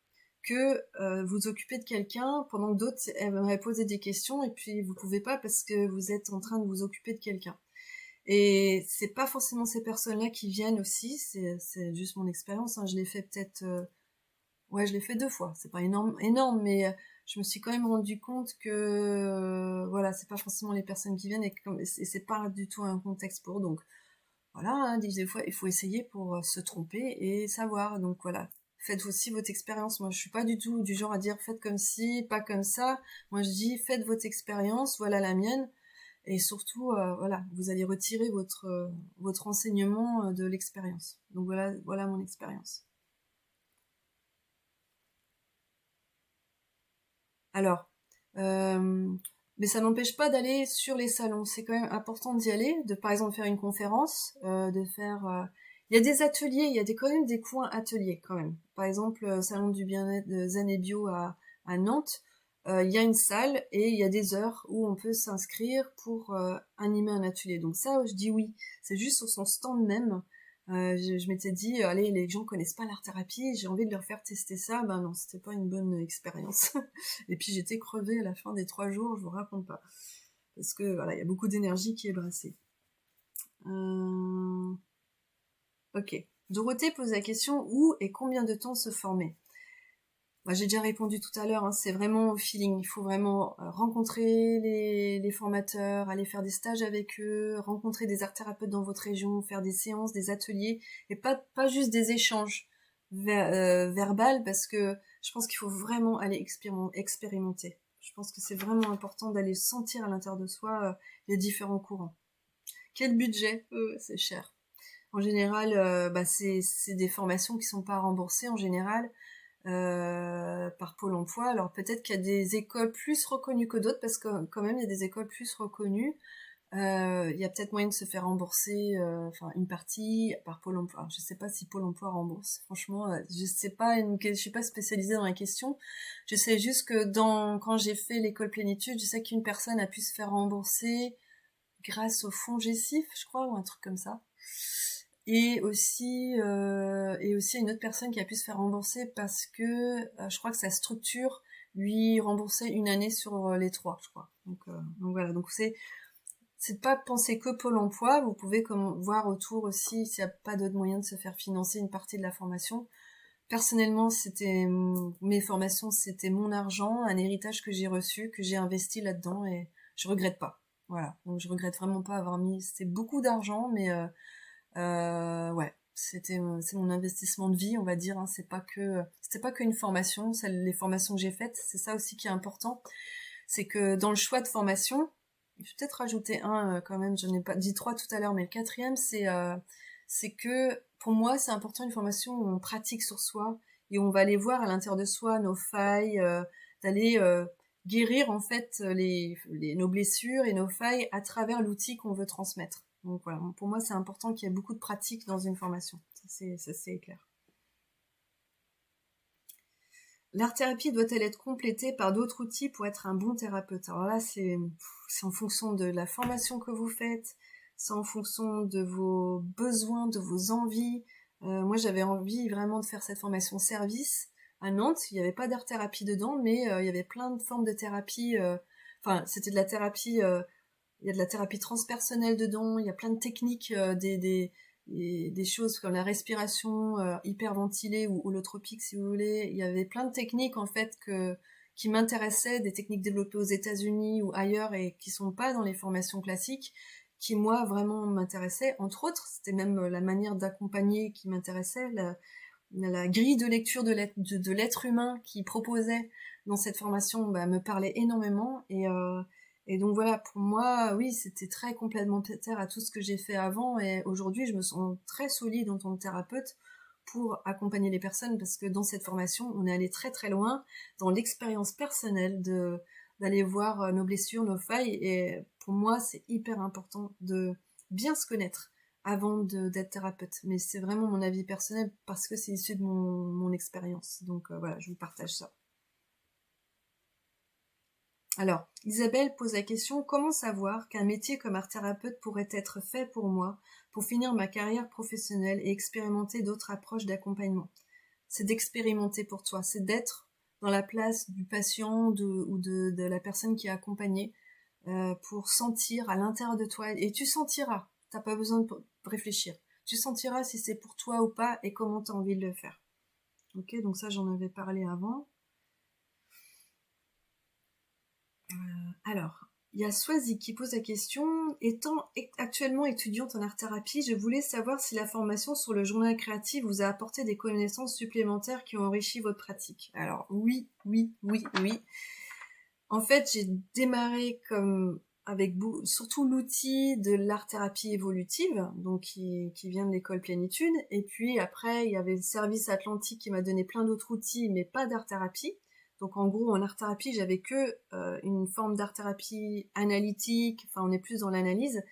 que vous occuper de quelqu'un pendant que d'autres aimeraient poser des questions et puis vous pouvez pas parce que vous êtes en train de vous occuper de quelqu'un. Et c'est pas forcément ces personnes-là qui viennent aussi, c'est juste mon expérience, hein. Je l'ai fait peut-être... Ouais, je l'ai fait 2 fois. C'est pas énorme, mais je me suis quand même rendu compte que voilà, c'est pas forcément les personnes qui viennent et c'est pas du tout un contexte pour. Donc voilà, hein, des fois il faut essayer pour se tromper et savoir. Donc voilà, faites aussi votre expérience. Moi, je suis pas du tout du genre à dire faites comme ci, pas comme ça. Moi, je dis faites votre expérience, voilà la mienne. Et surtout, voilà, vous allez retirer votre enseignement de l'expérience. Donc voilà mon expérience. Alors, euh, mais ça n'empêche pas d'aller sur les salons. C'est quand même important d'y aller, de par exemple faire une conférence, de faire. Il y a des ateliers, il y a quand même des coins ateliers quand même. Par exemple, salon du bien-être de Zen et Bio à Nantes, il y a une salle et il y a des heures où on peut s'inscrire pour animer un atelier. Donc ça, je dis oui. C'est juste sur son stand même. Je m'étais dit, allez, les gens connaissent pas l'art-thérapie, j'ai envie de leur faire tester ça. Ben non, c'était pas une bonne expérience. Et puis j'étais crevée à la fin des 3 jours, je vous raconte pas. Parce que voilà, il y a beaucoup d'énergie qui est brassée. Euh... Ok. Dorothée pose la question où et combien de temps se former. Moi, j'ai déjà répondu tout à l'heure, hein, c'est vraiment au feeling. Il faut vraiment rencontrer les formateurs, aller faire des stages avec eux, rencontrer des art thérapeutes dans votre région, faire des séances, des ateliers, et pas juste des échanges verbal, parce que je pense qu'il faut vraiment aller expérimenter. Je pense que c'est vraiment important d'aller sentir à l'intérieur de soi les différents courants. Quel budget? C'est cher. En général, c'est des formations qui sont pas remboursées en général par Pôle emploi. Alors peut-être qu'il y a des écoles plus reconnues que d'autres, parce que quand même il y a des écoles plus reconnues. Il y a peut-être moyen de se faire rembourser enfin une partie par Pôle emploi. Alors, je sais pas si Pôle emploi rembourse. Franchement, je sais pas, je suis pas spécialisée dans la question. Je sais juste que quand j'ai fait l'école plénitude, je sais qu'une personne a pu se faire rembourser grâce au fonds Gessif, je crois, ou un truc comme ça. Et aussi une autre personne qui a pu se faire rembourser parce que je crois que sa structure lui remboursait une année sur les 3, je crois. Donc voilà, donc c'est de pas penser que Pôle emploi, vous pouvez voir autour aussi s'il n'y a pas d'autres moyens de se faire financer une partie de la formation. Personnellement, mes formations, c'était mon argent, un héritage que j'ai reçu, que j'ai investi là-dedans et je regrette pas. Voilà, donc je regrette vraiment pas avoir mis, c'était beaucoup d'argent, mais ouais, c'est mon investissement de vie, on va dire. Hein. C'était pas qu'une formation. Les formations que j'ai faites, c'est ça aussi qui est important. C'est que dans le choix de formation, je vais peut-être rajouter un quand même. Je n'ai pas dit 3 tout à l'heure, mais le quatrième, c'est que pour moi, c'est important une formation où on pratique sur soi et où on va aller voir à l'intérieur de soi nos failles, d'aller guérir en fait nos blessures et nos failles à travers l'outil qu'on veut transmettre. Donc voilà, pour moi c'est important qu'il y ait beaucoup de pratique dans une formation, ça c'est clair. L'art-thérapie doit-elle être complétée par d'autres outils pour être un bon thérapeute? Alors là c'est en fonction de la formation que vous faites, c'est en fonction de vos besoins, de vos envies. Moi j'avais envie vraiment de faire cette formation service à Nantes, il n'y avait pas d'art-thérapie dedans, mais il y avait plein de formes de thérapie, enfin c'était de la thérapie il y a de la thérapie transpersonnelle dedans, il y a plein de techniques, des choses comme la respiration hyperventilée ou holotropique si vous voulez. Il y avait plein de techniques en fait qui m'intéressaient, des techniques développées aux États-Unis ou ailleurs et qui sont pas dans les formations classiques, qui moi vraiment m'intéressaient. Entre autres, c'était même la manière d'accompagner qui m'intéressait, la grille de lecture de l'être humain qui proposait dans cette formation me parlait énormément et donc voilà, pour moi, oui, c'était très complémentaire à tout ce que j'ai fait avant et aujourd'hui, je me sens très solide en tant que thérapeute pour accompagner les personnes parce que dans cette formation, on est allé très très loin dans l'expérience personnelle d'aller voir nos blessures, nos failles et pour moi, c'est hyper important de bien se connaître avant d'être thérapeute. Mais c'est vraiment mon avis personnel parce que c'est issu de mon expérience. Donc voilà, je vous partage ça. Alors, Isabelle pose la question, comment savoir qu'un métier comme art thérapeute pourrait être fait pour moi, pour finir ma carrière professionnelle et expérimenter d'autres approches d'accompagnement? C'est d'expérimenter pour toi, c'est d'être dans la place du patient ou de la personne qui est accompagnée pour sentir à l'intérieur de toi. Et tu sentiras, t'as pas besoin de réfléchir. Tu sentiras si c'est pour toi ou pas et comment tu as envie de le faire. Ok, donc ça j'en avais parlé avant. Alors, il y a Swazi qui pose la question, étant actuellement étudiante en art-thérapie, je voulais savoir si la formation sur le journal créatif vous a apporté des connaissances supplémentaires qui ont enrichi votre pratique. Alors oui, oui, oui, oui. En fait, j'ai démarré comme avec surtout l'outil de l'art-thérapie évolutive, donc qui vient de l'école Plénitude. Et puis après, il y avait le service Atlantique qui m'a donné plein d'autres outils, mais pas d'art-thérapie. Donc en gros, en art-thérapie, j'avais que une forme d'art-thérapie analytique, enfin on est plus dans l'analyse.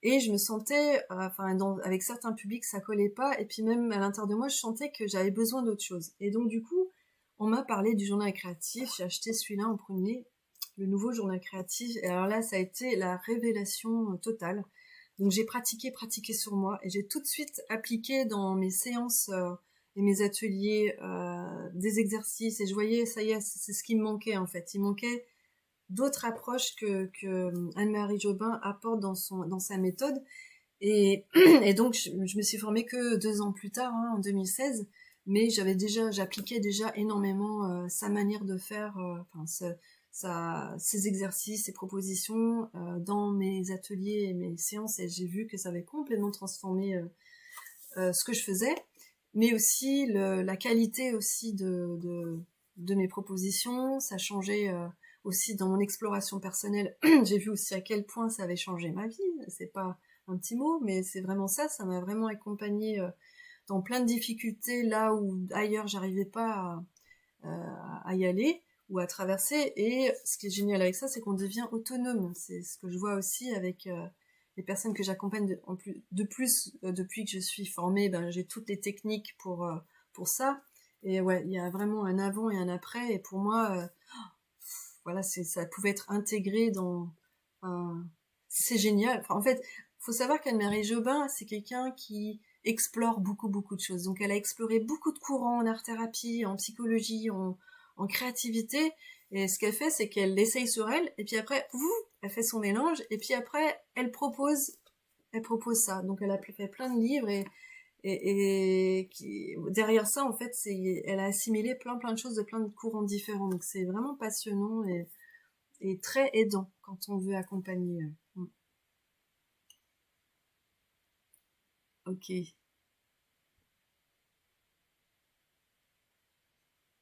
Et je me sentais, avec certains publics, ça collait pas. Et puis même à l'intérieur de moi, je sentais que j'avais besoin d'autre chose. Et donc du coup, on m'a parlé du journal créatif. J'ai acheté celui-là en premier, le nouveau journal créatif. Et alors là, ça a été la révélation totale. Donc j'ai pratiqué sur moi. Et j'ai tout de suite appliqué dans mes séances et mes ateliers des exercices. Et je voyais, ça y est, c'est ce qui me manquait en fait. Il manquait d'autres approches que Anne-Marie Jobin apporte dans sa méthode. Et, et donc, je me suis formée que 2 ans plus tard, en 2016, mais j'appliquais déjà énormément sa manière de faire, ses exercices, ses propositions dans mes ateliers et mes séances, et j'ai vu que ça avait complètement transformé ce que je faisais, mais aussi la qualité aussi de mes propositions. Ça changeait aussi dans mon exploration personnelle. J'ai vu aussi à quel point ça avait changé ma vie. C'est pas un petit mot, mais c'est vraiment ça. Ça m'a vraiment accompagnée dans plein de difficultés là où ailleurs j'arrivais pas à y aller ou à traverser. Et ce qui est génial avec ça, c'est qu'on devient autonome. C'est ce que je vois aussi avec les personnes que j'accompagne de plus depuis que je suis formée. Ben, j'ai toutes les techniques pour ça. Et ouais, il y a vraiment un avant et un après. Et pour moi, voilà, ça pouvait être intégré dans. C'est génial. Enfin, en fait, faut savoir qu'Anne-Marie Jobin, c'est quelqu'un qui explore beaucoup, beaucoup de choses. Donc, elle a exploré beaucoup de courants en art-thérapie, en psychologie, en créativité. Et ce qu'elle fait, c'est qu'elle l'essaye sur elle, et puis après, elle fait son mélange, et puis après, elle propose ça. Donc, elle a fait plein de livres, derrière ça, en fait, elle a assimilé plein de choses de plein de courants différents. Donc, c'est vraiment passionnant et très aidant quand on veut accompagner. Ok.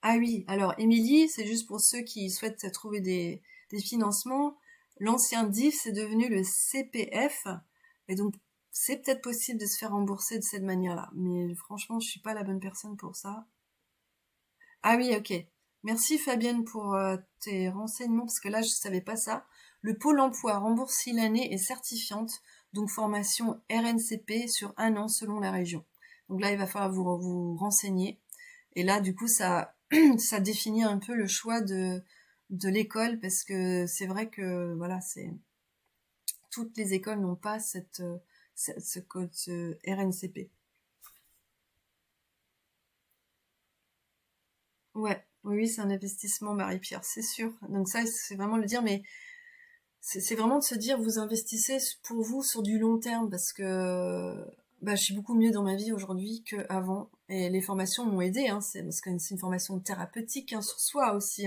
Ah oui, alors Émilie, c'est juste pour ceux qui souhaitent trouver des financements. L'ancien DIF, c'est devenu le CPF. Et donc, c'est peut-être possible de se faire rembourser de cette manière-là. Mais franchement, je suis pas la bonne personne pour ça. Ah oui, ok. Merci Fabienne pour tes renseignements, parce que là, je savais pas ça. Le Pôle emploi rembourse l'année et certifiante, donc formation RNCP sur 1 an selon la région. Donc là, il va falloir vous renseigner. Et là, du coup, ça, ça définit un peu le choix de l'école, parce que c'est vrai que, voilà, toutes les écoles n'ont pas ce code ce RNCP. Ouais, oui, oui, c'est un investissement, Marie-Pierre, c'est sûr. Donc ça, c'est vraiment le dire, mais c'est vraiment de se dire, vous investissez pour vous sur du long terme, parce que bah, je suis beaucoup mieux dans ma vie aujourd'hui qu'avant. Et les formations m'ont aidé, parce que c'est une formation thérapeutique sur soi aussi.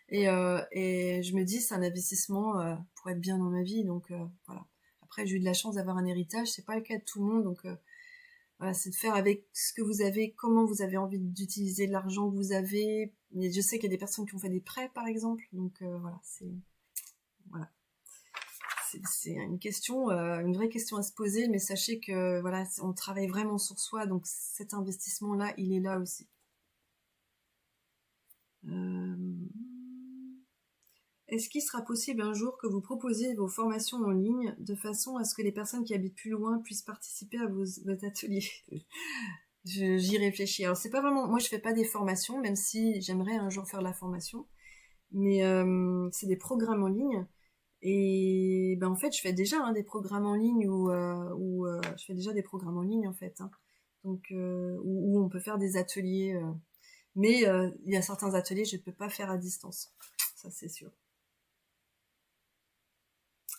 Et je me dis, c'est un investissement pour être bien dans ma vie. Donc voilà. Après, j'ai eu de la chance d'avoir un héritage, c'est pas le cas de tout le monde. Donc voilà, c'est de faire avec ce que vous avez, comment vous avez envie d'utiliser l'argent que vous avez. Mais je sais qu'il y a des personnes qui ont fait des prêts, par exemple. Donc voilà, voilà. C'est une question, une vraie question à se poser, mais sachez que voilà, on travaille vraiment sur soi, donc cet investissement-là, il est là aussi. Est-ce qu'il sera possible un jour que vous proposiez vos formations en ligne de façon à ce que les personnes qui habitent plus loin puissent participer à vos ateliers? J'y réfléchis. Alors c'est pas vraiment, moi je fais pas des formations, même si j'aimerais un jour faire de la formation. mais c'est des programmes en ligne. Et ben en fait, je fais déjà des programmes en ligne où je fais déjà des programmes en ligne en fait, hein. Donc où on peut faire des ateliers, mais il y a certains ateliers je ne peux pas faire à distance, ça c'est sûr.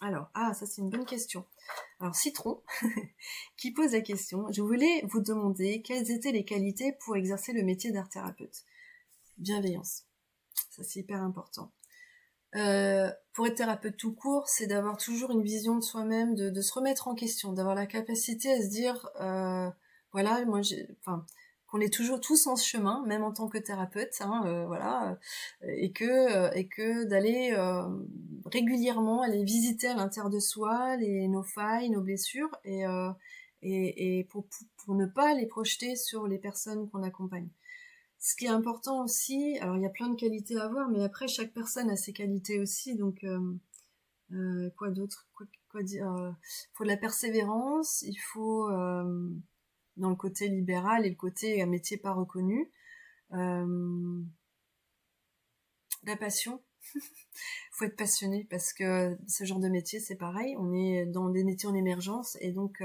Alors, ça c'est une bonne question. Alors Citron, qui pose la question, je voulais vous demander quelles étaient les qualités pour exercer le métier d'art thérapeute. Bienveillance, ça c'est hyper important. Pour être thérapeute tout court, c'est d'avoir toujours une vision de soi-même, de se remettre en question, d'avoir la capacité à se dire, voilà, enfin, qu'on est toujours tous en ce chemin, même en tant que thérapeute, hein, voilà, et que d'aller régulièrement aller visiter à l'intérieur de soi nos failles, nos blessures, et pour ne pas les projeter sur les personnes qu'on accompagne. Ce qui est important aussi, alors il y a plein de qualités à avoir, mais après chaque personne a ses qualités aussi, donc quoi d'autre, quoi dire, il faut de la persévérance, il faut dans le côté libéral et le côté métier pas reconnu, la passion. Faut être passionné parce que ce genre de métier c'est pareil, on est dans des métiers en émergence et donc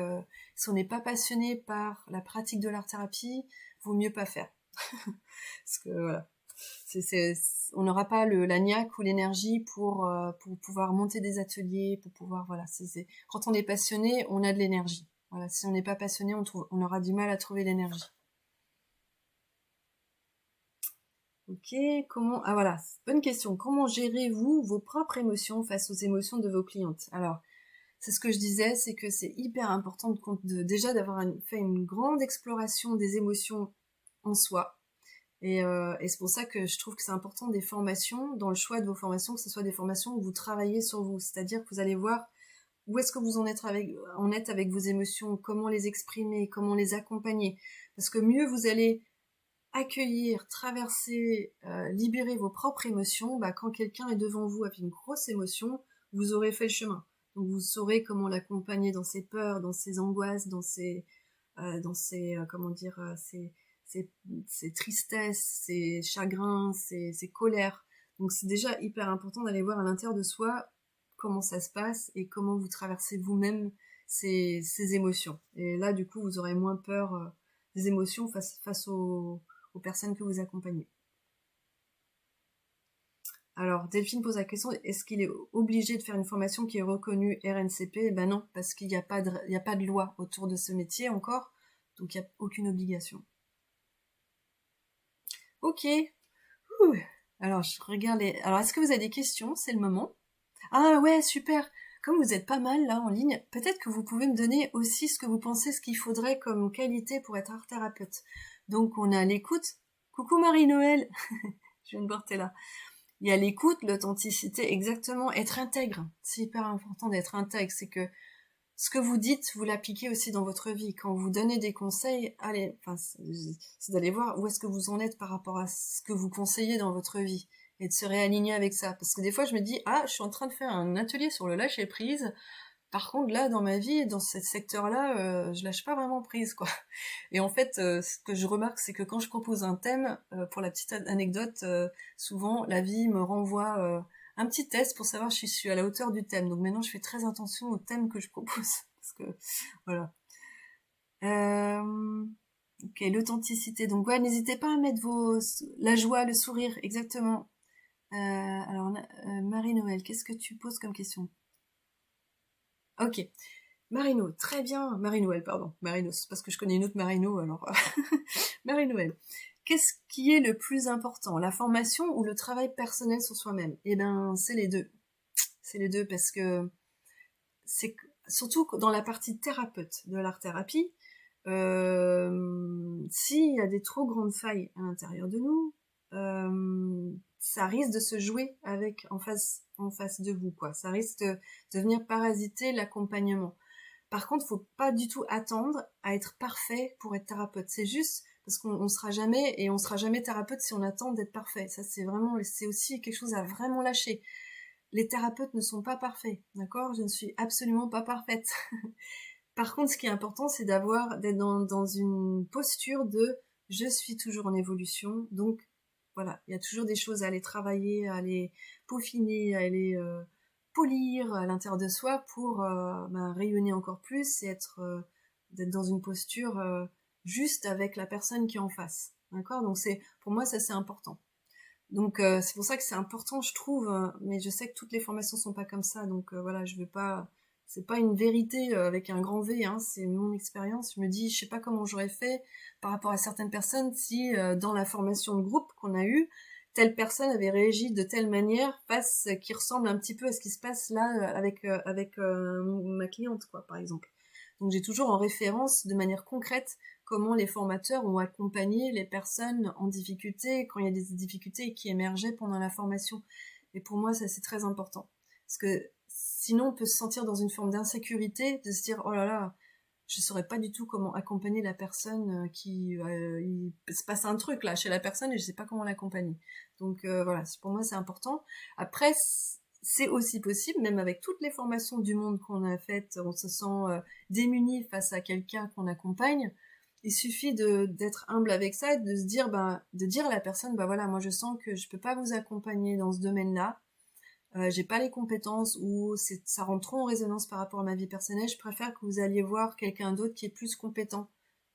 si on n'est pas passionné par la pratique de l'art thérapie, vaut mieux pas faire. Parce que voilà, on n'aura pas la niaque ou l'énergie pour pouvoir monter des ateliers, pour pouvoir voilà. Quand on est passionné, on a de l'énergie. Voilà, si on n'est pas passionné, on aura du mal à trouver l'énergie. Ok, voilà, bonne question. Comment gérez-vous vos propres émotions face aux émotions de vos clientes? Alors, c'est ce que je disais, c'est que c'est hyper important déjà d'avoir fait une grande exploration des émotions en soi. Et c'est pour ça que je trouve que c'est important des formations, dans le choix de vos formations, que ce soit des formations où vous travaillez sur vous. C'est-à-dire que vous allez voir où est-ce que vous en êtes avec vos émotions, comment les exprimer, comment les accompagner. Parce que mieux vous allez accueillir, traverser, libérer vos propres émotions, quand quelqu'un est devant vous avec une grosse émotion, vous aurez fait le chemin. Donc vous saurez comment l'accompagner dans ses peurs, dans ses angoisses, dans ses comment dire, ses tristesses, ses chagrins, ses colères. Donc c'est déjà hyper important d'aller voir à l'intérieur de soi comment ça se passe et comment vous traversez vous-même ces émotions. Et là, du coup, vous aurez moins peur des émotions face aux personnes que vous accompagnez. Alors, Delphine pose la question, est-ce qu'il est obligé de faire une formation qui est reconnue RNCP? Ben non, parce qu'il n'y a pas de loi autour de ce métier encore, donc il n'y a aucune obligation. Ok. Ouh. Alors, je regarde alors, est-ce que vous avez des questions? C'est le moment. Ah ouais, super. Comme vous êtes pas mal là en ligne, peut-être que vous pouvez me donner aussi ce que vous pensez, ce qu'il faudrait comme qualité pour être art thérapeute. Donc, on a l'écoute. Coucou Marie-Noël. Je viens de voir, t'es là. Il y a l'écoute, l'authenticité, exactement, être intègre. C'est hyper important d'être intègre. C'est que ce que vous dites, vous l'appliquez aussi dans votre vie. Quand vous donnez des conseils, c'est d'aller voir où est-ce que vous en êtes par rapport à ce que vous conseillez dans votre vie et de se réaligner avec ça. Parce que des fois, je me dis, je suis en train de faire un atelier sur le lâcher prise. Par contre, là, dans ma vie, dans ce secteur-là, je lâche pas vraiment prise, quoi. Et en fait, ce que je remarque, c'est que quand je propose un thème, pour la petite anecdote, souvent la vie me renvoie un petit test pour savoir si je suis à la hauteur du thème. Donc maintenant, je fais très attention au thème que je propose, parce que voilà. Ok, l'authenticité. Donc ouais, n'hésitez pas à mettre la joie, le sourire, exactement. Alors, Marie-Noël, qu'est-ce que tu poses comme question? Ok. Marino, très bien. Marie-Noël, pardon. Marino, c'est parce que je connais une autre Marino, alors. Marie-Noël. Qu'est-ce qui est le plus important, la formation ou le travail personnel sur soi-même? Eh ben, c'est les deux. C'est les deux parce que surtout dans la partie thérapeute de l'art-thérapie, s'il y a des trop grandes failles à l'intérieur de nous, ça risque de se jouer en face de vous, quoi. Ça risque de venir parasiter l'accompagnement. Par contre, faut pas du tout attendre à être parfait pour être thérapeute. C'est juste parce qu'on sera jamais thérapeute si on attend d'être parfait. Ça, c'est aussi quelque chose à vraiment lâcher. Les thérapeutes ne sont pas parfaits, d'accord? Je ne suis absolument pas parfaite. Par contre, ce qui est important, c'est d'être dans une posture de je suis toujours en évolution, donc voilà, il y a toujours des choses à aller travailler, à aller peaufiner, à aller polir à l'intérieur de soi pour rayonner encore plus et d'être dans une posture juste avec la personne qui est en face. D'accord? Donc pour moi ça c'est important. Donc c'est pour ça que c'est important, je trouve, mais je sais que toutes les formations sont pas comme ça, donc voilà, je veux pas, c'est pas une vérité avec un grand V, hein, c'est mon expérience. Je me dis, je sais pas comment j'aurais fait par rapport à certaines personnes si dans la formation de groupe qu'on a eue, telle personne avait réagi de telle manière, qui ressemble un petit peu à ce qui se passe là avec ma cliente, quoi, par exemple. Donc j'ai toujours en référence de manière concrète comment les formateurs ont accompagné les personnes en difficulté quand il y a des difficultés qui émergeaient pendant la formation. Et pour moi, ça c'est très important. Parce que sinon, on peut se sentir dans une forme d'insécurité, de se dire, oh là là, je saurais pas du tout comment accompagner la personne il se passe un truc là chez la personne et je sais pas comment l'accompagner. Donc voilà, pour moi c'est important. Après, c'est aussi possible, même avec toutes les formations du monde qu'on a faites, on se sent démuni face à quelqu'un qu'on accompagne. Il suffit d'être humble avec ça et de se dire, de dire à la personne, voilà, moi je sens que je peux pas vous accompagner dans ce domaine-là. J'ai pas les compétences ou ça rentre trop en résonance par rapport à ma vie personnelle. Je préfère que vous alliez voir quelqu'un d'autre qui est plus compétent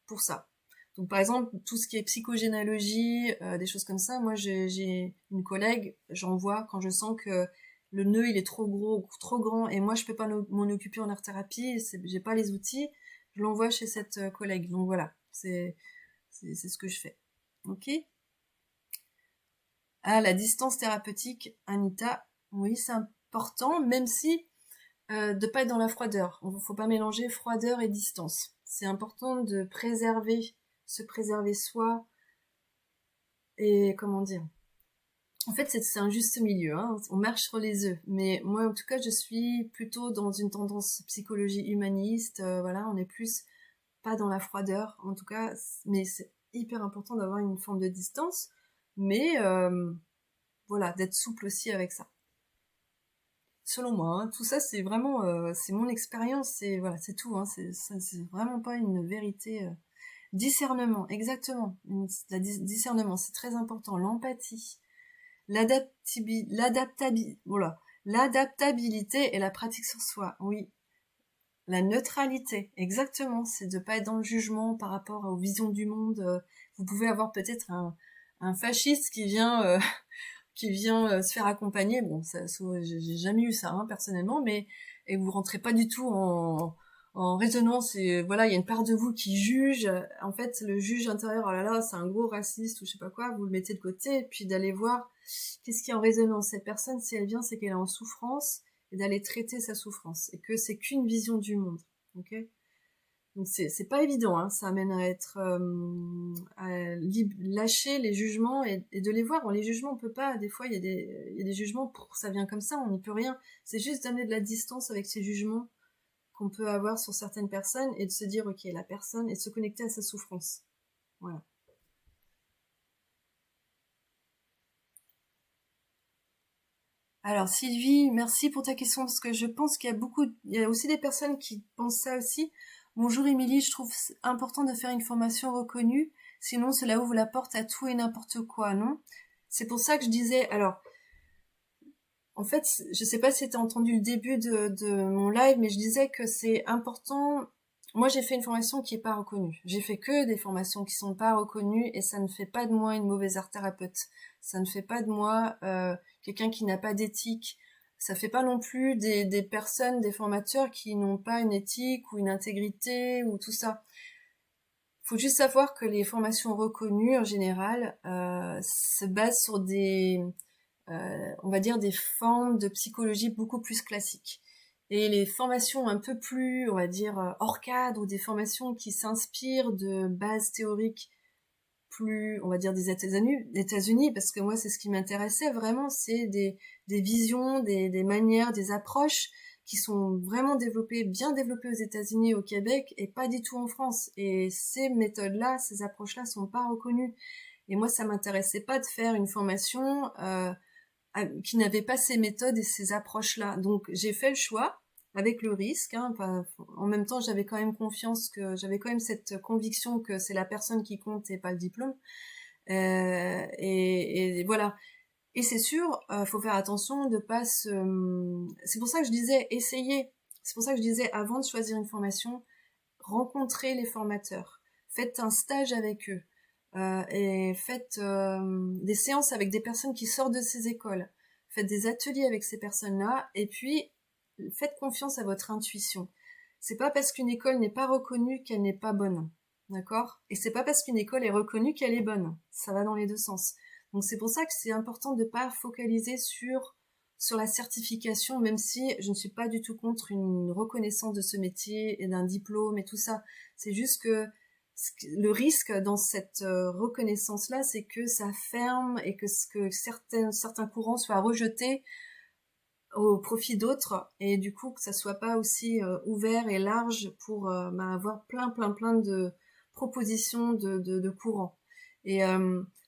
pour ça. Donc par exemple, tout ce qui est psychogénéalogie, des choses comme ça, moi j'ai une collègue, j'en vois quand je sens que le nœud il est trop gros, trop grand, et moi je peux pas m'en occuper en art thérapie, j'ai pas les outils, je l'envoie chez cette collègue. Donc voilà, c'est ce que je fais. Ok. Ah, la distance thérapeutique, Anita, oui c'est important, même si de pas être dans la froideur. Faut pas mélanger froideur et distance. C'est important de se préserver soi, et comment dire. En fait, c'est un juste milieu, hein. On marche sur les œufs. Mais moi, en tout cas, je suis plutôt dans une tendance psychologie humaniste. Voilà, on est plus pas dans la froideur, en tout cas. Mais c'est hyper important d'avoir une forme de distance. Mais voilà, d'être souple aussi avec ça. Selon moi, hein, tout ça, c'est vraiment, c'est mon expérience. C'est voilà, c'est tout. Hein, c'est vraiment pas une vérité. Discernement, exactement. Discernement, c'est très important. L'empathie. L'adaptabilité et la pratique sur soi, oui. La neutralité, exactement, c'est de pas être dans le jugement par rapport aux visions du monde. Vous pouvez avoir peut-être un fasciste qui vient se faire accompagner. Bon, j'ai jamais eu ça, hein, personnellement, mais et vous rentrez pas du tout en résonance, et voilà, il y a une part de vous qui juge. En fait, le juge intérieur, oh là là, c'est un gros raciste ou je sais pas quoi, vous le mettez de côté, et puis d'aller voir qu'est-ce qui est en résonance. Cette personne, si elle vient, c'est qu'elle est en souffrance, et d'aller traiter sa souffrance, et que c'est qu'une vision du monde. Ok. Donc c'est pas évident, hein. Ça amène à être lâcher les jugements et de les voir. Bon, les jugements, on peut pas. Des fois, il y a des jugements, ça vient comme ça, on n'y peut rien. C'est juste d'amener de la distance avec ces jugements qu'on peut avoir sur certaines personnes et de se dire, ok, la personne, et de se connecter à sa souffrance. Voilà. Alors Sylvie, merci pour ta question, parce que je pense qu'il y a il y a aussi des personnes qui pensent ça aussi. Bonjour Émilie, je trouve important de faire une formation reconnue, sinon cela ouvre la porte à tout et n'importe quoi, non? C'est pour ça que je disais, alors, en fait, je sais pas si tu as entendu le début de mon live, mais je disais que c'est important. Moi, j'ai fait une formation qui est pas reconnue. J'ai fait que des formations qui sont pas reconnues, et ça ne fait pas de moi une mauvaise art thérapeute. Ça ne fait pas de moi quelqu'un qui n'a pas d'éthique. Ça fait pas non plus des personnes, des formateurs qui n'ont pas une éthique ou une intégrité ou tout ça. Faut juste savoir que les formations reconnues, en général, se basent sur on va dire des formes de psychologie beaucoup plus classiques. Et les formations un peu plus, on va dire, hors cadre, ou des formations qui s'inspirent de bases théoriques plus, on va dire, des États-Unis, parce que moi, c'est ce qui m'intéressait vraiment, c'est des visions, des manières, des approches qui sont vraiment bien développées aux États-Unis, au Québec, et pas du tout en France. Et ces méthodes-là, ces approches-là sont pas reconnues. Et moi, ça m'intéressait pas de faire une formation qui n'avait pas ces méthodes et ces approches-là. Donc j'ai fait le choix avec le risque. Hein, en même temps, j'avais quand même cette conviction que c'est la personne qui compte et pas le diplôme. Et voilà. Et c'est sûr, faut faire attention de pas se... C'est pour ça que je disais, essayez. C'est pour ça que je disais, avant de choisir une formation, rencontrez les formateurs. Faites un stage avec eux. Et faites des séances avec des personnes qui sortent de ces écoles. Faites des ateliers avec ces personnes-là. Et puis, faites confiance à votre intuition. C'est pas parce qu'une école n'est pas reconnue qu'elle n'est pas bonne. D'accord? Et c'est pas parce qu'une école est reconnue qu'elle est bonne. Ça va dans les deux sens. Donc c'est pour ça que c'est important de ne pas focaliser sur la certification, même si je ne suis pas du tout contre une reconnaissance de ce métier et d'un diplôme et tout ça. C'est juste que le risque dans cette reconnaissance-là, c'est que ça ferme et que certains courants soient rejetés au profit d'autres, et du coup que ça soit pas aussi ouvert et large pour avoir plein de propositions de courants. Et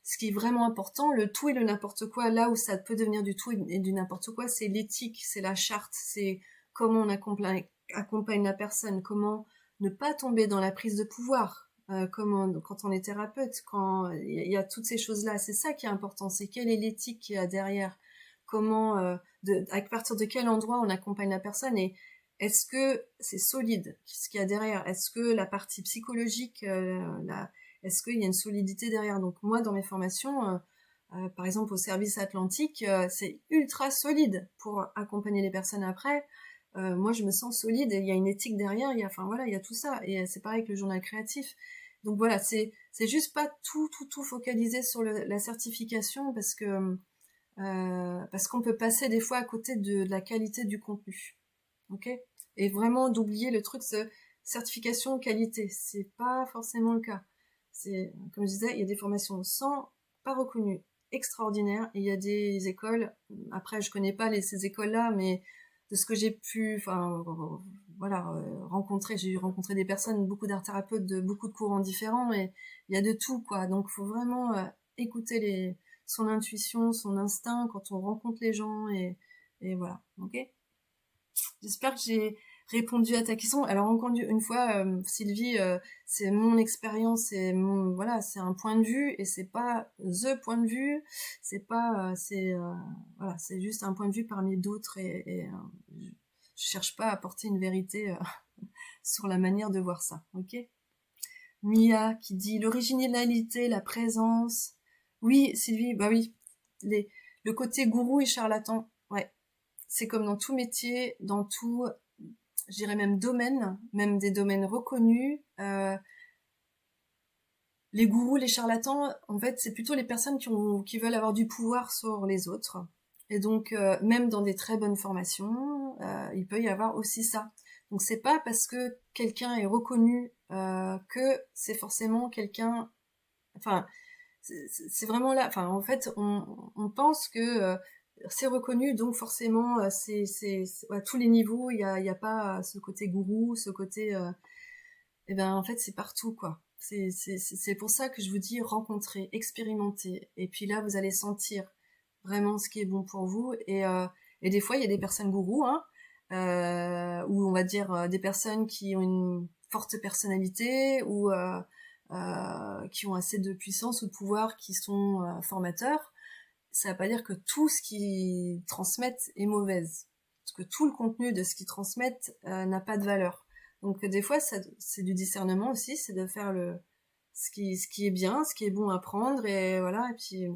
ce qui est vraiment important, le tout et le n'importe quoi, là où ça peut devenir du tout et du n'importe quoi, c'est l'éthique, c'est la charte, c'est comment on accompagne la personne, comment ne pas tomber dans la prise de pouvoir, quand on est thérapeute, quand il y a toutes ces choses-là, c'est ça qui est important, c'est quelle est l'éthique qu'il y a derrière, comment, à partir de quel endroit on accompagne la personne, et est-ce que c'est solide ce qu'il y a derrière, est-ce que la partie psychologique, est-ce qu'il y a une solidité derrière. Donc moi, dans mes formations, par exemple au service Atlantique, c'est ultra solide pour accompagner les personnes après. Moi, je me sens solide et il y a une éthique derrière. Enfin voilà, il y a tout ça. Et c'est pareil avec le journal créatif. Donc voilà, c'est juste pas tout focaliser sur la certification, parce qu'on peut passer des fois à côté de la qualité du contenu. Ok? Et vraiment d'oublier le truc de certification qualité. C'est pas forcément le cas. C'est, comme je disais, il y a des formations sans, pas reconnues, extraordinaires, et il y a des écoles, après je connais pas ces écoles-là, mais de ce que j'ai pu, enfin, voilà, rencontrer, j'ai rencontré des personnes, beaucoup d'art thérapeutes de beaucoup de courants différents, et il y a de tout, quoi. Donc faut vraiment écouter son intuition, son instinct quand on rencontre les gens, et voilà, ok? J'espère que j'ai répondu à ta question. Alors encore une fois, Sylvie, c'est mon expérience, voilà, c'est un point de vue et c'est pas the point de vue. C'est pas, voilà, c'est juste un point de vue parmi d'autres, je cherche pas à apporter une vérité sur la manière de voir ça. Ok? Mia qui dit l'originalité, la présence. Oui, Sylvie, bah oui, le côté gourou et charlatan. Ouais, c'est comme dans tout métier, dans tout, je dirais même domaine, même des domaines reconnus. Les gourous, les charlatans, en fait, c'est plutôt les personnes qui veulent avoir du pouvoir sur les autres. Et donc, même dans des très bonnes formations, il peut y avoir aussi ça. Donc, c'est pas parce que quelqu'un est reconnu que c'est forcément quelqu'un. Enfin, c'est vraiment là. Enfin, en fait, on pense que c'est reconnu, donc forcément, à tous les niveaux, il y a pas ce côté gourou, ce côté. Eh ben, en fait, c'est partout, quoi. C'est pour ça que je vous dis rencontrer, expérimenter, et puis là, vous allez sentir vraiment ce qui est bon pour vous. Et des fois, il y a des personnes gourous, hein, ou on va dire des personnes qui ont une forte personnalité, ou qui ont assez de puissance ou de pouvoir, qui sont formateurs. Ça ne veut pas dire que tout ce qu'ils transmettent est mauvaise, parce que tout le contenu de ce qu'ils transmettent n'a pas de valeur. Donc des fois, c'est du discernement aussi, c'est de faire ce qui est bien, ce qui est bon à prendre, et voilà. Et puis,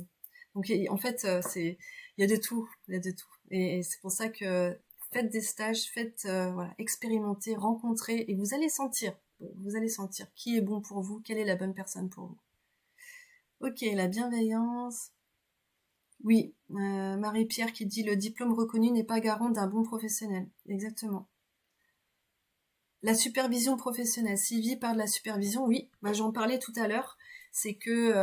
donc en fait, il y a de tout, il y a de tout. Et c'est pour ça que faites des stages, voilà, expérimentez, rencontrez, et vous allez sentir qui est bon pour vous, quelle est la bonne personne pour vous. Ok, la bienveillance. Oui, Marie-Pierre qui dit le diplôme reconnu n'est pas garant d'un bon professionnel. Exactement. La supervision professionnelle. Sylvie parle de la supervision. Oui, bah, j'en parlais tout à l'heure. C'est que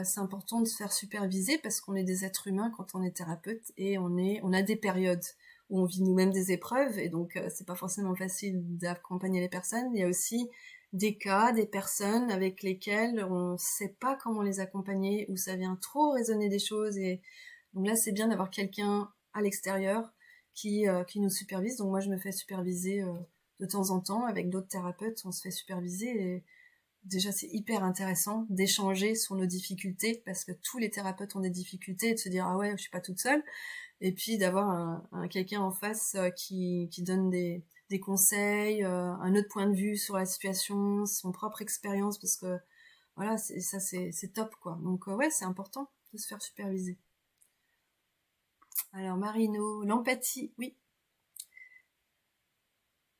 c'est important de se faire superviser parce qu'on est des êtres humains quand on est thérapeute, et on a des périodes où on vit nous-mêmes des épreuves, et donc c'est pas forcément facile d'accompagner les personnes. Il y a aussi des cas, des personnes avec lesquelles on sait pas comment les accompagner, où ça vient trop résonner des choses, et donc là c'est bien d'avoir quelqu'un à l'extérieur qui nous supervise. Donc moi je me fais superviser de temps en temps avec d'autres thérapeutes, on se fait superviser, déjà c'est hyper intéressant d'échanger sur nos difficultés, parce que tous les thérapeutes ont des difficultés, et de se dire ah ouais, je suis pas toute seule, et puis d'avoir quelqu'un en face qui donne des conseils, un autre point de vue sur la situation, son propre expérience, parce que voilà, c'est top quoi. Donc ouais, c'est important de se faire superviser. Alors Marino, l'empathie, oui.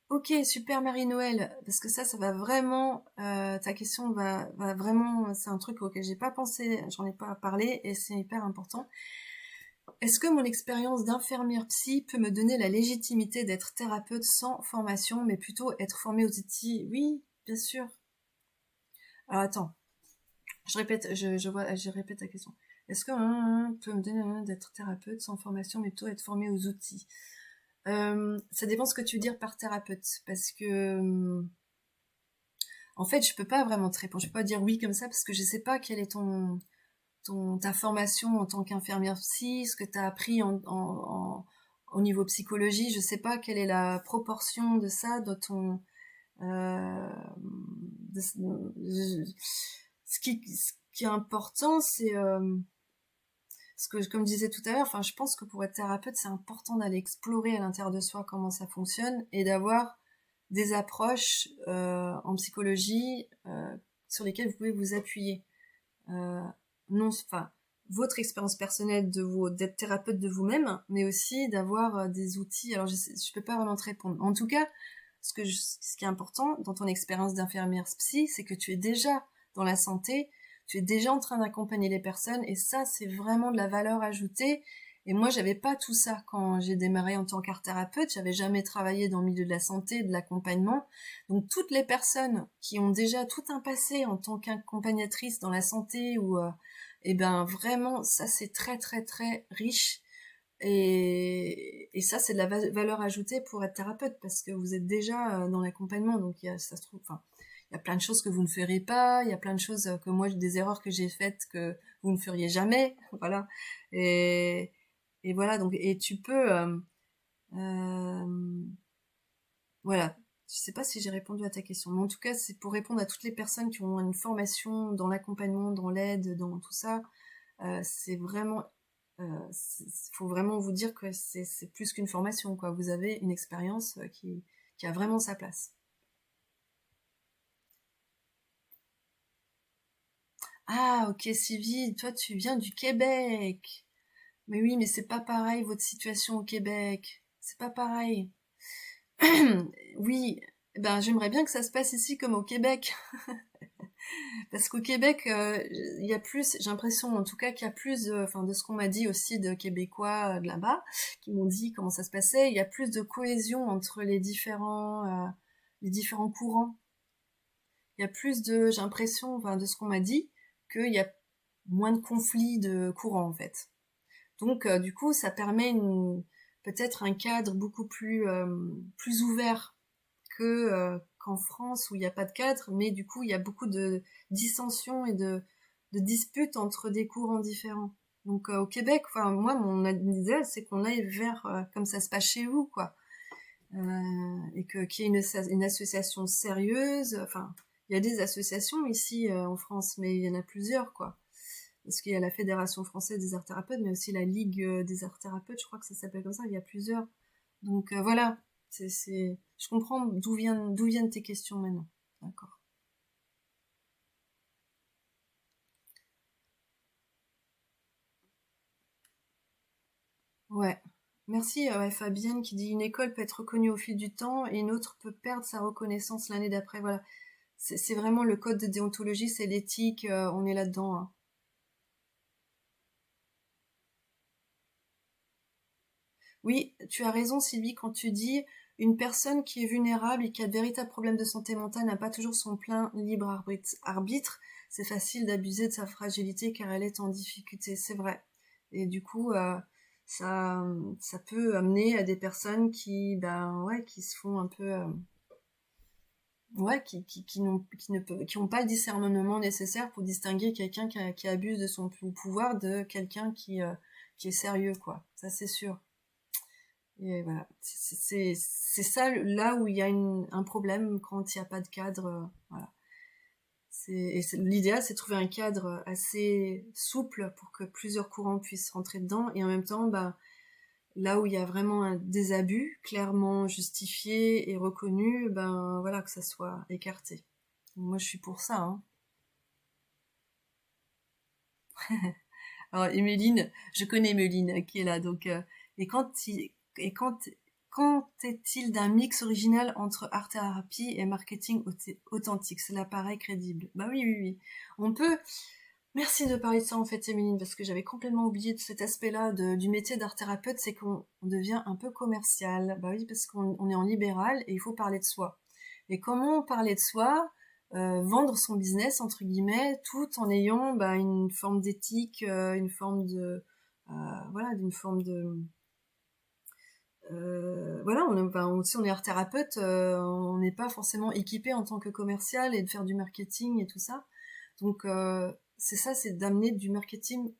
Ok, super Marie-Noël, parce que ça va vraiment, ta question va vraiment, c'est un truc auquel j'ai pas pensé, j'en ai pas parlé, et c'est hyper important. Est-ce que mon expérience d'infirmière psy peut me donner la légitimité d'être thérapeute sans formation, mais plutôt être formée aux outils? Oui, bien sûr. Alors attends, je répète la question. Est-ce que peut me donner d'être thérapeute sans formation, mais plutôt être formée aux outils? Ça dépend ce que tu veux dire par thérapeute, parce que en fait, je peux pas vraiment te répondre. Je peux pas dire oui comme ça parce que je sais pas quelle est ta formation en tant qu'infirmière psy, ce que tu as appris au niveau psychologie. Je sais pas quelle est la proportion de ça dans ton. Ce qui est important, c'est ce que, comme je disais tout à l'heure. Enfin, je pense que pour être thérapeute, c'est important d'aller explorer à l'intérieur de soi comment ça fonctionne et d'avoir des approches en psychologie sur lesquelles vous pouvez vous appuyer. Non, enfin, votre expérience personnelle d'être thérapeute de vous-même, mais aussi d'avoir des outils. Alors, je peux pas vraiment te répondre. En tout cas, ce qui est important dans ton expérience d'infirmière psy, c'est que tu es déjà dans la santé, tu es déjà en train d'accompagner les personnes, et ça, c'est vraiment de la valeur ajoutée. Et moi, j'avais pas tout ça quand j'ai démarré en tant qu'art thérapeute. J'avais jamais travaillé dans le milieu de la santé, de l'accompagnement. Donc, toutes les personnes qui ont déjà tout un passé en tant qu'accompagnatrice dans la santé ou et ben vraiment, ça c'est très très très riche. Et ça, c'est de la valeur ajoutée pour être thérapeute, parce que vous êtes déjà dans l'accompagnement. Donc, ça se trouve, enfin, il y a plein de choses que vous ne ferez pas, il y a plein de choses que moi, des erreurs que j'ai faites que vous ne feriez jamais, voilà. Et, et voilà, donc, et tu peux, euh, voilà. Je sais pas si j'ai répondu à ta question, mais en tout cas, c'est pour répondre à toutes les personnes qui ont une formation dans l'accompagnement, dans l'aide, dans tout ça. C'est vraiment, faut vraiment vous dire que c'est plus qu'une formation, quoi. Vous avez une expérience qui a vraiment sa place. Ah, ok, Sylvie, toi, tu viens du Québec. Mais oui, mais c'est pas pareil, votre situation au Québec. C'est pas pareil. Oui, ben, j'aimerais bien que ça se passe ici comme au Québec. Parce qu'au Québec, il y a plus, j'ai l'impression en tout cas qu'il y a plus, enfin de ce qu'on m'a dit aussi de Québécois de là-bas, qui m'ont dit comment ça se passait, il y a plus de cohésion entre les différents courants. Il y a plus de, j'ai l'impression, enfin de ce qu'on m'a dit, qu'il y a moins de conflits de courants en fait. Donc du coup, ça permet peut-être un cadre beaucoup plus ouvert qu'en France où il n'y a pas de cadre, mais du coup il y a beaucoup de dissensions et de disputes entre des courants différents. Donc au Québec, enfin moi mon idée c'est qu'on aille vers comme ça se passe chez vous quoi, et que qu'il y ait une association sérieuse. Enfin il y a des associations ici en France, mais il y en a plusieurs quoi. Parce qu'il y a la Fédération française des arts thérapeutes, mais aussi la Ligue des arts thérapeutes, je crois que ça s'appelle comme ça, il y a plusieurs. Donc voilà, je comprends d'où viennent tes questions maintenant. D'accord. Ouais. Merci ouais, Fabienne qui dit une école peut être reconnue au fil du temps et une autre peut perdre sa reconnaissance l'année d'après. Voilà. C'est vraiment le code de déontologie, c'est l'éthique, on est là-dedans, hein. Oui, tu as raison Sylvie quand tu dis une personne qui est vulnérable et qui a de véritables problèmes de santé mentale n'a pas toujours son plein libre arbitre. C'est facile d'abuser de sa fragilité car elle est en difficulté, c'est vrai. Et du coup, ça, ça peut amener à des personnes ben ouais, qui se font un peu, ouais, qui n'ont pas le discernement nécessaire pour distinguer quelqu'un qui abuse de son pouvoir de quelqu'un qui est sérieux, quoi. Ça, c'est sûr. Et voilà, c'est ça là où il y a un problème quand il n'y a pas de cadre. Voilà. L'idéal, c'est de trouver un cadre assez souple pour que plusieurs courants puissent rentrer dedans, et en même temps, bah, là où il y a vraiment des abus clairement justifiés et reconnus, ben voilà, que ça soit écarté. Moi, je suis pour ça, hein. Alors, Emeline, je connais Emeline qui est là, donc et et quand est-il d'un mix original entre art-thérapie et marketing authentique? Cela paraît crédible. Bah oui, oui, oui. On peut. Merci de parler de ça en fait, Emeline, parce que j'avais complètement oublié de cet aspect-là du métier d'art-thérapeute, c'est qu'on devient un peu commercial. Bah oui, parce qu'on est en libéral et il faut parler de soi. Et comment parler de soi? Vendre son business entre guillemets, tout en ayant bah, une forme d'éthique, une forme de voilà, d'une forme de voilà, si on est art thérapeute, on n'est pas forcément équipé en tant que commercial et de faire du marketing et tout ça. Donc c'est ça, c'est d'amener du marketing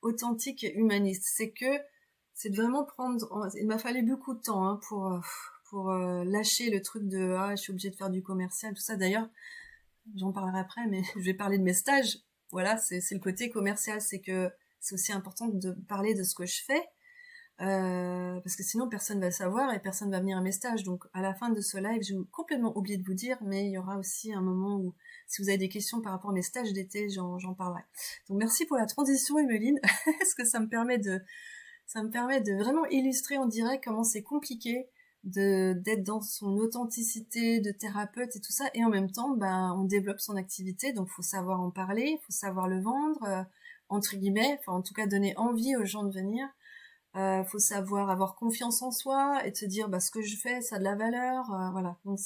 authentique et humaniste. C'est de vraiment prendre. Il m'a fallu beaucoup de temps hein, pour lâcher le truc de ah je suis obligée de faire du commercial tout ça. D'ailleurs, j'en parlerai après, mais je vais parler de mes stages. Voilà, c'est le côté commercial, c'est que c'est aussi important de parler de ce que je fais. Parce que sinon personne va le savoir et personne va venir à mes stages. Donc à la fin de ce live, j'ai complètement oublié de vous dire, mais il y aura aussi un moment où si vous avez des questions par rapport à mes stages d'été, j'en parlerai. Donc merci pour la transition, Emeline, parce que ça me permet de vraiment illustrer en direct comment c'est compliqué d'être dans son authenticité de thérapeute et tout ça, et en même temps, ben on développe son activité, donc faut savoir en parler, faut savoir le vendre, entre guillemets, enfin en tout cas donner envie aux gens de venir. Faut savoir avoir confiance en soi et de se dire bah ce que je fais ça a de la valeur, voilà. Donc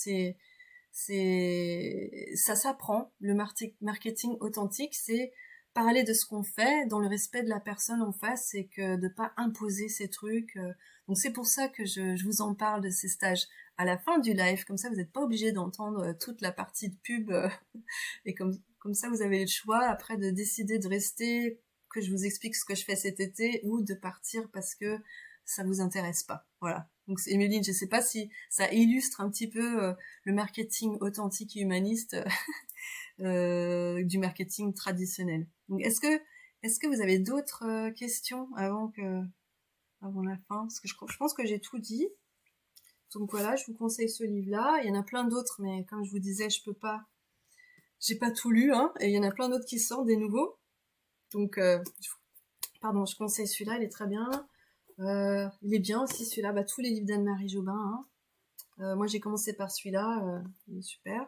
ça s'apprend. Le marketing authentique, c'est parler de ce qu'on fait dans le respect de la personne en face et que de pas imposer ces trucs. Donc c'est pour ça que je vous en parle de ces stages à la fin du live, comme ça vous n'êtes pas obligé d'entendre toute la partie de pub et comme ça vous avez le choix après de décider de rester, que je vous explique ce que je fais cet été, ou de partir parce que ça vous intéresse pas. Voilà. Donc Emeline, je sais pas si ça illustre un petit peu le marketing authentique et humaniste du marketing traditionnel. Donc est-ce que vous avez d'autres questions avant la fin? Parce que je pense que j'ai tout dit. Donc voilà, je vous conseille ce livre-là. Il y en a plein d'autres, mais comme je vous disais, j'ai pas tout lu, hein, et il y en a plein d'autres qui sortent, des nouveaux. Donc, pardon, je conseille celui-là, il est très bien. Il est bien aussi celui-là, bah, tous les livres d'Anne-Marie Jobin. Hein. Moi, j'ai commencé par celui-là, il est super.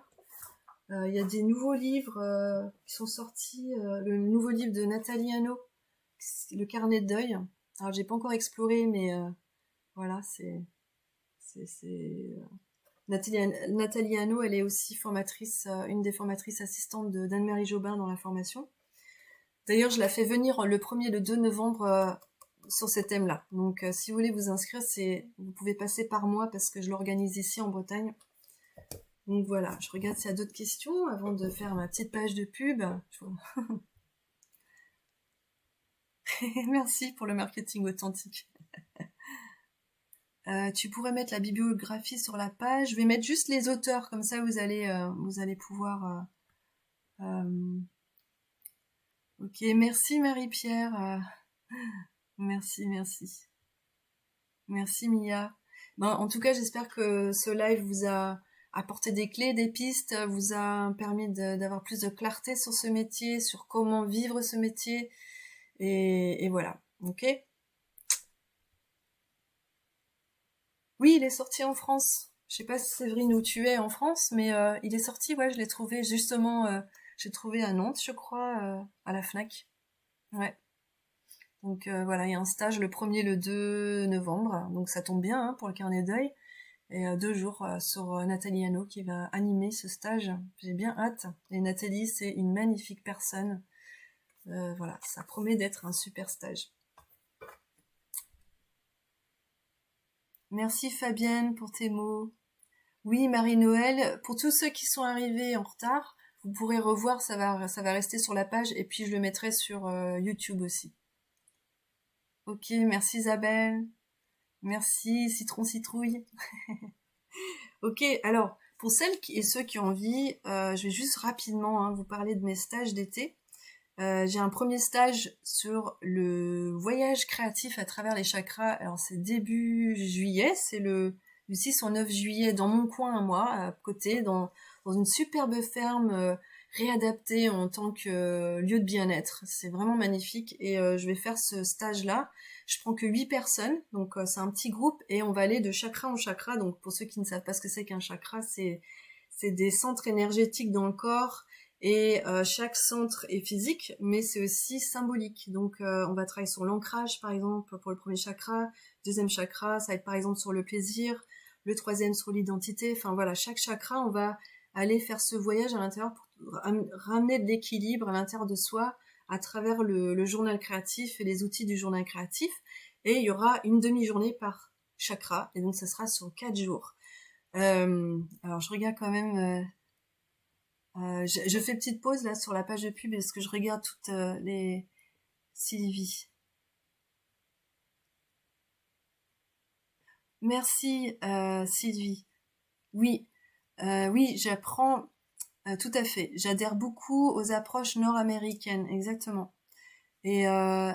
Il y a des nouveaux livres qui sont sortis. Le nouveau livre de Nathalie Hanau, Le carnet de deuil. Alors, j'ai pas encore exploré, mais voilà, Nathalie Hanau, elle est aussi formatrice, une des formatrices assistantes d'Anne-Marie Jobin dans la formation. D'ailleurs, je la fais venir le 1er et le 2 novembre sur ce thème-là. Donc, si vous voulez vous inscrire, vous pouvez passer par moi parce que je l'organise ici en Bretagne. Donc voilà, je regarde s'il y a d'autres questions avant de faire ma petite page de pub. Merci pour le marketing authentique. Tu pourrais mettre la bibliographie sur la page. Je vais mettre juste les auteurs, comme ça vous allez pouvoir... Ok, merci Marie-Pierre. Merci, merci. Merci Mia. Ben, en tout cas, j'espère que ce live vous a apporté des clés, des pistes, vous a permis d'avoir plus de clarté sur ce métier, sur comment vivre ce métier. Et voilà, ok? Oui, il est sorti en France. Je sais pas si Séverine où tu es en France, mais il est sorti, ouais, je l'ai trouvé justement, j'ai trouvé à Nantes, je crois, à la Fnac. Ouais. Donc voilà, il y a un stage le 1er le 2 novembre, donc ça tombe bien hein, pour le carnet d'œil. Et 2 jours sur Nathalie Hanau qui va animer ce stage. J'ai bien hâte. Et Nathalie, c'est une magnifique personne. Voilà, ça promet d'être un super stage. Merci Fabienne pour tes mots. Oui, Marie-Noël, pour tous ceux qui sont arrivés en retard, vous pourrez revoir, ça va rester sur la page et puis je le mettrai sur YouTube aussi. Ok, merci Isabelle. Merci Citron Citrouille. Ok, alors, Pour celles et ceux qui ont envie, je vais juste rapidement vous parler de mes stages d'été. J'ai un premier stage sur le voyage créatif à travers les chakras. Alors c'est début juillet, c'est du 6 au 9 juillet dans mon coin à moi, à côté, dans une superbe ferme réadaptée en tant que lieu de bien-être. C'est vraiment magnifique et je vais faire ce stage-là. Je prends que 8 personnes, donc c'est un petit groupe et on va aller de chakra en chakra. Donc pour ceux qui ne savent pas ce que c'est qu'un chakra, c'est des centres énergétiques dans le corps et chaque centre est physique, mais c'est aussi symbolique. Donc on va travailler sur l'ancrage, par exemple, pour le premier chakra. Deuxième chakra, ça va être par exemple sur le plaisir. Le troisième sur l'identité. Enfin voilà, chaque chakra, on va aller faire ce voyage à l'intérieur pour ramener de l'équilibre à l'intérieur de soi à travers le journal créatif et les outils du journal créatif. Et il y aura une demi-journée par chakra, et donc ça sera sur 4 jours. Alors je regarde quand même... je fais petite pause là sur la page de pub parce que je regarde toutes les Sylvie. Merci Sylvie. Oui, oui, j'apprends tout à fait. J'adhère beaucoup aux approches nord-américaines, exactement. Et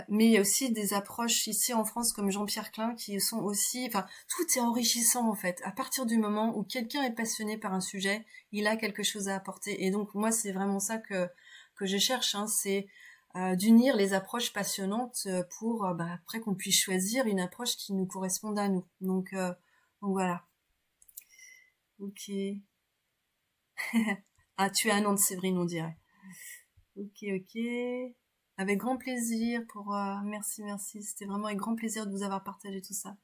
mais il y a aussi des approches ici en France comme Jean-Pierre Klein qui sont aussi, enfin, tout est enrichissant en fait. À partir du moment où quelqu'un est passionné par un sujet, il a quelque chose à apporter. Et donc moi, c'est vraiment ça que je cherche, hein, c'est d'unir les approches passionnantes pour après qu'on puisse choisir une approche qui nous corresponde à nous. Donc voilà. Ok. Ah, tu es à Nantes, Séverine, on dirait. Ok, ok. Avec grand plaisir pour... merci, merci. C'était vraiment avec grand plaisir de vous avoir partagé tout ça.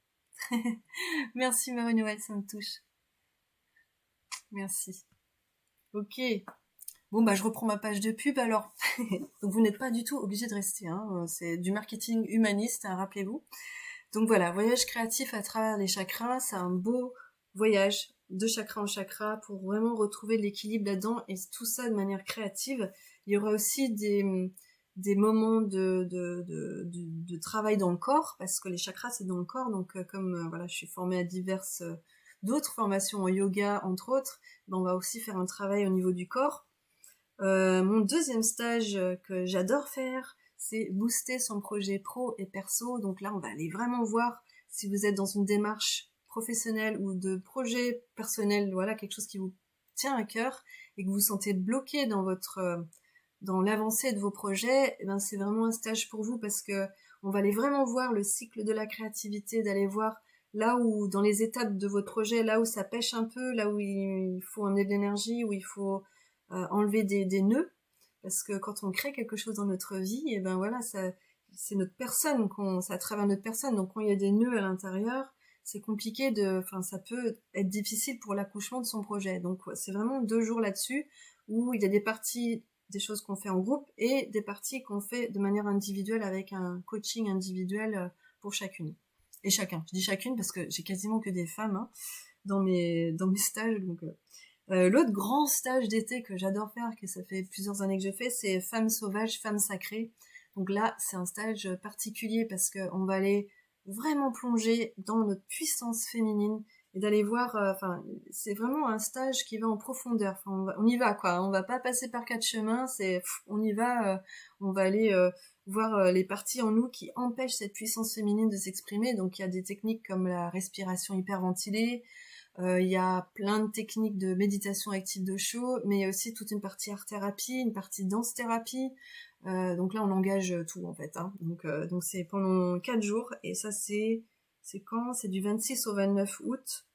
Merci Marie-Noël, ça me touche. Merci. Ok. Bon, bah je reprends ma page de pub alors. Donc vous n'êtes pas du tout obligé de rester. Hein. C'est du marketing humaniste, hein, rappelez-vous. Donc voilà, voyage créatif à travers les chakras, c'est un beau voyage de chakra en chakra pour vraiment retrouver l'équilibre là-dedans et tout ça de manière créative. Il y aura aussi des moments de travail dans le corps parce que les chakras c'est dans le corps. Donc comme voilà, je suis formée à diverses d'autres formations en yoga entre autres, ben, on va aussi faire un travail au niveau du corps. Mon deuxième stage que j'adore faire, c'est booster son projet pro et perso. Donc là, on va aller vraiment voir si vous êtes dans une démarche professionnelle ou de projet personnel, voilà, quelque chose qui vous tient à cœur et que vous vous sentez bloqué dans dans l'avancée de vos projets, eh ben c'est vraiment un stage pour vous parce que on va aller vraiment voir le cycle de la créativité, d'aller voir là où, dans les étapes de votre projet, là où ça pêche un peu, là où il faut emmener de l'énergie, où il faut enlever des nœuds, parce que quand on crée quelque chose dans notre vie, et ben voilà, c'est notre personne, c'est à travers notre personne. Donc quand il y a des nœuds à l'intérieur, c'est compliqué enfin ça peut être difficile pour l'accouchement de son projet. Donc c'est vraiment 2 jours là-dessus où il y a des parties, des choses qu'on fait en groupe et des parties qu'on fait de manière individuelle avec un coaching individuel pour chacune et chacun. Je dis chacune parce que j'ai quasiment que des femmes hein, dans mes stages, donc l'autre grand stage d'été que j'adore faire, que ça fait plusieurs années que je fais, c'est Femmes sauvages, Femmes sacrées. Donc là, c'est un stage particulier parce qu'on va aller vraiment plonger dans notre puissance féminine et d'aller voir, enfin, c'est vraiment un stage qui va en profondeur. Enfin, on y va, quoi. On va pas passer par 4 chemins, on y va, on va aller voir les parties en nous qui empêchent cette puissance féminine de s'exprimer. Donc il y a des techniques comme la respiration hyperventilée, il y a plein de techniques de méditation active de chaud, mais il y a aussi toute une partie art-thérapie, une partie danse-thérapie. Donc là, on engage tout, en fait. Hein. Donc c'est pendant 4 jours, et ça, c'est quand? C'est du 26 au 29 août,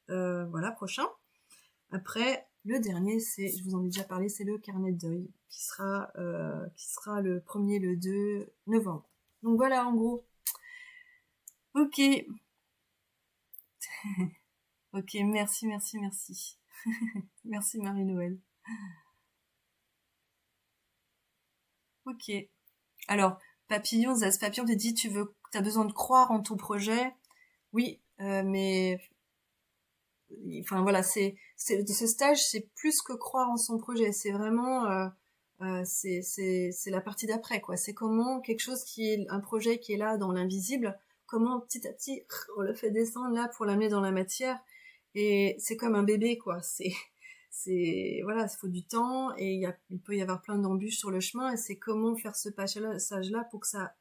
voilà, prochain. Après, le dernier, je vous en ai déjà parlé, c'est le carnet de deuil, qui sera le 1er, le 2 novembre. Donc voilà, en gros. Ok. Ok, merci, merci, merci. Merci Marie-Noël. Ok. Alors, Papillon, Zaz Papillon te dit, t'as besoin de croire en ton projet. Oui, mais, enfin voilà, ce stage, c'est plus que croire en son projet. C'est vraiment, c'est la partie d'après, quoi. C'est comment quelque chose un projet qui est là dans l'invisible, comment petit à petit, on le fait descendre là pour l'amener dans la matière. Et c'est comme un bébé, quoi. voilà, il faut du temps et il peut y avoir plein d'embûches sur le chemin et c'est comment faire ce passage-là pour que ça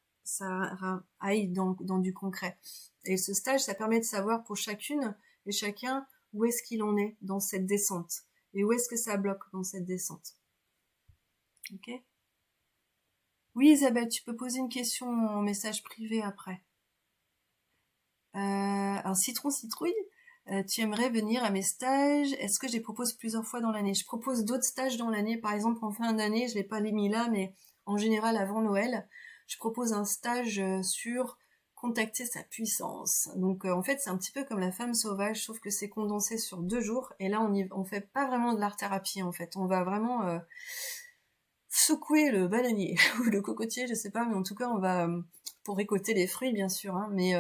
aille dans du concret. Et ce stage, ça permet de savoir pour chacune et chacun où est-ce qu'il en est dans cette descente et où est-ce que ça bloque dans cette descente. Ok ? Oui, Isabelle, tu peux poser une question en message privé après. Alors, Citron Citrouille, tu aimerais venir à mes stages? Est-ce que je les propose plusieurs fois dans l'année? Je propose d'autres stages dans l'année. Par exemple, en fin d'année, je l'ai pas mis là, mais en général, avant Noël, je propose un stage sur contacter sa puissance. Donc, en fait, c'est un petit peu comme la femme sauvage, sauf que c'est condensé sur 2 jours. Et là, on fait pas vraiment de l'art-thérapie, en fait. On va vraiment secouer le bananier ou le cocotier, je sais pas, mais en tout cas, on va pour récolter les fruits, bien sûr, hein, mais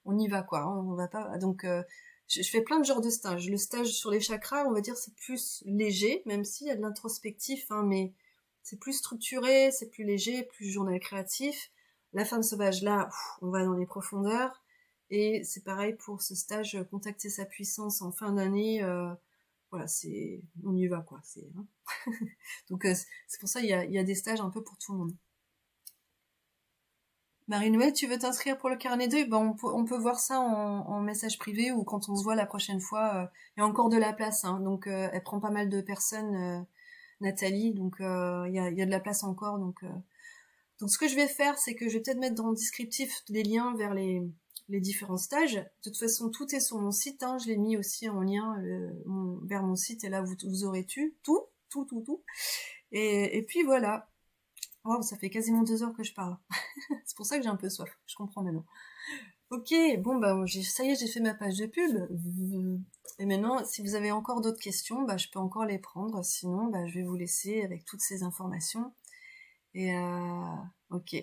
on y va, quoi. Hein, on va pas. Donc, je fais plein de genres de stages. Le stage sur les chakras, on va dire, c'est plus léger, même s'il y a de l'introspectif, hein, mais c'est plus structuré, c'est plus léger, plus journal créatif. La femme sauvage, là, on va dans les profondeurs. Et c'est pareil pour ce stage, contacter sa puissance en fin d'année. Voilà, on y va, quoi. Hein. Donc, c'est pour ça il y a des stages un peu pour tout le monde. Marie-Noël, tu veux t'inscrire pour le carnet 2? Ben, on peut voir ça en message privé ou quand on se voit la prochaine fois. Il y a encore de la place, hein, donc elle prend pas mal de personnes, Nathalie, donc il y a de la place encore. Donc ce que je vais faire, c'est que je vais peut-être mettre dans le descriptif des liens vers les différents stages. De toute façon, tout est sur mon site, hein, je l'ai mis aussi en lien vers mon site et là vous aurez tout. Et puis voilà. Wow, ça fait quasiment 2 heures que je parle. C'est pour ça que j'ai un peu soif. Je comprends maintenant. Ok, bon bah ça y est, j'ai fait ma page de pub. Et maintenant, si vous avez encore d'autres questions, bah je peux encore les prendre. Sinon, bah je vais vous laisser avec toutes ces informations. Et ok.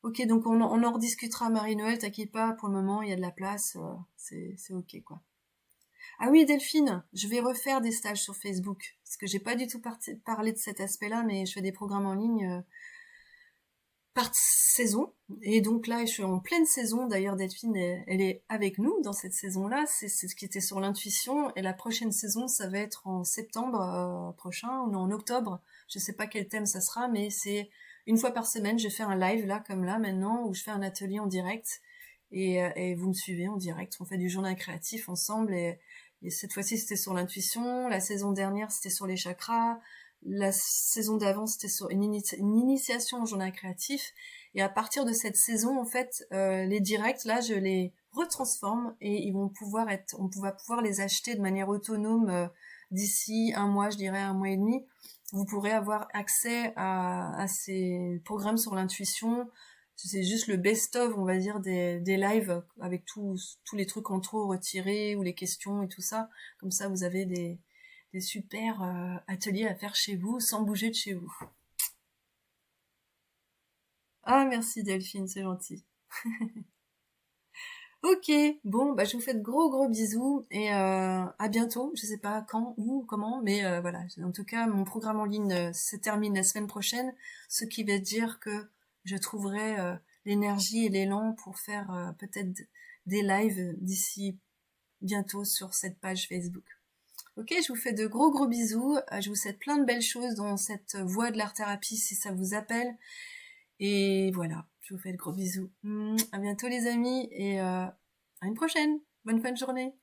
Ok, donc on en rediscutera, Marie-Noël, t'inquiète pas, pour le moment, il y a de la place, c'est ok, quoi. Ah oui, Delphine, je vais refaire des stages sur Facebook, parce que j'ai pas du tout parlé de cet aspect-là, mais je fais des programmes en ligne par saison, et donc là, je suis en pleine saison, d'ailleurs, Delphine, elle est avec nous dans cette saison-là, c'est ce qui était sur l'intuition, et la prochaine saison, ça va être en septembre prochain, ou non, en octobre, je sais pas quel thème ça sera, mais c'est une fois par semaine, je fais un live, là, comme là, maintenant, où je fais un atelier en direct, et vous me suivez en direct, on fait du journal créatif ensemble, et cette fois-ci, c'était sur l'intuition. La saison dernière, c'était sur les chakras. La saison d'avant, c'était sur une initiation au journal créatif. Et à partir de cette saison, en fait, les directs, là, je les retransforme et on va pouvoir les acheter de manière autonome d'ici 1 mois, je dirais 1 mois et demi. Vous pourrez avoir accès à ces programmes sur l'intuition. C'est juste le best-of, on va dire, des lives avec tous les trucs en trop retirés ou les questions et tout ça. Comme ça, vous avez des super ateliers à faire chez vous sans bouger de chez vous. Ah, merci Delphine, c'est gentil. Ok, bon, bah je vous fais de gros bisous et à bientôt. Je sais pas quand, où, comment, mais voilà. En tout cas, mon programme en ligne se termine la semaine prochaine, ce qui veut dire que je trouverai l'énergie et l'élan pour faire peut-être des lives d'ici bientôt sur cette page Facebook. Ok, je vous fais de gros bisous. Je vous souhaite plein de belles choses dans cette voie de l'art-thérapie si ça vous appelle. Et voilà, je vous fais de gros bisous. À bientôt les amis et à une prochaine. Bonne fin de journée.